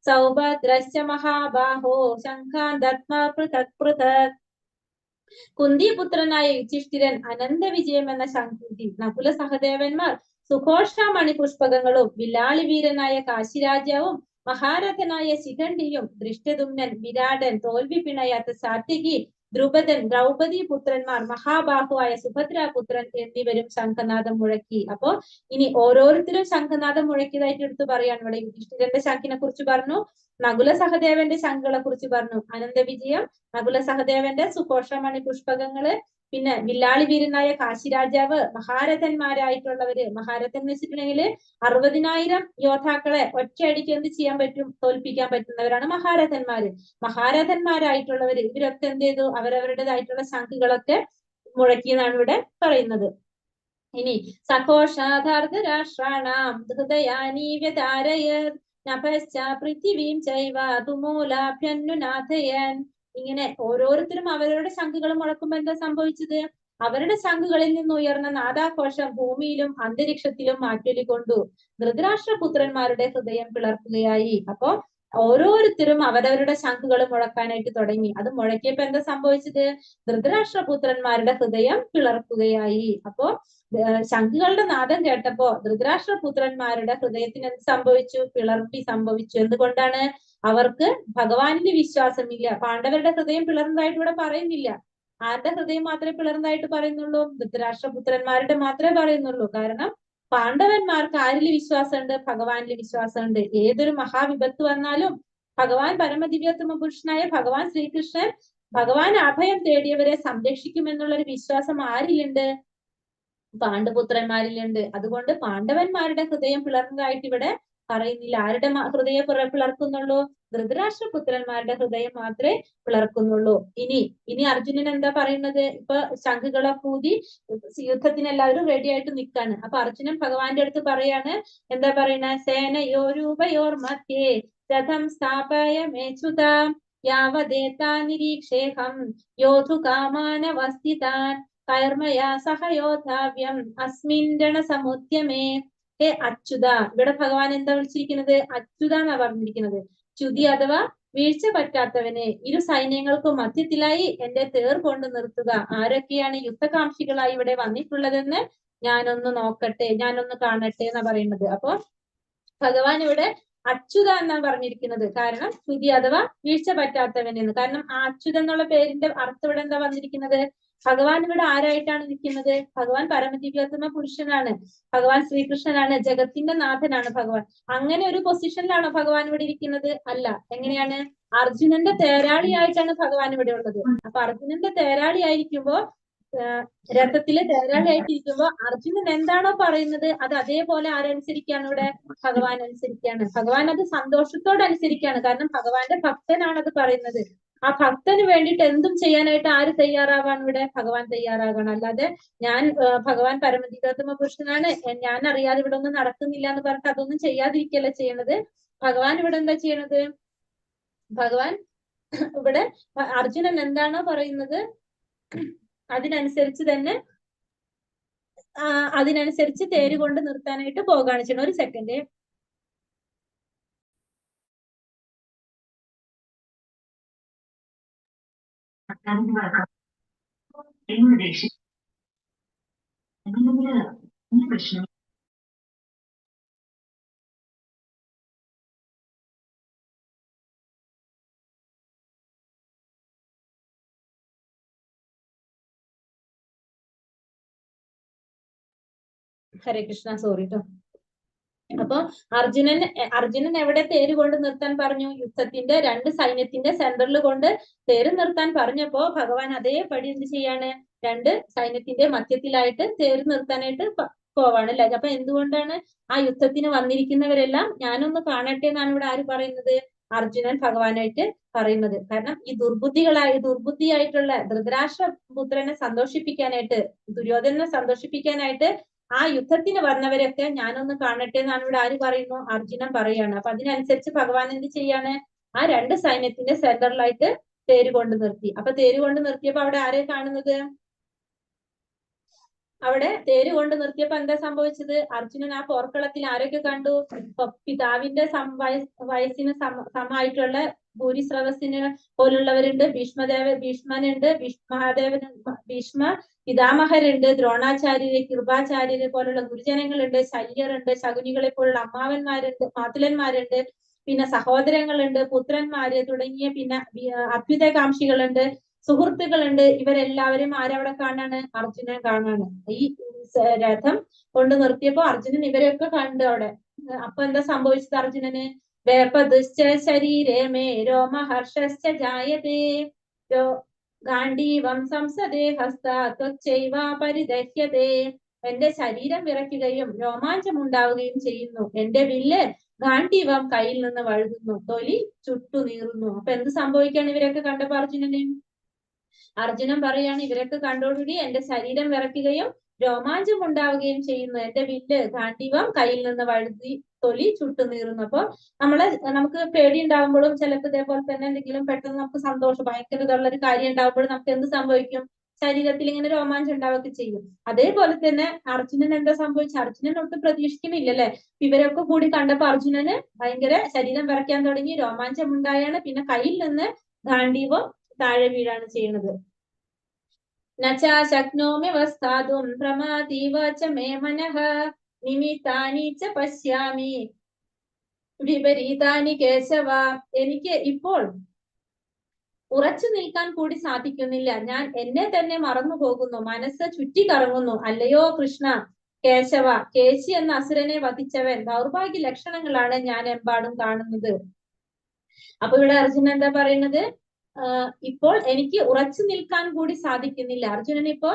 സൗഭദ്രശ്ച മഹാബാഹോ ശംഖാൻ ദത്മ പൃഥക് പൃഥക്. കുന്തിപുത്രനായ യുധിഷ്ഠിരൻ അനന്ത വിജയം എന്ന ശംഖൂതി. നകുല സഹദേവന്മാർ സുഘോഷമണി പുഷ്പകങ്ങളും വില്ലാളി വീരനായ കാശിരാജാവും മഹാരഥനായ ശിഖണ്ഡിയും ദൃഷ്ടദ്യുമ്നൻ വിരാടൻ തോൽവി പിണയാത്ത സാത്യകി ദ്രൗപദി പുത്രന്മാർ മഹാബാഹുവായ സുഭദ്രാപുത്രൻ എന്നിവരും ശംഖനാദം മുഴക്കി. അപ്പോ ഇനി ഓരോരുത്തരും ശംഖനാദം മുഴക്കിയതായിട്ട് എടുത്തു പറയാണ്. ഇവിടെ യുധിഷ്ഠിരന്റെ ശംഖിനെ കുറിച്ച് പറഞ്ഞു, നകുല സഹദേവന്റെ ശംഖുകളെ കുറിച്ച് പറഞ്ഞു, അനന്തവിജയം, നകുല സഹദേവന്റെ സുഘോഷമണി പുഷ്പകങ്ങള്, പിന്നെ വില്ലാളി വീരനായ കാശിരാജാവ്, മഹാരഥന്മാരായിട്ടുള്ളവര്. മഹാരഥൻ എന്ന് വെച്ചിട്ടുണ്ടെങ്കിൽ 60,000 യോദ്ധാക്കളെ ഒറ്റയടിക്ക് എന്ത് ചെയ്യാൻ പറ്റും, തോൽപ്പിക്കാൻ പറ്റുന്നവരാണ് മഹാരഥന്മാര്. മഹാരഥന്മാരായിട്ടുള്ളവര് ഇവരൊക്കെ എന്ത് ചെയ്തു, അവരവരുടേതായിട്ടുള്ള ശംഖുകളൊക്കെ മുഴക്കിയെന്നാണ് ഇവിടെ പറയുന്നത്. ഇനി സഘോഷാധാർധരാഷ്ട്രാണാം ഹൃദയാനി വ്യതാരയത് നഭശ്ച പൃഥിവീം ചൈവ തുമൂലാഭ്യന്നുനാഥയൻ. ഇങ്ങനെ ഓരോരുത്തരും അവരവരുടെ ശംഖുകൾ മുഴക്കുമ്പോ എന്താ സംഭവിച്ചത്, അവരുടെ ശംഖുകളിൽ നിന്ന് ഉയർന്ന നാദാഘോഷം ഭൂമിയിലും അന്തരീക്ഷത്തിലും മാറ്റൊലിക്കൊണ്ടു ധൃതരാഷ്ട്രപുത്രന്മാരുടെ ഹൃദയം പിളർക്കുകയായി. അപ്പോ ഓരോരുത്തരും അവരവരുടെ ശംഖുകൾ മുഴക്കാനായിട്ട് തുടങ്ങി. അത് മുഴക്കിയപ്പോ എന്താ സംഭവിച്ചത്, ധൃതരാഷ്ട്രപുത്രന്മാരുടെ ഹൃദയം പിളർക്കുകയായി. അപ്പോ ശംഖുകളുടെ നാദം കേട്ടപ്പോ ധൃതരാഷ്ട്രപുത്രന്മാരുടെ ഹൃദയത്തിന് എന്ത് സംഭവിച്ചു, പിളർപ്പി സംഭവിച്ചു. എന്തുകൊണ്ടാണ്, അവർക്ക് ഭഗവാനിൽ വിശ്വാസമില്ല. പാണ്ഡവരുടെ ഹൃദയം പിളർന്നതായിട്ട് ഇവിടെ പറയുന്നില്ല. ആരുടെ ഹൃദയം മാത്രമേ പിളർന്നതായിട്ട് പറയുന്നുള്ളൂ, ധൃതരാഷ്ട്രപുത്രന്മാരുടെ മാത്രമേ പറയുന്നുള്ളൂ. കാരണം പാണ്ഡവന്മാർക്ക് ആരിൽ വിശ്വാസമുണ്ട്, ഭഗവാനിൽ വിശ്വാസമുണ്ട്. ഏതൊരു മഹാവിപത്ത് വന്നാലും ഭഗവാൻ പരമദിവ്യോത്തമ പുരുഷനായ ഭഗവാൻ ശ്രീകൃഷ്ണൻ ഭഗവാൻ അഭയം തേടിയവരെ സംരക്ഷിക്കുമെന്നുള്ളൊരു വിശ്വാസം ആരിലുണ്ട്, പാണ്ഡുപുത്രന്മാരിലുണ്ട്. അതുകൊണ്ട് പാണ്ഡവന്മാരുടെ ഹൃദയം പിളർന്നതായിട്ട് ഇവിടെ പറയുന്നില്ല. ആരുടെ ഹൃദയം പിളർക്കുന്നുള്ളൂ, ധൃതരാഷ്ട്രപുത്രന്മാരുടെ ഹൃദയം മാത്രമേ പിളർക്കുന്നുള്ളൂ. ഇനി അർജുനൻ എന്താ പറയുന്നത്, ഇപ്പൊ ശംഖുകളെ കൂതി യുദ്ധത്തിന് എല്ലാവരും റെഡി ആയിട്ട് നിൽക്കാണ്. അപ്പൊ അർജുനൻ ഭഗവാന്റെ അടുത്ത് പറയാണ്, എന്താ പറയുന്ന, സേനയോരൂപയോർ മധ്യേ രഥം സ്ഥാപയമേച്യുതാം യാവദേതാ നിരീക്ഷേഹം യോധുകാമാനവസ്ഥിതാൻ കർമ്മയാ സഹയോധാവ്യം അസ്മിൻ രണസമുദ്യമേ. അച്യുത, ഇവിടെ ഭഗവാൻ എന്താ വിളിച്ചിരിക്കുന്നത്, അച്യുത എന്നാ പറഞ്ഞിരിക്കുന്നത്. ച്യുതി അഥവാ വീഴ്ച പറ്റാത്തവനെ, ഇരു സൈന്യങ്ങൾക്കും മധ്യത്തിലായി എന്റെ തേർ കൊണ്ട് നിർത്തുക. ആരൊക്കെയാണ് യുദ്ധകാംക്ഷികളായി ഇവിടെ വന്നിട്ടുള്ളതെന്ന് ഞാനൊന്ന് നോക്കട്ടെ, ഞാനൊന്ന് കാണട്ടെ എന്നാ പറയുന്നത്. അപ്പൊ ഭഗവാൻ ഇവിടെ അച്യുത എന്നാണ് പറഞ്ഞിരിക്കുന്നത്. കാരണം ച്യുതി അഥവാ വീഴ്ച പറ്റാത്തവനെന്ന്. കാരണം ആ അച്യുത എന്നുള്ള പേരിന്റെ അർത്ഥം ഇവിടെ എന്താ വന്നിരിക്കുന്നത്, ഭഗവാൻ ഇവിടെ ആരായിട്ടാണ് നിൽക്കുന്നത്, ഭഗവാൻ പരമദിവ്യോത്തമ പുരുഷനാണ്, ഭഗവാൻ ശ്രീകൃഷ്ണനാണ്, ജഗത്തിന്റെ നാഥനാണ് ഭഗവാൻ. അങ്ങനെ ഒരു പൊസിഷനിലാണോ ഭഗവാൻ ഇവിടെ ഇരിക്കുന്നത്, അല്ല. എങ്ങനെയാണ്, അർജുനന്റെ തേരാളിയായിട്ടാണ് ഭഗവാൻ ഇവിടെ ഉള്ളത്. അപ്പൊ അർജുനന്റെ തേരാളി ആയിരിക്കുമ്പോ, രഥത്തില് തേരാളിയായിട്ടിരിക്കുമ്പോ അർജുനൻ എന്താണോ പറയുന്നത് അത് അതേപോലെ ആരനുസരിക്കാണ് ഇവിടെ, ഭഗവാൻ അനുസരിക്കാണ്. ഭഗവാൻ അത് സന്തോഷത്തോടെ അനുസരിക്കാണ്. കാരണം ഭഗവാന്റെ ഭക്തനാണ് അത് പറയുന്നത്. ആ ഭക്തന് വേണ്ടിയിട്ട് എന്തും ചെയ്യാനായിട്ട് ആര് തയ്യാറാവാണ് ഇവിടെ, ഭഗവാൻ തയ്യാറാകണം. അല്ലാതെ ഞാൻ ഭഗവാൻ പരമദിവ്യോത്തമ പുരുഷനാണ്, ഞാൻ അറിയാതെ ഇവിടെ ഒന്നും നടക്കുന്നില്ല എന്ന് പറഞ്ഞിട്ട് അതൊന്നും ചെയ്യാതിരിക്കല്ല ചെയ്യണത്. ഭഗവാൻ ഇവിടെ എന്താ ചെയ്യണത്, ഭഗവാൻ ഇവിടെ അർജുനൻ എന്താണോ പറയുന്നത് അതിനനുസരിച്ച് തന്നെ അതിനനുസരിച്ച് തേര് കൊണ്ട് നിർത്താനായിട്ട് പോകാണ് ചെയ്യണം. ഒരു സെക്കൻഡ്. ഹരേ കൃഷ്ണ, സോറി ട്ടോ. അപ്പൊ അർജുനൻ എവിടെ തേര് കൊണ്ട് നിർത്താൻ പറഞ്ഞു, യുദ്ധത്തിന്റെ രണ്ട് സൈന്യത്തിന്റെ സെന്ററിൽ കൊണ്ട് തേര് നിർത്താൻ പറഞ്ഞപ്പോ ഭഗവാൻ അതേപടി എന്ത് ചെയ്യാണ്, രണ്ട് സൈന്യത്തിന്റെ മധ്യത്തിലായിട്ട് തേര് നിർത്താനായിട്ട് പോവാണ് അല്ലെ. അപ്പൊ എന്തുകൊണ്ടാണ് ആ യുദ്ധത്തിന് വന്നിരിക്കുന്നവരെല്ലാം ഞാനൊന്ന് കാണട്ടെ എന്നാണ് ഇവിടെ ആര് പറയുന്നത്, അർജുനൻ ഭഗവാനായിട്ട് പറയുന്നത്. കാരണം ഈ ദുർബുദ്ധിയായിട്ടുള്ള ധൃതരാഷ്ട്രപുത്രനെ സന്തോഷിപ്പിക്കാനായിട്ട്, ദുര്യോധനെ സന്തോഷിപ്പിക്കാനായിട്ട് ആ യുദ്ധത്തിന് വന്നവരൊക്കെ ഞാനൊന്ന് കാണട്ടെ എന്നാണ് ഇവിടെ ആര് പറയുന്നു, അർജുനൻ പറയാണ്. അപ്പൊ അതിനനുസരിച്ച് ഭഗവാൻ എന്ത് ചെയ്യാണ്, ആ രണ്ട് സൈന്യത്തിന്റെ സെന്ററിലായിട്ട് തേര് കൊണ്ട് നിർത്തി. അപ്പൊ തേര് കൊണ്ട് നിർത്തിയപ്പോ അവിടെ ആരെ കാണുന്നത്, അവിടെ തേര് കൊണ്ട് നിർത്തിയപ്പോ എന്താ സംഭവിച്ചത്, അർജുനൻ ആ പോർക്കളത്തിൽ ആരൊക്കെ കണ്ടു, പിതാവിന്റെ വയസ്സിന് സമമായിട്ടുള്ള ഭൂരിശ്രവസിന് പോലുള്ളവരുണ്ട്, ഭീഷ്മനുണ്ട്, ഭീഷ്മ പിതാമഹരുണ്ട്, ദ്രോണാചാര്യര്, കൃപാചാര്യര് പോലുള്ള ഗുരുജനങ്ങളുണ്ട്, ശല്യറുണ്ട്, ശകുനികളെ പോലുള്ള അമ്മാവന്മാരുണ്ട്, മാതുലന്മാരുണ്ട്, പിന്നെ സഹോദരങ്ങളുണ്ട്, പുത്രന്മാര് തുടങ്ങിയ പിന്നെ അഭ്യുതകാംക്ഷികളുണ്ട്, സുഹൃത്തുക്കളുണ്ട്. ഇവരെല്ലാവരും ആരവിടെ കാണാണ്? അർജുനൻ കാണാണ്. ഈ രഥം കൊണ്ട് നിർത്തിയപ്പോ അർജുനൻ ഇവരെയൊക്കെ കണ്ടു അവിടെ. അപ്പൊ എന്താ സംഭവിച്ചത് അർജുനന്? വേപദുശ്ച ശരീരേ മേ രോമഹർഷശ്ച ജായതേ ഗാണ്ഡീവം സംസദേ ഹസ്തൈവ പരിദഹ്യതേ. എന്റെ ശരീരം വിറയ്ക്കുകയും രോമാഞ്ചമുണ്ടാവുകയും ചെയ്യുന്നു. എന്റെ വില്ല് ഗാണ്ഡീവം കയ്യിൽ നിന്ന് വഴുകുന്നു, തൊലി ചുട്ടു നീറുന്നു. അപ്പൊ എന്ത് സംഭവിക്കാണ് ഇവരൊക്കെ കണ്ടപ്പോ അർജുനന്? അർജുനൻ പറയാണ് ഇവരൊക്കെ കണ്ടോടുകൂടി എന്റെ ശരീരം വിറയ്ക്കുകയും രോമാഞ്ചം ഉണ്ടാവുകയും ചെയ്യുന്നു. എന്റെ വില്ല് ഗാണ്ഡീവം കയ്യിൽ നിന്ന് വഴുതി തൊലി ചുട്ടു നീറുന്നു. അപ്പൊ നമുക്ക് പേടി ഉണ്ടാകുമ്പോഴും ചിലപ്പോൾ ഇതേപോലെ തന്നെ എന്തെങ്കിലും പെട്ടെന്ന് നമുക്ക് സന്തോഷം ഭയങ്കര ഇതുള്ള ഒരു കാര്യം ഉണ്ടാകുമ്പോഴും നമുക്ക് എന്ത് സംഭവിക്കും? ശരീരത്തിൽ ഇങ്ങനെ രോമാഞ്ചം ഉണ്ടാവുകയൊക്കെ ചെയ്യും. അതേപോലെ തന്നെ അർജുനൻ എന്താ സംഭവിച്ചത്? അർജുനൻ ഒട്ടും പ്രതീക്ഷിക്കുന്നില്ലല്ലേ? ഇവരൊക്കെ കൂടി കണ്ടപ്പോ അർജുനന് ഭയങ്കര ശരീരം വിറയ്ക്കാൻ തുടങ്ങി, രോമാഞ്ചം ഉണ്ടായാണ്. പിന്നെ കയ്യിൽ നിന്ന് ഗാണ്ഡീവം താഴെ വീഴാണ് ചെയ്യുന്നത്. നചാ ശക്നോമി വസ്താതും പ്രമാദീവ ച മേ മനഃ നിമിത്താനി ച പശ്യാമി വിപരീതാനി കേശവ. എനിക്ക് ഇപ്പോൾ ഉറച്ചു നിൽക്കാൻ കൂടി സാധിക്കുന്നില്ല. ഞാൻ എന്നെ തന്നെ മറന്നു പോകുന്നു, മനസ്സ് ചുറ്റിക്കറങ്ങുന്നു. അല്ലയോ കൃഷ്ണ, കേശവ, കേശി എന്ന അസുരനെ വധിച്ചവൻ, ദൗർഭാഗ്യ ലക്ഷണങ്ങളാണ് ഞാൻ എമ്പാടും കാണുന്നത്. അപ്പൊ ഇവിടെ അർജുനൻ എന്താ പറയുന്നത്? ഇപ്പോൾ എനിക്ക് ഉറച്ചു നിൽക്കാൻ കൂടി സാധിക്കുന്നില്ല. അർജുനൻ ഇപ്പോ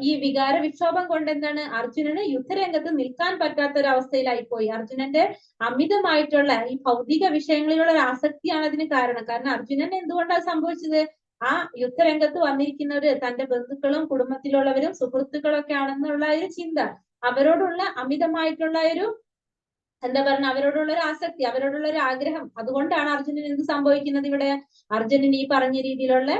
ഈ വികാര വിക്ഷോഭം കൊണ്ട് എന്താണ് അർജുനന് യുദ്ധരംഗത്ത് നിൽക്കാൻ പറ്റാത്ത ഒരു അവസ്ഥയിലായി പോയി. അർജുനന്റെ അമിതമായിട്ടുള്ള ഈ ഭൗതിക വിഷയങ്ങളിലുള്ള ഒരു ആസക്തിയാണ് അതിന് കാരണം. കാരണം അർജുനൻ എന്തുകൊണ്ടാണ് സംഭവിച്ചത്? ആ യുദ്ധരംഗത്ത് വന്നിരിക്കുന്നവര് തന്റെ ബന്ധുക്കളും കുടുംബത്തിലുള്ളവരും സുഹൃത്തുക്കളൊക്കെ ആണെന്നുള്ള ഒരു ചിന്ത, അവരോടുള്ള അമിതമായിട്ടുള്ള ഒരു എന്താ പറഞ്ഞ അവരോടുള്ള ഒരു ആസക്തി, അവരോടുള്ള ഒരു ആഗ്രഹം, അതുകൊണ്ടാണ് അർജുനൻ എന്ത് സംഭവിക്കുന്നത്? ഇവിടെ അർജുനൻ ഈ പറഞ്ഞ രീതിയിലുള്ള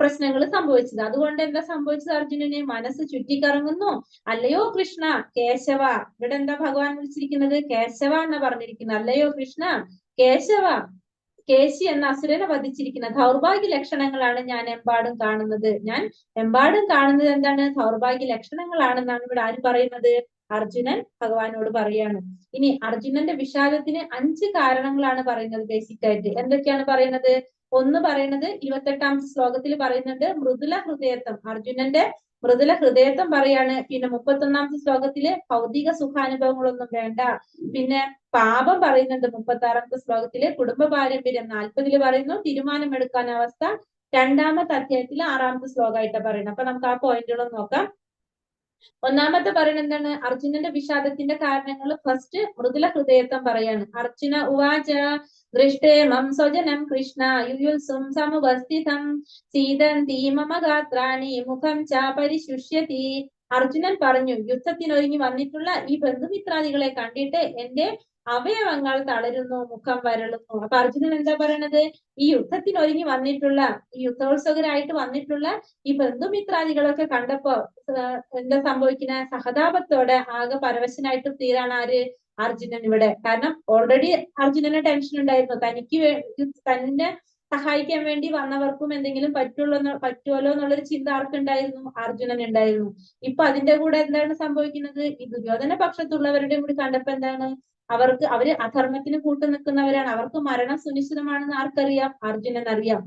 പ്രശ്നങ്ങൾ സംഭവിച്ചത്. അതുകൊണ്ട് എന്താ സംഭവിച്ചത്? അർജുനന് മനസ്സ് ചുറ്റിക്കറങ്ങുന്നു. അല്ലയോ കൃഷ്ണ, കേശവ. ഇവിടെ എന്താ ഭഗവാൻ വിളിച്ചിരിക്കുന്നത്? കേശവ എന്നാ പറഞ്ഞിരിക്കുന്നത്. അല്ലയോ കൃഷ്ണ, കേശവ, കേശി എന്ന അസുരനെ വധിച്ചിരിക്കുന്ന ദൗർഭാഗ്യ ലക്ഷണങ്ങളാണ് ഞാൻ എമ്പാടും കാണുന്നത്. ഞാൻ എമ്പാടും കാണുന്നത് എന്താണ്? ദൗർഭാഗ്യ ലക്ഷണങ്ങളാണെന്നാണ് ഇവിടെ ആര് പറയുന്നത്? അർജുനൻ ഭഗവാനോട് പറയാണ്. ഇനി അർജുനന്റെ വിഷാദത്തിന് 5 കാരണങ്ങളാണ് പറയുന്നത്. ബേസിക് ആയിട്ട് എന്തൊക്കെയാണ് പറയുന്നത്? ഒന്ന് പറയുന്നത് 28ാമത്തെ ശ്ലോകത്തിൽ പറയുന്നുണ്ട് മൃദുല ഹൃദയത്വം. അർജുനന്റെ മൃദുല ഹൃദയത്വം പറയാണ്. പിന്നെ 31ാമത്തെ ശ്ലോകത്തില് ഭൗതിക സുഖാനുഭവങ്ങളൊന്നും വേണ്ട. പിന്നെ പാപം പറയുന്നുണ്ട് 36ാമത്തെ ശ്ലോകത്തില്. കുടുംബ പാരമ്പര്യം 40 പറയുന്നു. തീരുമാനമെടുക്കാൻ അവസ്ഥ 2ാമത്തെ അധ്യായത്തില് 6ാമത്തെ ശ്ലോകമായിട്ട് പറയുന്നത്. അപ്പൊ നമുക്ക് ആ പോയിന്റുകളും നോക്കാം. ഒന്നാമത്തെ പറയുന്നത് എന്താണ്? അർജുനന്റെ വിഷാദത്തിന്റെ കാരണങ്ങൾ. ഫസ്റ്റ് മൃദുല ഹൃദയത്വം പറയാണ്. അർജുന ഉവാച ദൃഷ്ടേമം സ്വജനം കൃഷ്ണ യുയുത്സും സമുപസ്ഥിതം സീതന്തി മമ ഗാത്രാണി മുഖം ച പരിശുഷ്യതി. അർജുനൻ പറഞ്ഞു, യുദ്ധത്തിനൊരുങ്ങി വന്നിട്ടുള്ള ഈ ബന്ധുമിത്രാദികളെ കണ്ടിട്ട് എന്റെ അവയവങ്ങൾ തളരുന്നു, മുഖം വരളുന്നു. അപ്പൊ അർജുനൻ എന്താ പറയണത്? ഈ യുദ്ധത്തിനൊരുങ്ങി വന്നിട്ടുള്ള ഈ യുദ്ധോത്സുകരായിട്ട് വന്നിട്ടുള്ള ഈ ബന്ധുമിത്രാദികളൊക്കെ കണ്ടപ്പോ എന്താ സംഭവിക്കുന്ന? സഹതാപത്തോടെ ആകെ പരവശനായിട്ട് തീരാണ് ആര്? അർജുനൻ ഇവിടെ. കാരണം ഓൾറെഡി അർജുനന് ടെൻഷൻ ഉണ്ടായിരുന്നു. തന്നെ സഹായിക്കാൻ വേണ്ടി വന്നവർക്കും എന്തെങ്കിലും പറ്റുമല്ലോ എന്നുള്ളൊരു ചിന്ത ആർക്കുണ്ടായിരുന്നു? അർജുനൻ ഉണ്ടായിരുന്നു. ഇപ്പൊ അതിന്റെ കൂടെ എന്താണ് സംഭവിക്കുന്നത്? ഈ ദുര്യോധന പക്ഷത്തുള്ളവരുടെ കൂടി കണ്ടപ്പോ എന്താണ്? അവര് അധർമ്മത്തിന് കൂട്ടു നിൽക്കുന്നവരാണ്. അവർക്ക് മരണം സുനിശ്ചിതമാണെന്ന് ആർക്കറിയാം? അർജുനൻ അറിയാം.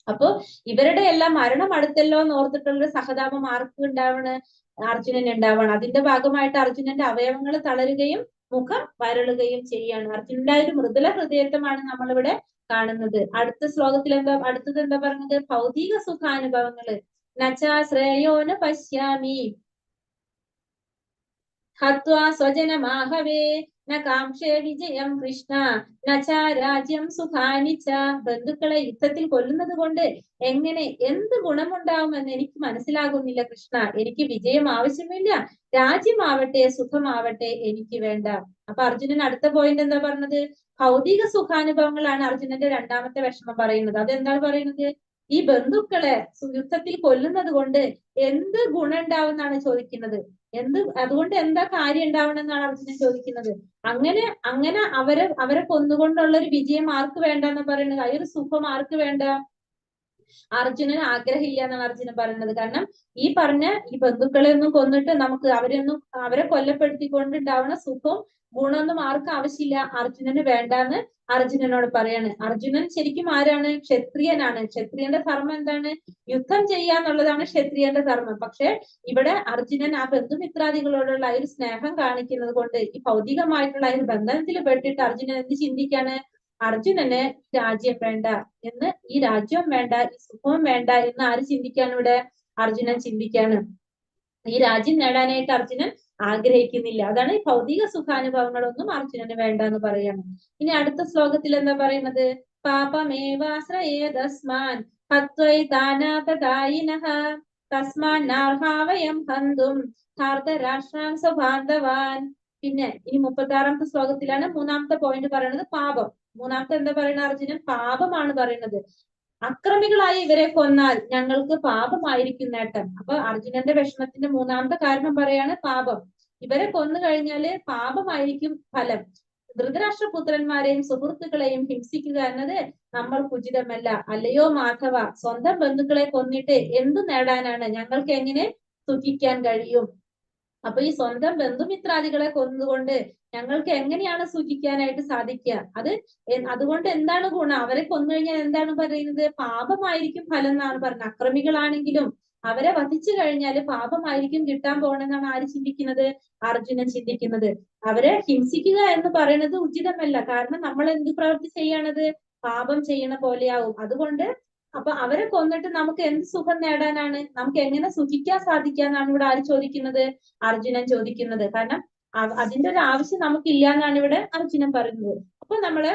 അപ്പൊ ഇവരുടെ എല്ലാം മരണം അടുത്തല്ലോ എന്ന് ഓർത്തിട്ടുള്ള സഹതാപം ആർക്കും ഉണ്ടാവണ്? അർജുനൻ ഉണ്ടാവണം. അതിന്റെ ഭാഗമായിട്ട് അർജുനന്റെ അവയവങ്ങൾ തളരുകയും മുഖം വരളുകയും ചെയ്യാണ്. അർജുനന്റെ ഒരു മൃദുല ഹൃദയത്വമാണ് നമ്മളിവിടെ കാണുന്നത്. അടുത്ത ശ്ലോകത്തിൽ അടുത്തത് എന്താ പറഞ്ഞത്? ഭൗതിക സുഖാനുഭവങ്ങള്. നച്ചാ ശ്രേയോന പശ്യാമി ഹത്വാ സ്വജനമാഹവേ ന കാംക്ഷേ വിജയം കൃഷ്ണ നച്ചാ രാജ്യം സുഖാനി ച. ബന്ധുക്കളെ യുദ്ധത്തിൽ കൊല്ലുന്നത് കൊണ്ട് എന്ത് ഗുണമുണ്ടാവുമെന്ന് എനിക്ക് മനസ്സിലാകുന്നില്ല കൃഷ്ണ. എനിക്ക് വിജയം ആവശ്യമില്ല, രാജ്യമാവട്ടെ സുഖമാവട്ടെ എനിക്ക് വേണ്ട. അപ്പൊ അർജുനൻ അടുത്ത പോയിന്റ് എന്താ പറഞ്ഞത്? ഭൗതിക സുഖാനുഭവങ്ങളാണ് അർജുനന്റെ 2ാമത്തെ വിഷമം പറയുന്നത്. അതെന്താണ് പറയുന്നത്? ഈ ബന്ധുക്കളെ യുദ്ധത്തിൽ കൊല്ലുന്നത് കൊണ്ട് എന്ത് ഗുണം ഉണ്ടാവുമെന്നാണ് ചോദിക്കുന്നത്. അതുകൊണ്ട് എന്താ കാര്യം ഉണ്ടാവണമെന്നാണ് അർജുനൻ ചോദിക്കുന്നത്. അങ്ങനെ അവരെ കൊന്നുകൊണ്ടുള്ള ഒരു വിജയം ആർക്ക് വേണ്ടെന്ന് പറയുന്നത്? ആ ഒരു സുഖം ആർക്ക് വേണ്ട? അർജുനൻ ആഗ്രഹമില്ല എന്നാണ് അർജുനൻ പറയുന്നത്. കാരണം ഈ പറഞ്ഞ ഈ ബന്ധുക്കളെ ഒന്നും കൊന്നിട്ട് നമുക്ക് അവരെ കൊല്ലപ്പെടുത്തിക്കൊണ്ടുണ്ടാവുന്ന സുഖവും ഗുണമൊന്നും ആർക്കും ആവശ്യമില്ല, അർജുനന് വേണ്ടാന്ന് അർജുനനോട് പറയാണ്. അർജുനൻ ശരിക്കും ആരാണ്? ക്ഷത്രിയനാണ്. ക്ഷത്രിയന്റെ ധർമ്മം എന്താണ്? യുദ്ധം ചെയ്യാന്നുള്ളതാണ് ക്ഷത്രിയന്റെ ധർമ്മം. പക്ഷെ ഇവിടെ അർജുനൻ ആ ബന്ധുമിത്രാദികളോടുള്ള ഒരു സ്നേഹം കാണിക്കുന്നത് കൊണ്ട് ഈ ഭൗതികമായിട്ടുള്ള ഒരു ബന്ധനത്തിൽ പെട്ടിട്ട് അർജുനൻ എന്ത് ചിന്തിക്കാണ്? അർജുനന് രാജ്യം വേണ്ട എന്ന്, ഈ രാജ്യവും വേണ്ട, ഈ സുഖവും വേണ്ട എന്ന് ആര് ചിന്തിക്കാണ്? ഇവിടെ അർജുനൻ ചിന്തിക്കാണ്. ഈ രാജ്യം നേടാനായിട്ട് അർജുനൻ ആഗ്രഹിക്കുന്നില്ല. അതാണ് ഈ ഭൗതിക സുഖാനുഭവങ്ങളൊന്നും അർജുനന് വേണ്ട എന്ന് പറയാണ്. ഇനി അടുത്ത ശ്ലോകത്തിൽ എന്താ പറയുന്നത്? പാപമേവാശ്രയേതസ്മാൻ ഹത്വൈതാനാതദായിനഃ തസ്മാന്നാർഹാവയം ഹന്തും ധാർതരാഷ്ട്രാൻ സ്വബാന്ധവാൻ. പിന്നെ ഇനി 36ാമത്തെ ശ്ലോകത്തിലാണ് മൂന്നാമത്തെ പോയിന്റ് പറയുന്നത് പാപം. മൂന്നാമത്തെ എന്താ പറയുന്നത്? അർജുനൻ പാപമാണ് പറയുന്നത്. അക്രമികളായി ഇവരെ കൊന്നാൽ ഞങ്ങൾക്ക് പാപമായിരിക്കും നേട്ടം. അപ്പൊ അർജുനന്റെ വിഷമത്തിന്റെ മൂന്നാമത്തെ കാരണം പറയാണ് പാപം. ഇവരെ കൊന്നു കഴിഞ്ഞാല് പാപമായിരിക്കും ഫലം. ധൃതരാഷ്ട്രപുത്രന്മാരെയും സുഹൃത്തുക്കളെയും ഹിംസിക്കുക എന്നത് നമ്മൾക്ക് ഉചിതമല്ല. അല്ലയോ മാധവ, സ്വന്തം ബന്ധുക്കളെ കൊന്നിട്ട് എന്തു നേടാനാണ്? ഞങ്ങൾക്ക് എങ്ങനെ സുഖിക്കാൻ കഴിയും? അപ്പൊ ഈ സ്വന്തം ബന്ധുമിത്രാദികളെ കൊന്നുകൊണ്ട് ഞങ്ങൾക്ക് എങ്ങനെയാണ് സുഖിക്കാനായിട്ട് സാധിക്കുക? അതുകൊണ്ട് എന്താണ് ഗുണം? അവരെ കൊന്നു കഴിഞ്ഞാൽ എന്താണ് പറയുന്നത്? പാപമായിരിക്കും ഫലം എന്നാണ് പറയുന്നത്. അക്രമികളാണെങ്കിലും അവരെ വധിച്ചു കഴിഞ്ഞാൽ പാപമായിരിക്കും കിട്ടാൻ പോണെന്നാണ് ആര് ചിന്തിക്കുന്നത്? അർജുനൻ ചിന്തിക്കുന്നത്. അവരെ ഹിംസിക്കുക എന്ന് പറയുന്നത് ഉചിതമല്ല. കാരണം നമ്മൾ എന്ത് പ്രവൃത്തി ചെയ്യണത്? പാപം ചെയ്യണ പോലെയാവും. അതുകൊണ്ട് അപ്പൊ അവരെ കൊന്നിട്ട് നമുക്ക് എന്ത് സുഖം നേടാനാണ്? നമുക്ക് എങ്ങനെ സുഖിക്കാൻ സാധിക്കാന്നാണ് ഇവിടെ ആര് ചോദിക്കുന്നത്? അർജുനൻ ചോദിക്കുന്നത്. കാരണം അതിന്റെ ഒരു ആവശ്യം നമുക്കില്ല എന്നാണ് ഇവിടെ അർജുനൻ പറയുന്നത്. അപ്പൊ നമ്മള്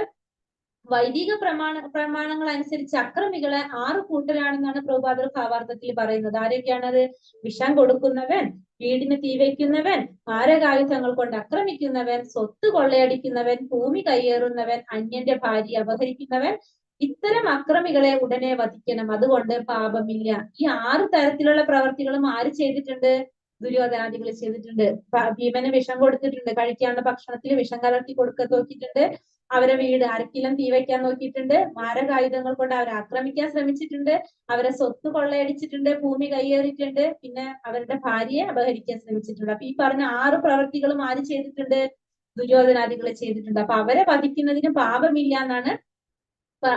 വൈദിക പ്രമാണങ്ങൾ അനുസരിച്ച് അക്രമികളെ 6 കൂട്ടരാണെന്നാണ് പ്രഭുപാദർ ഭാവാർത്ഥത്തിൽ പറയുന്നത്. ആരൊക്കെയാണത്? വിഷം കൊടുക്കുന്നവൻ, വീടിന് തീ വയ്ക്കുന്നവൻ, മാരകായുധങ്ങൾ കൊണ്ട് ആക്രമിക്കുന്നവൻ, സ്വത്ത് കൊള്ളയടിക്കുന്നവൻ, ഭൂമി കയ്യേറുന്നവൻ, അന്യന്റെ ഭാര്യ അപഹരിക്കുന്നവൻ. ഇത്തരം അക്രമികളെ ഉടനെ വധിക്കണം, അതുകൊണ്ട് പാപമില്ല. ഈ 6 തരത്തിലുള്ള പ്രവർത്തികളും ആര് ചെയ്തിട്ടുണ്ട്? ദുര്യോധനാദികൾ ചെയ്തിട്ടുണ്ട്. ഭീമന് വിഷം കൊടുത്തിട്ടുണ്ട്, കഴിക്കാനുള്ള ഭക്ഷണത്തിൽ വിഷം കലർത്തി നോക്കിയിട്ടുണ്ട്. അവരെ വീട് അരക്കിലം തീ വയ്ക്കാൻ നോക്കിയിട്ടുണ്ട്. മാരകായുധങ്ങൾ കൊണ്ട് അവരെ ആക്രമിക്കാൻ ശ്രമിച്ചിട്ടുണ്ട്. അവരെ സ്വത്ത് കൊള്ളയടിച്ചിട്ടുണ്ട്, ഭൂമി കയ്യേറിയിട്ടുണ്ട്, പിന്നെ അവരുടെ ഭാര്യയെ അപഹരിക്കാൻ ശ്രമിച്ചിട്ടുണ്ട്. അപ്പൊ ഈ പറഞ്ഞ 6 പ്രവൃത്തികളും ആര് ചെയ്തിട്ടുണ്ട്? ദുര്യോധനാദികൾ ചെയ്തിട്ടുണ്ട്. അപ്പൊ അവരെ വധിക്കുന്നതിന് പാപമില്ല എന്നാണ്.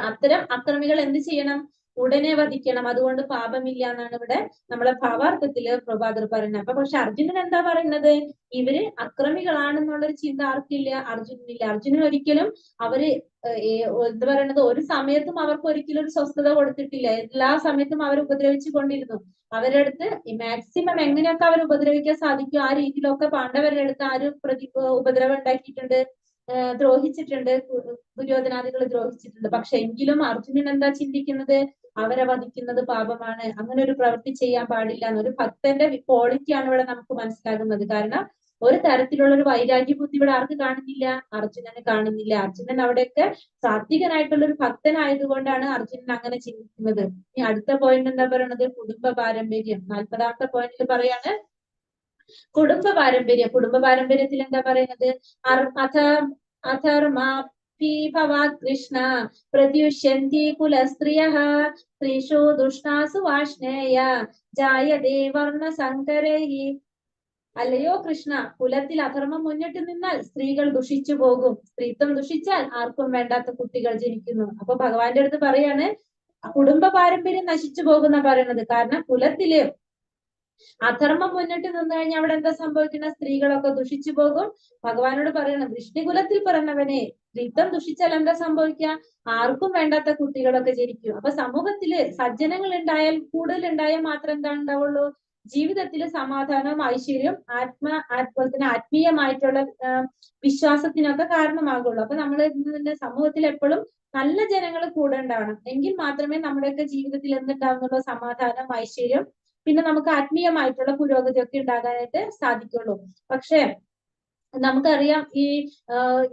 അത്തരം അക്രമികൾ എന്ത് ചെയ്യണം? ഉടനെ വധിക്കണം, അതുകൊണ്ട് പാപമില്ല എന്നാണ് ഇവിടെ നമ്മളെ ഭാവാർത്ഥത്തില് പ്രഭാതർ പറയുന്നത്. അപ്പൊ പക്ഷെ അർജുനൻ എന്താ പറയുന്നത്? ഇവര് അക്രമികളാണെന്നുള്ളൊരു ചിന്ത ആർക്കില്ല? അർജുനനില്ല. അർജുനൻ ഒരിക്കലും അവര് എന്താ പറയുന്നത്? ഒരു സമയത്തും അവർക്ക് ഒരിക്കലും ഒരു സ്വസ്ഥത കൊടുത്തിട്ടില്ല. എല്ലാ സമയത്തും അവർ ഉപദ്രവിച്ചു കൊണ്ടിരുന്നു. അവരുടെ അടുത്ത് മാക്സിമം എങ്ങനെയൊക്കെ അവർ ഉപദ്രവിക്കാൻ സാധിക്കും ആ രീതിയിലൊക്കെ പാണ്ഡവരുടെ അടുത്ത് ആര് ഉപദ്രവം ഉണ്ടാക്കിയിട്ടുണ്ട്, ദ്രോഹിച്ചിട്ടുണ്ട്. ദുര്യോധനാദികൾ ദ്രോഹിച്ചിട്ടുണ്ട്. പക്ഷെ എങ്കിലും അർജുനൻ എന്താ ചിന്തിക്കുന്നത്? അവരെ വധിക്കുന്നത് പാപമാണ്, അങ്ങനെ ഒരു പ്രവൃത്തി ചെയ്യാൻ പാടില്ല എന്നൊരു ഭക്തന്റെ ക്വാളിറ്റിയാണ് ഇവിടെ നമുക്ക് മനസ്സിലാകുന്നത്. കാരണം ഒരു തരത്തിലുള്ള ഒരു വൈരാഗ്യ ബുദ്ധി ഇവിടെ ആർക്ക് കാണുന്നില്ല? അർജുനന് കാണുന്നില്ല. അർജുനൻ അവിടെയൊക്കെ സാത്വികനായിട്ടുള്ള ഒരു ഭക്തനായതുകൊണ്ടാണ് അർജുനൻ അങ്ങനെ ചിന്തിക്കുന്നത്. ഇനി അടുത്ത പോയിന്റ് എന്താ പറയുന്നത്? കുടുംബ പാരമ്പര്യം. 40ാമത്തെ പോയിന്റിൽ പറയാണ് കുടുംബ പാരമ്പര്യം. കുടുംബ പാരമ്പര്യത്തിൽ എന്താ പറയുന്നത്? അധർമാഭവാത് കൃഷ്ണ പ്രത്യുഷ്യന്തി കുലസ്ത്രീയഃ സ്ത്രീഷു ദുഷ്ടാസു വാഷ്ണേയ ജായതേ വർണ്ണ സങ്കരൈഃ. അല്ലയോ കൃഷ്ണ, കുലത്തിൽ അധർമ്മം മുന്നിട്ട് നിന്നാൽ സ്ത്രീകൾ ദുഷിച്ചു പോകും, സ്ത്രീത്വം ദുഷിച്ചാൽ ആർക്കും വേണ്ടാത്ത കുട്ടികൾ ജനിക്കുന്നു. അപ്പൊ ഭഗവാന്റെ അടുത്ത് പറയാണ് കുടുംബ പാരമ്പര്യം നശിച്ചു പോകുന്ന പറയുന്നത്. കാരണം കുലത്തില് അധർമ്മം മുന്നിട്ട് നിന്ന് കഴിഞ്ഞാൽ അവിടെ എന്താ സംഭവിക്കുന്നത്? സ്ത്രീകളൊക്കെ ദുഷിച്ചു പോകും. ഭഗവാനോട് പറയണം, വിഷ്ണുകുലത്തിൽ പിറന്നവനെ സ്ത്രീത്വം ദുഷിച്ചാൽ എന്താ സംഭവിക്കുക? ആർക്കും വേണ്ടാത്ത കുട്ടികളൊക്കെ ജനിക്കും. അപ്പൊ സമൂഹത്തില് സജ്ജനങ്ങൾ ഉണ്ടായാൽ, കൂടുതൽ ഉണ്ടായാൽ മാത്രം എന്താ ഉണ്ടാവുള്ളൂ? ജീവിതത്തിൽ സമാധാനവും ഐശ്വര്യവും അതുപോലെ തന്നെ ആത്മീയമായിട്ടുള്ള വിശ്വാസത്തിനൊക്കെ കാരണമാകുള്ളൂ. അപ്പൊ നമ്മൾ സമൂഹത്തിൽ എപ്പോഴും നല്ല ജനങ്ങൾ കൂടെ ഉണ്ടാവണം. എങ്കിൽ മാത്രമേ നമ്മുടെയൊക്കെ ജീവിതത്തിൽ എന്തുണ്ടാവുന്നുള്ളൂ? സമാധാനം, ഐശ്വര്യം, പിന്നെ നമുക്ക് ആത്മീയമായിട്ടുള്ള പുരോഗതിയൊക്കെ ഉണ്ടാകാനായിട്ട് സാധിക്കുള്ളൂ. പക്ഷെ നമുക്കറിയാം ഈ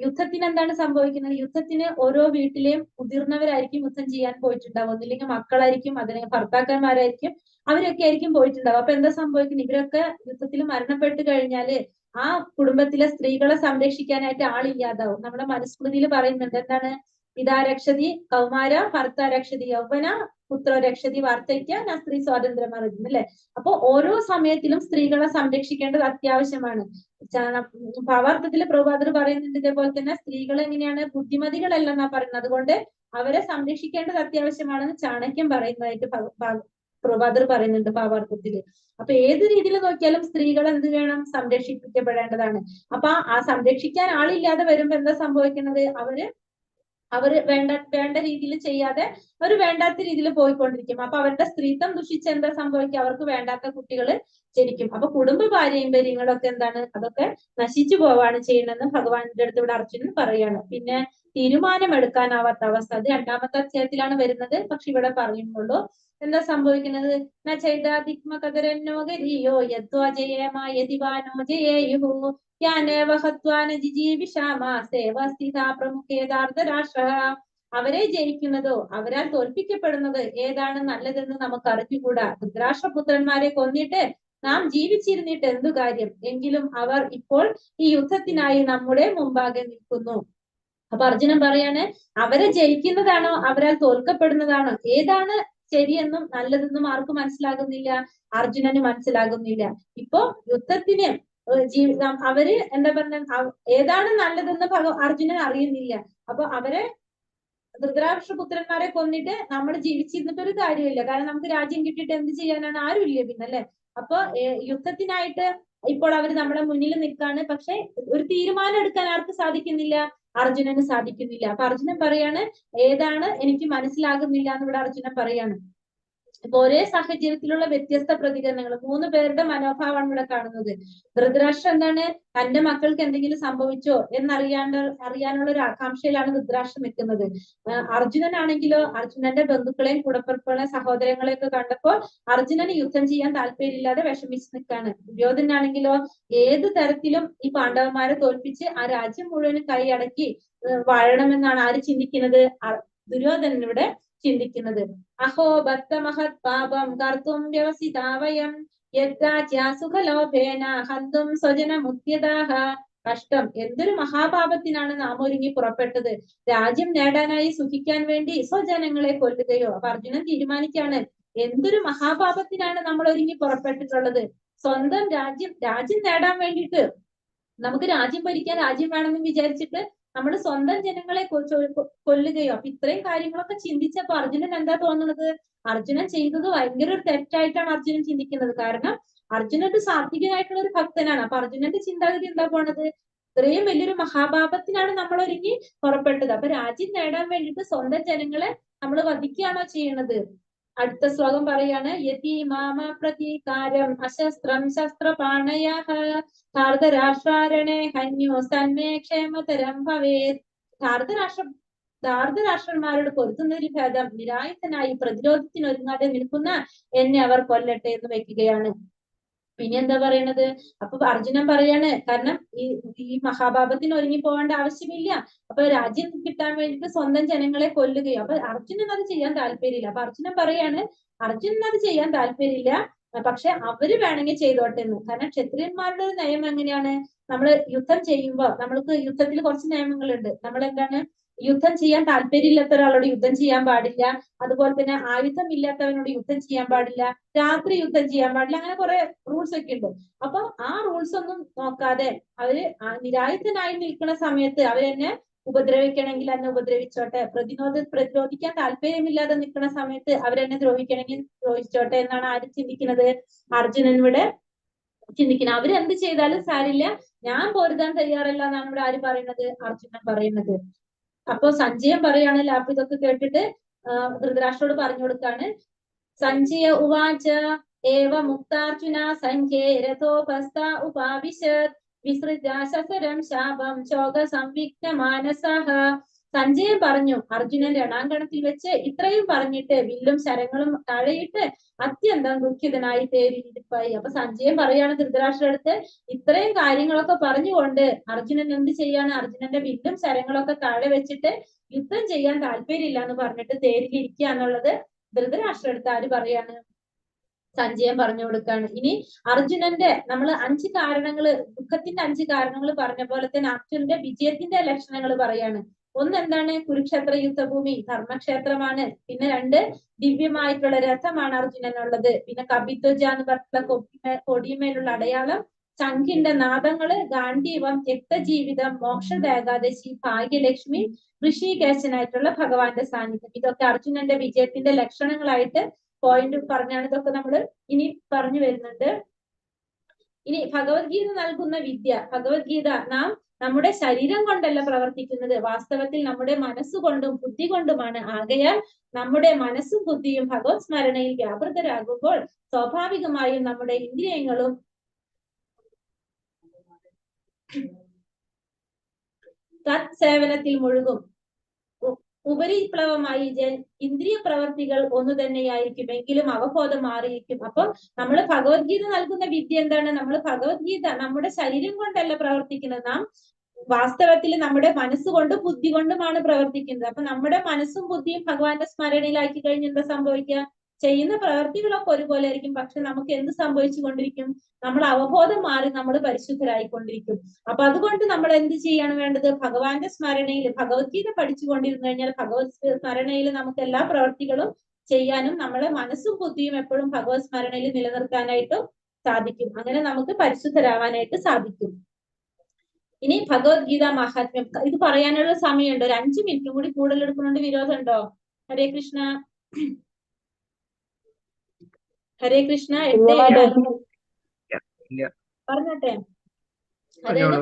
യുദ്ധത്തിന് എന്താണ് സംഭവിക്കുന്നത്? യുദ്ധത്തിന് ഓരോ വീട്ടിലെയും മുതിർന്നവരായിരിക്കും യുദ്ധം ചെയ്യാൻ പോയിട്ടുണ്ടാവും. ഒന്നില്ലെങ്കിൽ മക്കളായിരിക്കും, അതില്ലെങ്കിൽ ഭർത്താക്കന്മാരായിരിക്കും, അവരൊക്കെ ആയിരിക്കും പോയിട്ടുണ്ടാവും. അപ്പൊ എന്താ സംഭവിക്കുന്നത്? ഇവരൊക്കെ യുദ്ധത്തിൽ മരണപ്പെട്ട് കഴിഞ്ഞാല് ആ കുടുംബത്തിലെ സ്ത്രീകളെ സംരക്ഷിക്കാനായിട്ട് ആളില്ലാതാവും. നമ്മുടെ മനുസ്മൃതിയിൽ പറയുന്നുണ്ട് എന്താണ്? പിതാ രക്ഷതി കൗമാര, ഭർത്ത രക്ഷതി യൗവന, പുത്രോ രക്ഷതി വാർദ്ധക്യ, സ്ത്രീ സ്വാതന്ത്ര്യം അറിയുന്നു അല്ലെ. അപ്പൊ ഓരോ സമയത്തിലും സ്ത്രീകളെ സംരക്ഷിക്കേണ്ടത് അത്യാവശ്യമാണ്. ഭാവാർത്ഥത്തില് പ്രഭാതർ പറയുന്നുണ്ട് ഇതേപോലെ തന്നെ സ്ത്രീകൾ എങ്ങനെയാണ് ബുദ്ധിമതികളല്ലെന്നാ പറയുന്നത്. അതുകൊണ്ട് അവരെ സംരക്ഷിക്കേണ്ടത് അത്യാവശ്യമാണെന്ന് ചാണക്യം പറയുന്നതായിട്ട് പ്രഭാതർ പറയുന്നുണ്ട് ഭാവാർത്ഥത്തില്. അപ്പൊ ഏത് രീതിയിൽ നോക്കിയാലും സ്ത്രീകൾ എന്ത് വേണം, സംരക്ഷിക്കപ്പെടേണ്ടതാണ്. അപ്പൊ ആ സംരക്ഷിക്കാൻ ആളില്ലാതെ വരുമ്പോ എന്താ സംഭവിക്കുന്നത്, അവര് വേണ്ട രീതിയിൽ ചെയ്യാതെ അവർ വേണ്ടാത്ത രീതിയിൽ പോയിക്കൊണ്ടിരിക്കും. അപ്പൊ അവരുടെ സ്ത്രീത്വം ദുഷിച്ച് എന്താ സംഭവിക്കുക, അവർക്ക് വേണ്ടാത്ത കുട്ടികൾ ജനിക്കും. അപ്പൊ കുടുംബ പാരമ്പര്യങ്ങളൊക്കെ എന്താണ്, അതൊക്കെ നശിച്ചു പോവാണ് ചെയ്യുന്നതെന്ന് ഭഗവാന്റെ അടുത്ത് ഇവിടെ അർജുനൻ പറയാണ്. പിന്നെ തീരുമാനമെടുക്കാനാവാത്ത അവസ്ഥ, അത് രണ്ടാമത്തെ അധ്യായത്തിലാണ് വരുന്നത്, പക്ഷെ ഇവിടെ പറയുന്നുള്ളൂ. എന്താ സംഭവിക്കുന്നത്, നൈതാദിക്മകരന്നോകരിയോ യദ്വാജയേമായതിവാനോ ജയേയുഹു യാനേവ ഹത്വാന ജിജീവിഷാമ സേവസ്ഥിതാ പ്രമുഖേതാർദ്ധരാഷ്ട്ര. അവരെ ജയിക്കുന്നതോ അവരാൽ തോൽപ്പിക്കപ്പെടുന്നത് ഏതാണ് നല്ലതെന്ന് നമുക്ക് അറിഞ്ഞുകൂടാ. ധൃതരാഷ്ട്രപുത്രന്മാരെ കൊന്നിട്ട് നാം ജീവിച്ചിരുന്നിട്ട് എന്തു കാര്യം, എങ്കിലും അവർ ഇപ്പോൾ ഈ യുദ്ധത്തിനായി നമ്മുടെ മുമ്പാകെ നിൽക്കുന്നു. അപ്പൊ അർജുനൻ പറയാണ്, അവരെ ജയിക്കുന്നതാണോ അവരാൽ തോൽക്കപ്പെടുന്നതാണോ, ഏതാണ് ശരിയെന്നും നല്ലതെന്നും ആർക്കും മനസ്സിലാകുന്നില്ല, അർജുനന് മനസ്സിലാകുന്നില്ല. ഇപ്പൊ യുദ്ധത്തിന് അവര് എന്താ പറഞ്ഞ ഏതാണ് നല്ലതെന്ന് അർജുനൻ അറിയുന്നില്ല. അപ്പൊ അവരെ ധൃതരാഷ്ട്രപുത്രന്മാരെ കൊന്നിട്ട് നമ്മൾ ജീവിച്ചിരുന്നിട്ട് ഒരു കാര്യമില്ല. കാരണം നമുക്ക് രാജ്യം കിട്ടിയിട്ട് എന്ത് ചെയ്യാനാണ്, ആരും ഇല്ല പിന്നല്ലേ. അപ്പൊ യുദ്ധത്തിനായിട്ട് ഇപ്പോൾ അവർ നമ്മുടെ മുന്നിൽ നിൽക്കാണ്. പക്ഷെ ഒരു തീരുമാനം എടുക്കാൻ ആർക്ക് സാധിക്കുന്നില്ല, അർജുനന് സാധിക്കുന്നില്ല. അപ്പൊ അർജുനൻ പറയാണ്, ഏതാണ് എനിക്ക് മനസ്സിലാകുന്നില്ല എന്ന് ഇവിടെ അർജുനൻ പറയാണ്. ഇപ്പൊ ഒരേ സാഹചര്യത്തിലുള്ള വ്യത്യസ്ത പ്രതികരണങ്ങൾ, 3 പേരുടെ മനോഭാവമാണ് ഇവിടെ കാണുന്നത്. ധൃതരാഷ്ട്രം എന്താണ്, തന്റെ മക്കൾക്ക് എന്തെങ്കിലും സംഭവിച്ചോ അറിയാനുള്ള ഒരു ആകാംക്ഷയിലാണ് ധൃതരാഷ്ട്രം നിൽക്കുന്നത്. അർജുനനാണെങ്കിലോ അർജുനന്റെ ബന്ധുക്കളെയും കൂടപ്പിറപ്പുകളെയും സഹോദരങ്ങളെയൊക്കെ കണ്ടപ്പോൾ അർജുനന് യുദ്ധം ചെയ്യാൻ താല്പര്യമില്ലാതെ വിഷമിച്ച് നിൽക്കാണ്. ദുര്യോധനാണെങ്കിലോ ഏത് തരത്തിലും ഈ പാണ്ഡവന്മാരെ തോൽപ്പിച്ച് ആ രാജ്യം മുഴുവനും കൈയടക്കി വാഴണമെന്നാണ് ആര് ചിന്തിക്കുന്നത്, ദുര്യോധനൻ ഇവിടെ ചിന്തിക്കുന്നത്. അഹോ ബദ്ധ മഹത് പാപം കർത്തും വ്യവസിതാവയം യദ്രാജ്യാസുഖലോഭേന ഹന്തും സ്വജനമുദ്യതാഹ. കഷ്ടം, എന്തൊരു മഹാപാപത്തിനാണ് നാം ഒരുങ്ങി പുറപ്പെട്ടത്, രാജ്യം നേടാനായി സുഖിക്കാൻ വേണ്ടി സ്വജനങ്ങളെ കൊല്ലുകയോ. അപ്പൊ അർജുനൻ തീരുമാനിക്കാണ്, എന്തൊരു മഹാപാപത്തിനാണ് നമ്മൾ ഒരുങ്ങി പുറപ്പെട്ടിട്ടുള്ളത്. സ്വന്തം രാജ്യം നേടാൻ വേണ്ടിയിട്ട്, നമുക്ക് രാജ്യം ഭരിക്കാൻ രാജ്യം വേണമെന്ന് വിചാരിച്ചിട്ട് നമ്മൾ സ്വന്തം ജനങ്ങളെ കൊല്ലുകയോ. അപ്പൊ ഇത്രയും കാര്യങ്ങളൊക്കെ ചിന്തിച്ചപ്പോ അർജുനൻ എന്താ തോന്നുന്നത്, അർജുനൻ ചെയ്തത് ഭയങ്കര ഒരു തെറ്റായിട്ടാണ് അർജുനൻ ചിന്തിക്കുന്നത്. കാരണം അർജുനൻ ഒരു സാത്വികനായിട്ടുള്ള ഒരു ഭക്തനാണ്. അപ്പൊ അർജുനന്റെ ചിന്താഗതി എന്താ പോണത്, ഇത്രയും വലിയൊരു മഹാപാപത്തിനാണ് നമ്മൾ ഒരുങ്ങി പുറപ്പെട്ടത്. അപ്പൊ രാജ്യം നേടാൻ വേണ്ടിയിട്ട് സ്വന്തം ജനങ്ങളെ നമ്മൾ വധിക്കുകയാണോ ചെയ്യണത്. അടുത്ത ശ്ലോകം പറയാണ്, യതീമാമ പ്രതീകാരം അശസ്ത്രം ശസ്ത്രപാണയഃ ധാർതരാഷ്ട്രാരണേ ഹന്യോ സന്മേ ക്ഷേമതരം ഭവേത്. ധാർതരാഷ്ട്രന്മാരോട് പൊരുത്തുന്നതിൽ ഭേദം നിരായുധനായി പ്രതിരോധത്തിനൊരുങ്ങാതെ നിൽക്കുന്ന എന്നെ അവർ കൊല്ലട്ടെ എന്ന് വെക്കുകയാണ്. പിന്നെ എന്താ പറയണത്, അപ്പൊ അർജുനൻ പറയാണ്, കാരണം ഈ മഹാപാപത്തിന് ഒരുങ്ങി പോകേണ്ട ആവശ്യമില്ല. അപ്പൊ രാജ്യം കിട്ടാൻ വേണ്ടിയിട്ട് സ്വന്തം ജനങ്ങളെ കൊല്ലുകയോ. അപ്പൊ അർജുനൻ അത് ചെയ്യാൻ താല്പര്യമില്ല. അപ്പൊ അർജുനൻ പറയാണ്, അർജുനൻ അത് ചെയ്യാൻ താല്പര്യമില്ല, പക്ഷെ അവര് വേണമെങ്കിൽ ചെയ്തോട്ടെ എന്ന്. കാരണം ക്ഷത്രിയന്മാരുടെ ഒരു നയം എങ്ങനെയാണ്, നമ്മൾ യുദ്ധം ചെയ്യുമ്പോ നമ്മൾക്ക് യുദ്ധത്തിൽ കുറച്ച് നിയമങ്ങളുണ്ട്. നമ്മൾ എന്താണ്, യുദ്ധം ചെയ്യാൻ താല്പര്യമില്ലാത്ത ഒരാളോട് യുദ്ധം ചെയ്യാൻ പാടില്ല. അതുപോലെ തന്നെ ആയുധം ഇല്ലാത്തവനോട് യുദ്ധം ചെയ്യാൻ പാടില്ല, രാത്രി യുദ്ധം ചെയ്യാൻ പാടില്ല, അങ്ങനെ കുറെ റൂൾസ് ഒക്കെ ഉണ്ട്. അപ്പൊ ആ റൂൾസ് ഒന്നും നോക്കാതെ അവര് നിരായുധനായി നിൽക്കുന്ന സമയത്ത് അവരെന്നെ ഉപദ്രവിക്കണമെങ്കിൽ എന്നെ ഉപദ്രവിച്ചോട്ടെ, പ്രതിരോധിക്കാൻ താല്പര്യമില്ലാതെ നിൽക്കുന്ന സമയത്ത് അവരെന്നെ ദ്രോഹിക്കണമെങ്കിൽ ദ്രോഹിച്ചോട്ടെ എന്നാണ് ആര് ചിന്തിക്കുന്നത്, അർജുനൻ ഇവിടെ ചിന്തിക്കുന്നത്. അവരെന്ത് ചെയ്താലും സാരില്ല, ഞാൻ പൊരുതാൻ തയ്യാറല്ല എന്നാണ് ഇവിടെ ആര് പറയുന്നത്, അർജുനൻ പറയുന്നത്. അപ്പൊ സഞ്ജയൻ പറയാണല്ലോ. അപ്പൊ ഇതൊക്കെ കേട്ടിട്ട് ധൃതരാഷ്ട്രോട് പറഞ്ഞു കൊടുക്കാണ്. സഞ്ജയ ഉവാച ഏവ മുക്താർജുന സംഖ്യേ രഥോപസ്ഥ ഉപാവിശത് വിസൃജാശരം ശാപം ശോക സംവിഘ്ന മാനസഃ. സഞ്ജയൻ പറഞ്ഞു, അർജുനൻ രണാങ്കണത്തിൽ വെച്ച് ഇത്രയും പറഞ്ഞിട്ട് വില്ലും ശരങ്ങളും താഴെയിട്ട് അത്യന്തം ദുഃഖിതനായി തേരിയിരിപ്പായി. അപ്പൊ സഞ്ജയൻ പറയാണ് ധൃതരാഷ്ട്ര അടുത്ത്, ഇത്രയും കാര്യങ്ങളൊക്കെ പറഞ്ഞുകൊണ്ട് അർജുനൻ എന്ത് ചെയ്യാണ്, അർജുനന്റെ വില്ലും ശരങ്ങളൊക്കെ താഴെ വെച്ചിട്ട് യുദ്ധം ചെയ്യാൻ താല്പര്യമില്ല എന്ന് പറഞ്ഞിട്ട് തേരിലിരിക്കുക എന്നുള്ളത് ധൃതരാഷ്ട്ര അടുത്ത് ആര് പറയാണ്, സഞ്ജയൻ പറഞ്ഞു കൊടുക്കാണ്. ഇനി അർജുനന്റെ നമ്മൾ 5 കാരണങ്ങള്, ദുഃഖത്തിന്റെ 5 കാരണങ്ങൾ പറഞ്ഞ പോലെ തന്നെ അർജുനന്റെ വിജയത്തിന്റെ ലക്ഷണങ്ങൾ പറയാണ്. ഒന്ന് എന്താണ്? കുരുക്ഷേത്ര യുദ്ധഭൂമി ധർമ്മക്ഷേത്രമാണ്. പിന്നെ 2 ദിവ്യമായിട്ടുള്ള രഥമാണ് അർജുനനുള്ളത്. പിന്നെ കപിധ്വജ എന്ന് പറഞ്ഞിട്ടുള്ള കൊടിമേലുള്ള അടയാളം, ശംഖിന്റെ നാദങ്ങള്, ഗാന്ധീവം, രക്തജീവിതം, മോക്ഷ ഏകാദശി, ഭാഗ്യലക്ഷ്മി, ഋഷികേശനായിട്ടുള്ള ഭഗവാന്റെ സാന്നിധ്യം. ഇതൊക്കെ അർജുനന്റെ വിജയത്തിന്റെ ലക്ഷണങ്ങളായിട്ട് പോയിന്റ് പറഞ്ഞാണ്. ഇതൊക്കെ നമ്മൾ ഇനി പറഞ്ഞു വരുന്നുണ്ട്. ഇനി ഭഗവത്ഗീത നൽകുന്ന വിദ്യ. ഭഗവത്ഗീത നാം നമ്മുടെ ശരീരം കൊണ്ടല്ല പ്രവർത്തിക്കുന്നത്, വാസ്തവത്തിൽ നമ്മുടെ മനസ്സുകൊണ്ടും ബുദ്ധി കൊണ്ടുമാണ്. ആകയാൽ നമ്മുടെ മനസ്സും ബുദ്ധിയും ഭഗവത് സ്മരണയിൽ വ്യാപൃതരാകുമ്പോൾ സ്വാഭാവികമായും നമ്മുടെ ഇന്ദ്രിയങ്ങളും തത്സേവനത്തിൽ മുഴുകും. ഉപരിപ്ലവമായി ഇന്ദ്രിയ പ്രവർത്തികൾ ഒന്നു തന്നെയായിരിക്കും, എങ്കിലും അവബോധം മാറിയിരിക്കും. അപ്പം നമ്മൾ ഭഗവത്ഗീത നൽകുന്ന വിദ്യ എന്താണ്? നമ്മൾ ഭഗവത്ഗീത നമ്മുടെ ശരീരം കൊണ്ടല്ല പ്രവർത്തിക്കുന്നത്, നാം വാസ്തവത്തിൽ നമ്മുടെ മനസ്സുകൊണ്ടും ബുദ്ധി കൊണ്ടുമാണ് പ്രവർത്തിക്കുന്നത്. അപ്പൊ നമ്മുടെ മനസ്സും ബുദ്ധിയും ഭഗവാന്റെ സ്മരണയിലാക്കി കഴിഞ്ഞ് എന്താ സംഭവിക്കുക? ചെയ്യുന്ന പ്രവർത്തികളൊക്കെ ഒരുപോലെ ആയിരിക്കും, പക്ഷെ നമുക്ക് എന്ത് സംഭവിച്ചു കൊണ്ടിരിക്കും? നമ്മൾ അവബോധം മാറി നമ്മൾ പരിശുദ്ധരായിക്കൊണ്ടിരിക്കും. അപ്പൊ അതുകൊണ്ട് നമ്മൾ എന്ത് ചെയ്യാണ് വേണ്ടത്? ഭഗവാന്റെ സ്മരണയിൽ ഭഗവത്ഗീത പഠിച്ചുകൊണ്ടിരുന്നു കഴിഞ്ഞാൽ ഭഗവത് സ്മരണയിൽ നമുക്ക് എല്ലാ പ്രവർത്തികളും ചെയ്യാനും നമ്മളെ മനസ്സും ബുദ്ധിയും എപ്പോഴും ഭഗവത് സ്മരണയിൽ നിലനിർത്താനായിട്ടും സാധിക്കും. അങ്ങനെ നമുക്ക് പരിശുദ്ധരാവാനായിട്ട് സാധിക്കും. ഇനി ഭഗവത്ഗീത മഹാത്മ്യം ഇത് പറയാനുള്ള സമയമുണ്ട്. ഒരു 5 മിനിറ്റും കൂടി കൂടുതൽ എടുക്കുന്നുണ്ട്. വിരോധമുണ്ടോ? ഹരേ കൃഷ്ണ, ഹരേ കൃഷ്ണ. 8 പറഞ്ഞോട്ടെ. അതായത്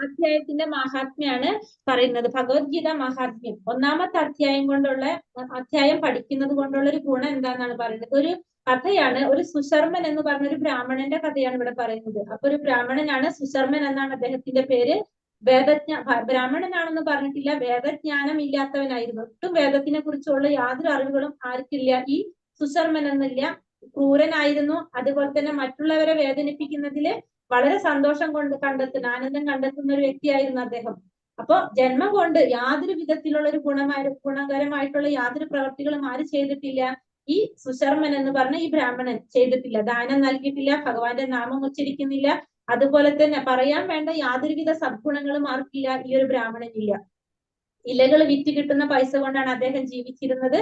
അധ്യായത്തിന്റെ മഹാത്മ്യാണ് പറയുന്നത്. ഭഗവത്ഗീത മഹാത്മ്യം 1-ാമത്തെ അധ്യായം പഠിക്കുന്നത് കൊണ്ടുള്ള ഒരു ഗുണം എന്താണെന്നാണ് പറയുന്നത്. ഒരു കഥയാണ്. ഒരു സുശർമൻ എന്ന് പറഞ്ഞ ഒരു ബ്രാഹ്മണന്റെ കഥയാണ് ഇവിടെ പറയുന്നത്. അപ്പൊ ഒരു ബ്രാഹ്മണനാണ്, സുശർമൻ എന്നാണ് അദ്ദേഹത്തിന്റെ പേര്. ബ്രാഹ്മണനാണെന്ന് പറഞ്ഞിട്ടില്ല, വേദജ്ഞാനം ഇല്ലാത്തവനായിരുന്നു. ഒട്ടും വേദത്തിനെ കുറിച്ചുള്ള യാതൊരു അറിവുകളും ആർക്കില്ല. ഈ സുശർമൻ എന്നില്ല, ക്രൂരനായിരുന്നു. അതുപോലെ തന്നെ മറ്റുള്ളവരെ വേദനിപ്പിക്കുന്നതില് വളരെ സന്തോഷം ആനന്ദം കണ്ടെത്തുന്ന ഒരു വ്യക്തിയായിരുന്നു അദ്ദേഹം. അപ്പൊ ജന്മം കൊണ്ട് യാതൊരു വിധത്തിലുള്ള ഒരു ഗുണകരമായിട്ടുള്ള യാതൊരു പ്രവർത്തികളും ആര് ചെയ്തിട്ടില്ല? ഈ സുശർമൻ എന്ന് പറഞ്ഞ ഈ ബ്രാഹ്മണൻ ചെയ്തിട്ടില്ല. ദാനം നൽകിയിട്ടില്ല, ഭഗവാന്റെ നാമം ഉച്ചരിക്കുന്നില്ല, അതുപോലെ തന്നെ പറയാൻ വേണ്ട യാതൊരുവിധ സദ്ഗുണങ്ങളും ആർക്കില്ല? ഈ ഒരു ബ്രാഹ്മണനില്ല. ഇലകൾ വിറ്റ് കിട്ടുന്ന പൈസ കൊണ്ടാണ് അദ്ദേഹം ജീവിച്ചിരുന്നത്.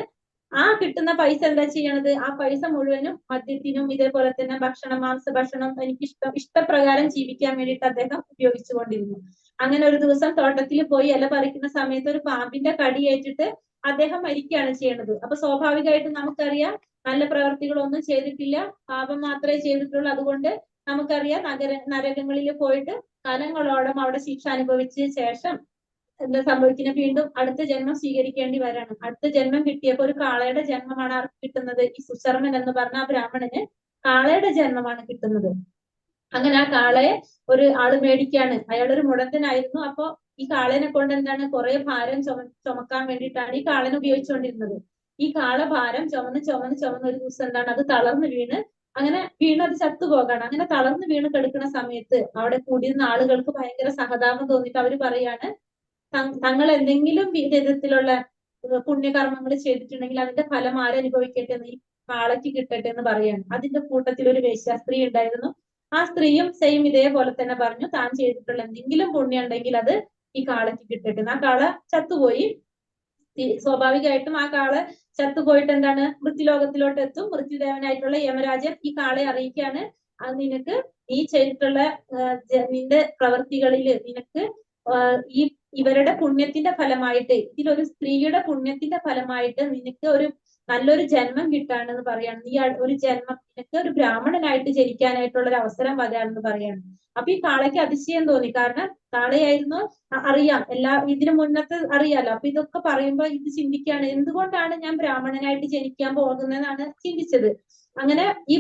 ആ കിട്ടുന്ന പൈസ എന്താ ചെയ്യണത്? ആ പൈസ മുഴുവനും മദ്യത്തിനും ഇതേപോലെ തന്നെ മാംസഭക്ഷണം എനിക്ക് ഇഷ്ടപ്രകാരം ജീവിക്കാൻ വേണ്ടിയിട്ട് അദ്ദേഹം ഉപയോഗിച്ചുകൊണ്ടിരുന്നു. അങ്ങനെ ഒരു ദിവസം തോട്ടത്തിൽ പോയി ഇല പറിക്കുന്ന സമയത്ത് ഒരു പാമ്പിന്റെ കടിയേറ്റിട്ട് അദ്ദേഹം മരിക്കുകയാണ് ചെയ്യണത്. അപ്പൊ സ്വാഭാവികമായിട്ടും നമുക്കറിയാം നല്ല പ്രവർത്തികളൊന്നും ചെയ്തിട്ടില്ല, പാപം മാത്രമേ ചെയ്തിട്ടുള്ളൂ. അതുകൊണ്ട് നമുക്കറിയാം നരകങ്ങളിൽ പോയിട്ട് കാലങ്ങളോളം അവിടെ ശിക്ഷ അനുഭവിച്ച ശേഷം എന്താ സംഭവിക്കുന്നത്? വീണ്ടും അടുത്ത ജന്മം സ്വീകരിക്കേണ്ടി വരാണ്. അടുത്ത ജന്മം കിട്ടിയപ്പോ ഒരു കാളയുടെ ജന്മമാണ് ആർക്ക് കിട്ടുന്നത്? ഈ സുശർമൻ എന്ന് പറഞ്ഞ ആ ബ്രാഹ്മണന് കാളയുടെ ജന്മമാണ് കിട്ടുന്നത്. അങ്ങനെ ആ കാളയെ ഒരു ആള് മേടിക്കാണ്. അയാളൊരു മുടന്തനായിരുന്നു. അപ്പൊ ഈ കാളനെ കൊണ്ട് എന്താണ് കുറെ ഭാരം ചുമക്കാൻ വേണ്ടിയിട്ടാണ് ഈ കാളനെ ഉപയോഗിച്ചുകൊണ്ടിരുന്നത്. ഈ കാള ഭാരം ചുമന്ന് ഒരു ദിവസം എന്താണ് അത് തളർന്നു വീണ് അത് ചത്തുപോകാണ്. അങ്ങനെ തളർന്നു വീണ് കിടക്കുന്ന സമയത്ത് അവിടെ കൂടിയിരുന്ന ആളുകൾക്ക് ഭയങ്കര സഹതാപം തോന്നിയിട്ട് അവര് പറയാണ്, തങ്ങൾ എന്തെങ്കിലും വിധത്തിലുള്ള പുണ്യകർമ്മങ്ങൾ ചെയ്തിട്ടുണ്ടെങ്കിൽ അതിന്റെ ഫലം ആരനുഭവിക്കട്ടെ എന്ന്, ഈ കാളയ്ക്ക് കിട്ടട്ടെ എന്ന് പറയാണ്. അതിന്റെ കൂട്ടത്തിൽ ഒരു വേശ്യാസ്ത്രീ ഉണ്ടായിരുന്നു. ആ സ്ത്രീയും സെയിം ഇതേപോലെ തന്നെ പറഞ്ഞു, താൻ ചെയ്തിട്ടുള്ള എന്തെങ്കിലും പുണ്യം ഉണ്ടെങ്കിൽ അത് ഈ കാളയ്ക്ക് കിട്ടട്ടെ. ആ കാള ചത്തുപോയി. സ്വാഭാവികമായിട്ടും ആ കാള ചത്തുപോയിട്ട് എന്താണ് മൃത്യുലോകത്തിലോട്ട് എത്തും. മൃത്യുദേവനായിട്ടുള്ള യമരാജൻ ഈ കാളയെ അറിയിക്കാണ്, അത് നിനക്ക് ഈ ചെയ്തിട്ടുള്ള നിന്റെ പ്രവൃത്തികളിൽ നിനക്ക് ഇവരുടെ പുണ്യത്തിന്റെ ഫലമായിട്ട്, ഇതിലൊരു സ്ത്രീയുടെ പുണ്യത്തിന്റെ ഫലമായിട്ട് നിനക്ക് ഒരു നല്ലൊരു ജന്മം കിട്ടാണെന്ന് പറയാണ്. നീ ഒരു ജന്മം നിനക്ക് ഒരു ബ്രാഹ്മണനായിട്ട് ജനിക്കാനായിട്ടുള്ള ഒരു അവസരം വരാണെന്ന് പറയാണ്. അപ്പൊ ഈ കാളയ്ക്ക് അതിശയം തോന്നി. കാരണം കാളയായിരുന്നു, അറിയാം ഇതിനു മുന്നത്തെ അറിയാലോ. അപ്പൊ ഇതൊക്കെ പറയുമ്പോ ഇത് ചിന്തിക്കുകയാണ്, എന്തുകൊണ്ടാണ് ഞാൻ ബ്രാഹ്മണനായിട്ട് ജനിക്കാൻ പോകുന്നതെന്നാണ് ചിന്തിച്ചത്. അങ്ങനെ ഈ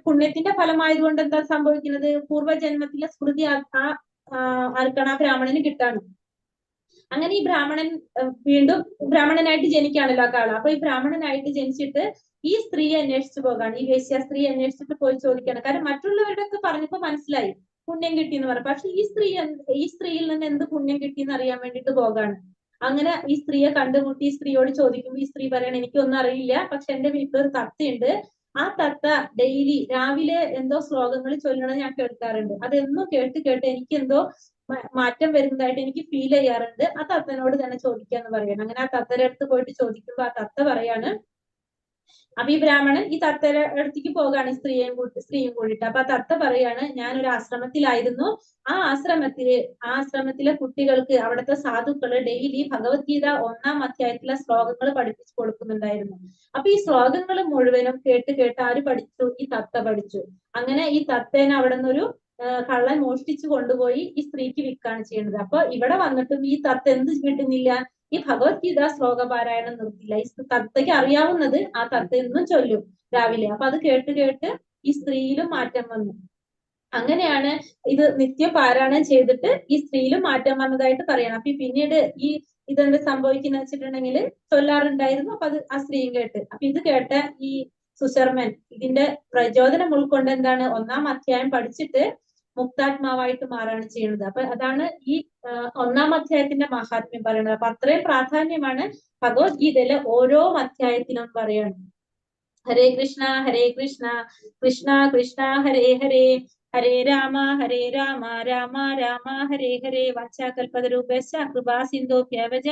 പുണ്യത്തിന്റെ ഫലമായതുകൊണ്ട് എന്താ സംഭവിക്കുന്നത്? പൂർവ്വജന്മത്തിലെ സ്മൃതി ആർക്കാണ്? ആ ബ്രാഹ്മണന് കിട്ടാണ്. അങ്ങനെ ഈ ബ്രാഹ്മണൻ വീണ്ടും ബ്രാഹ്മണനായിട്ട് ജനിക്കുകയാണല്ലോ ആ കാള. അപ്പൊ ഈ ബ്രാഹ്മണനായിട്ട് ജനിച്ചിട്ട് ഈ സ്ത്രീയെ അന്വേഷിച്ചു പോകാണ്. ഈ വേശ്യ സ്ത്രീയെ അന്വേഷിച്ചിട്ട് പോയി ചോദിക്കുകയാണ്. കാരണം മറ്റുള്ളവരുടെ ഒക്കെ പറഞ്ഞപ്പോ മനസ്സിലായി പുണ്യം കിട്ടിയെന്ന് പറഞ്ഞു. പക്ഷെ ഈ സ്ത്രീയിൽ നിന്ന് എന്ത് പുണ്യം കിട്ടിയെന്ന് അറിയാൻ വേണ്ടിയിട്ട് പോകാണ്. അങ്ങനെ ഈ സ്ത്രീയെ കണ്ടുമുട്ടി ഈ സ്ത്രീയോട് ചോദിക്കുമ്പോൾ ഈ സ്ത്രീ പറയണ, എനിക്കൊന്നും അറിയില്ല, പക്ഷെ എന്റെ വീട്ടിൽ ഒരു തത്തയുണ്ട്. ആ തത്ത ഡെയിലി രാവിലെ എന്തോ ശ്ലോകങ്ങൾ ചൊല്ലണത് ഞാൻ കേൾക്കാറുണ്ട്. അതെന്നും കേട്ട് എനിക്ക് എന്തോ മാറ്റം വരുന്നതായിട്ട് എനിക്ക് ഫീൽ ചെയ്യാറുണ്ട്. ആ തത്തനോട് തന്നെ ചോദിക്കാന്ന് പറയണം. അങ്ങനെ ആ തത്തയുടെ അടുത്ത് പോയിട്ട് ചോദിക്കുമ്പോ ആ തത്ത പറയാണ്, അപ്പൊ ഈ ബ്രാഹ്മണൻ ഈ തത്തയുടെ അടുത്തേക്ക് പോകാണ് സ്ത്രീയും കൂടിയിട്ട്. അപ്പൊ ആ തത്ത പറയാണ്, ഞാനൊരു ആശ്രമത്തിലായിരുന്നു. ആ ആശ്രമത്തിലെ കുട്ടികൾക്ക് അവിടുത്തെ സാധുക്കള് ഡെയിലി ഭഗവത്ഗീത 1-ാം അധ്യായത്തിലെ ശ്ലോകങ്ങൾ പഠിപ്പിച്ചു കൊടുക്കുന്നുണ്ടായിരുന്നു. അപ്പൊ ഈ ശ്ലോകങ്ങൾ മുഴുവനും കേട്ട് ആര് പഠിച്ചു? ഈ തത്ത പഠിച്ചു. അങ്ങനെ ഈ തത്തേനെ അവിടെ നിന്നൊരു കള്ളൻ മോഷ്ടിച്ചു കൊണ്ടുപോയി ഈ സ്ത്രീക്ക് വിൽക്കാണ് ചെയ്യുന്നത്. അപ്പൊ ഇവിടെ വന്നിട്ടും ഈ തത്ത എന്ത് കിട്ടുന്നില്ല? ഈ ഭഗവത്ഗീത ശ്ലോക പാരായണം നിർത്തില്ല. ഈ തത്തയ്ക്ക് അറിയാവുന്നത് ആ തത്ത എന്നും ചൊല്ലും രാവിലെ. അപ്പൊ അത് കേട്ട് ഈ സ്ത്രീയിലും മാറ്റം വന്നു. അങ്ങനെയാണ് ഇത് നിത്യപാരായണം ചെയ്തിട്ട് ഈ സ്ത്രീയിലും മാറ്റം വന്നതായിട്ട് പറയണം. അപ്പൊ പിന്നീട് ഈ ഇതെന്ത് സംഭവിക്കുന്ന വെച്ചിട്ടുണ്ടെങ്കിൽ ചൊല്ലാറുണ്ടായിരുന്നു. അപ്പൊ അത് ആ സ്ത്രീയും കേട്ട്. അപ്പൊ ഇത് കേട്ട ഈ സുശർമൻ ഇതിന്റെ പ്രചോദനം ഉൾക്കൊണ്ട് എന്താണ് 1-ാം അധ്യായം പഠിച്ചിട്ട് മുക്താത്മാവായിട്ട് മാറാണ് ചെയ്യുന്നത്. അപ്പൊ അതാണ് ഈ 1-ാം അധ്യായത്തിന്റെ മഹാത്മ്യം പറയുന്നത്. അപ്പൊ അത്രയും പ്രാധാന്യമാണ് ഭഗവത്ഗീതയിലെ ഓരോ അധ്യായത്തിനും പറയുന്നത്. ഹരേ കൃഷ്ണ കൃഷ്ണ കൃഷ്ണ ഹരേ ഹരേ, ഹരേ രാമ രാമ രാമ ഹരേ ഹരേ. വാചാകൽപതരൂപശ്ച കൃപാ സിന്ധുഭ്യവച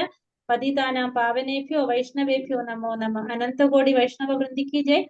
പതിതാനാം പാവനേഭ്യോ വൈഷ്ണവേഭ്യോ നമോ നമഃ. അനന്തകോടി വൈഷ്ണവ വൃന്ദിക്ക് ജയ്.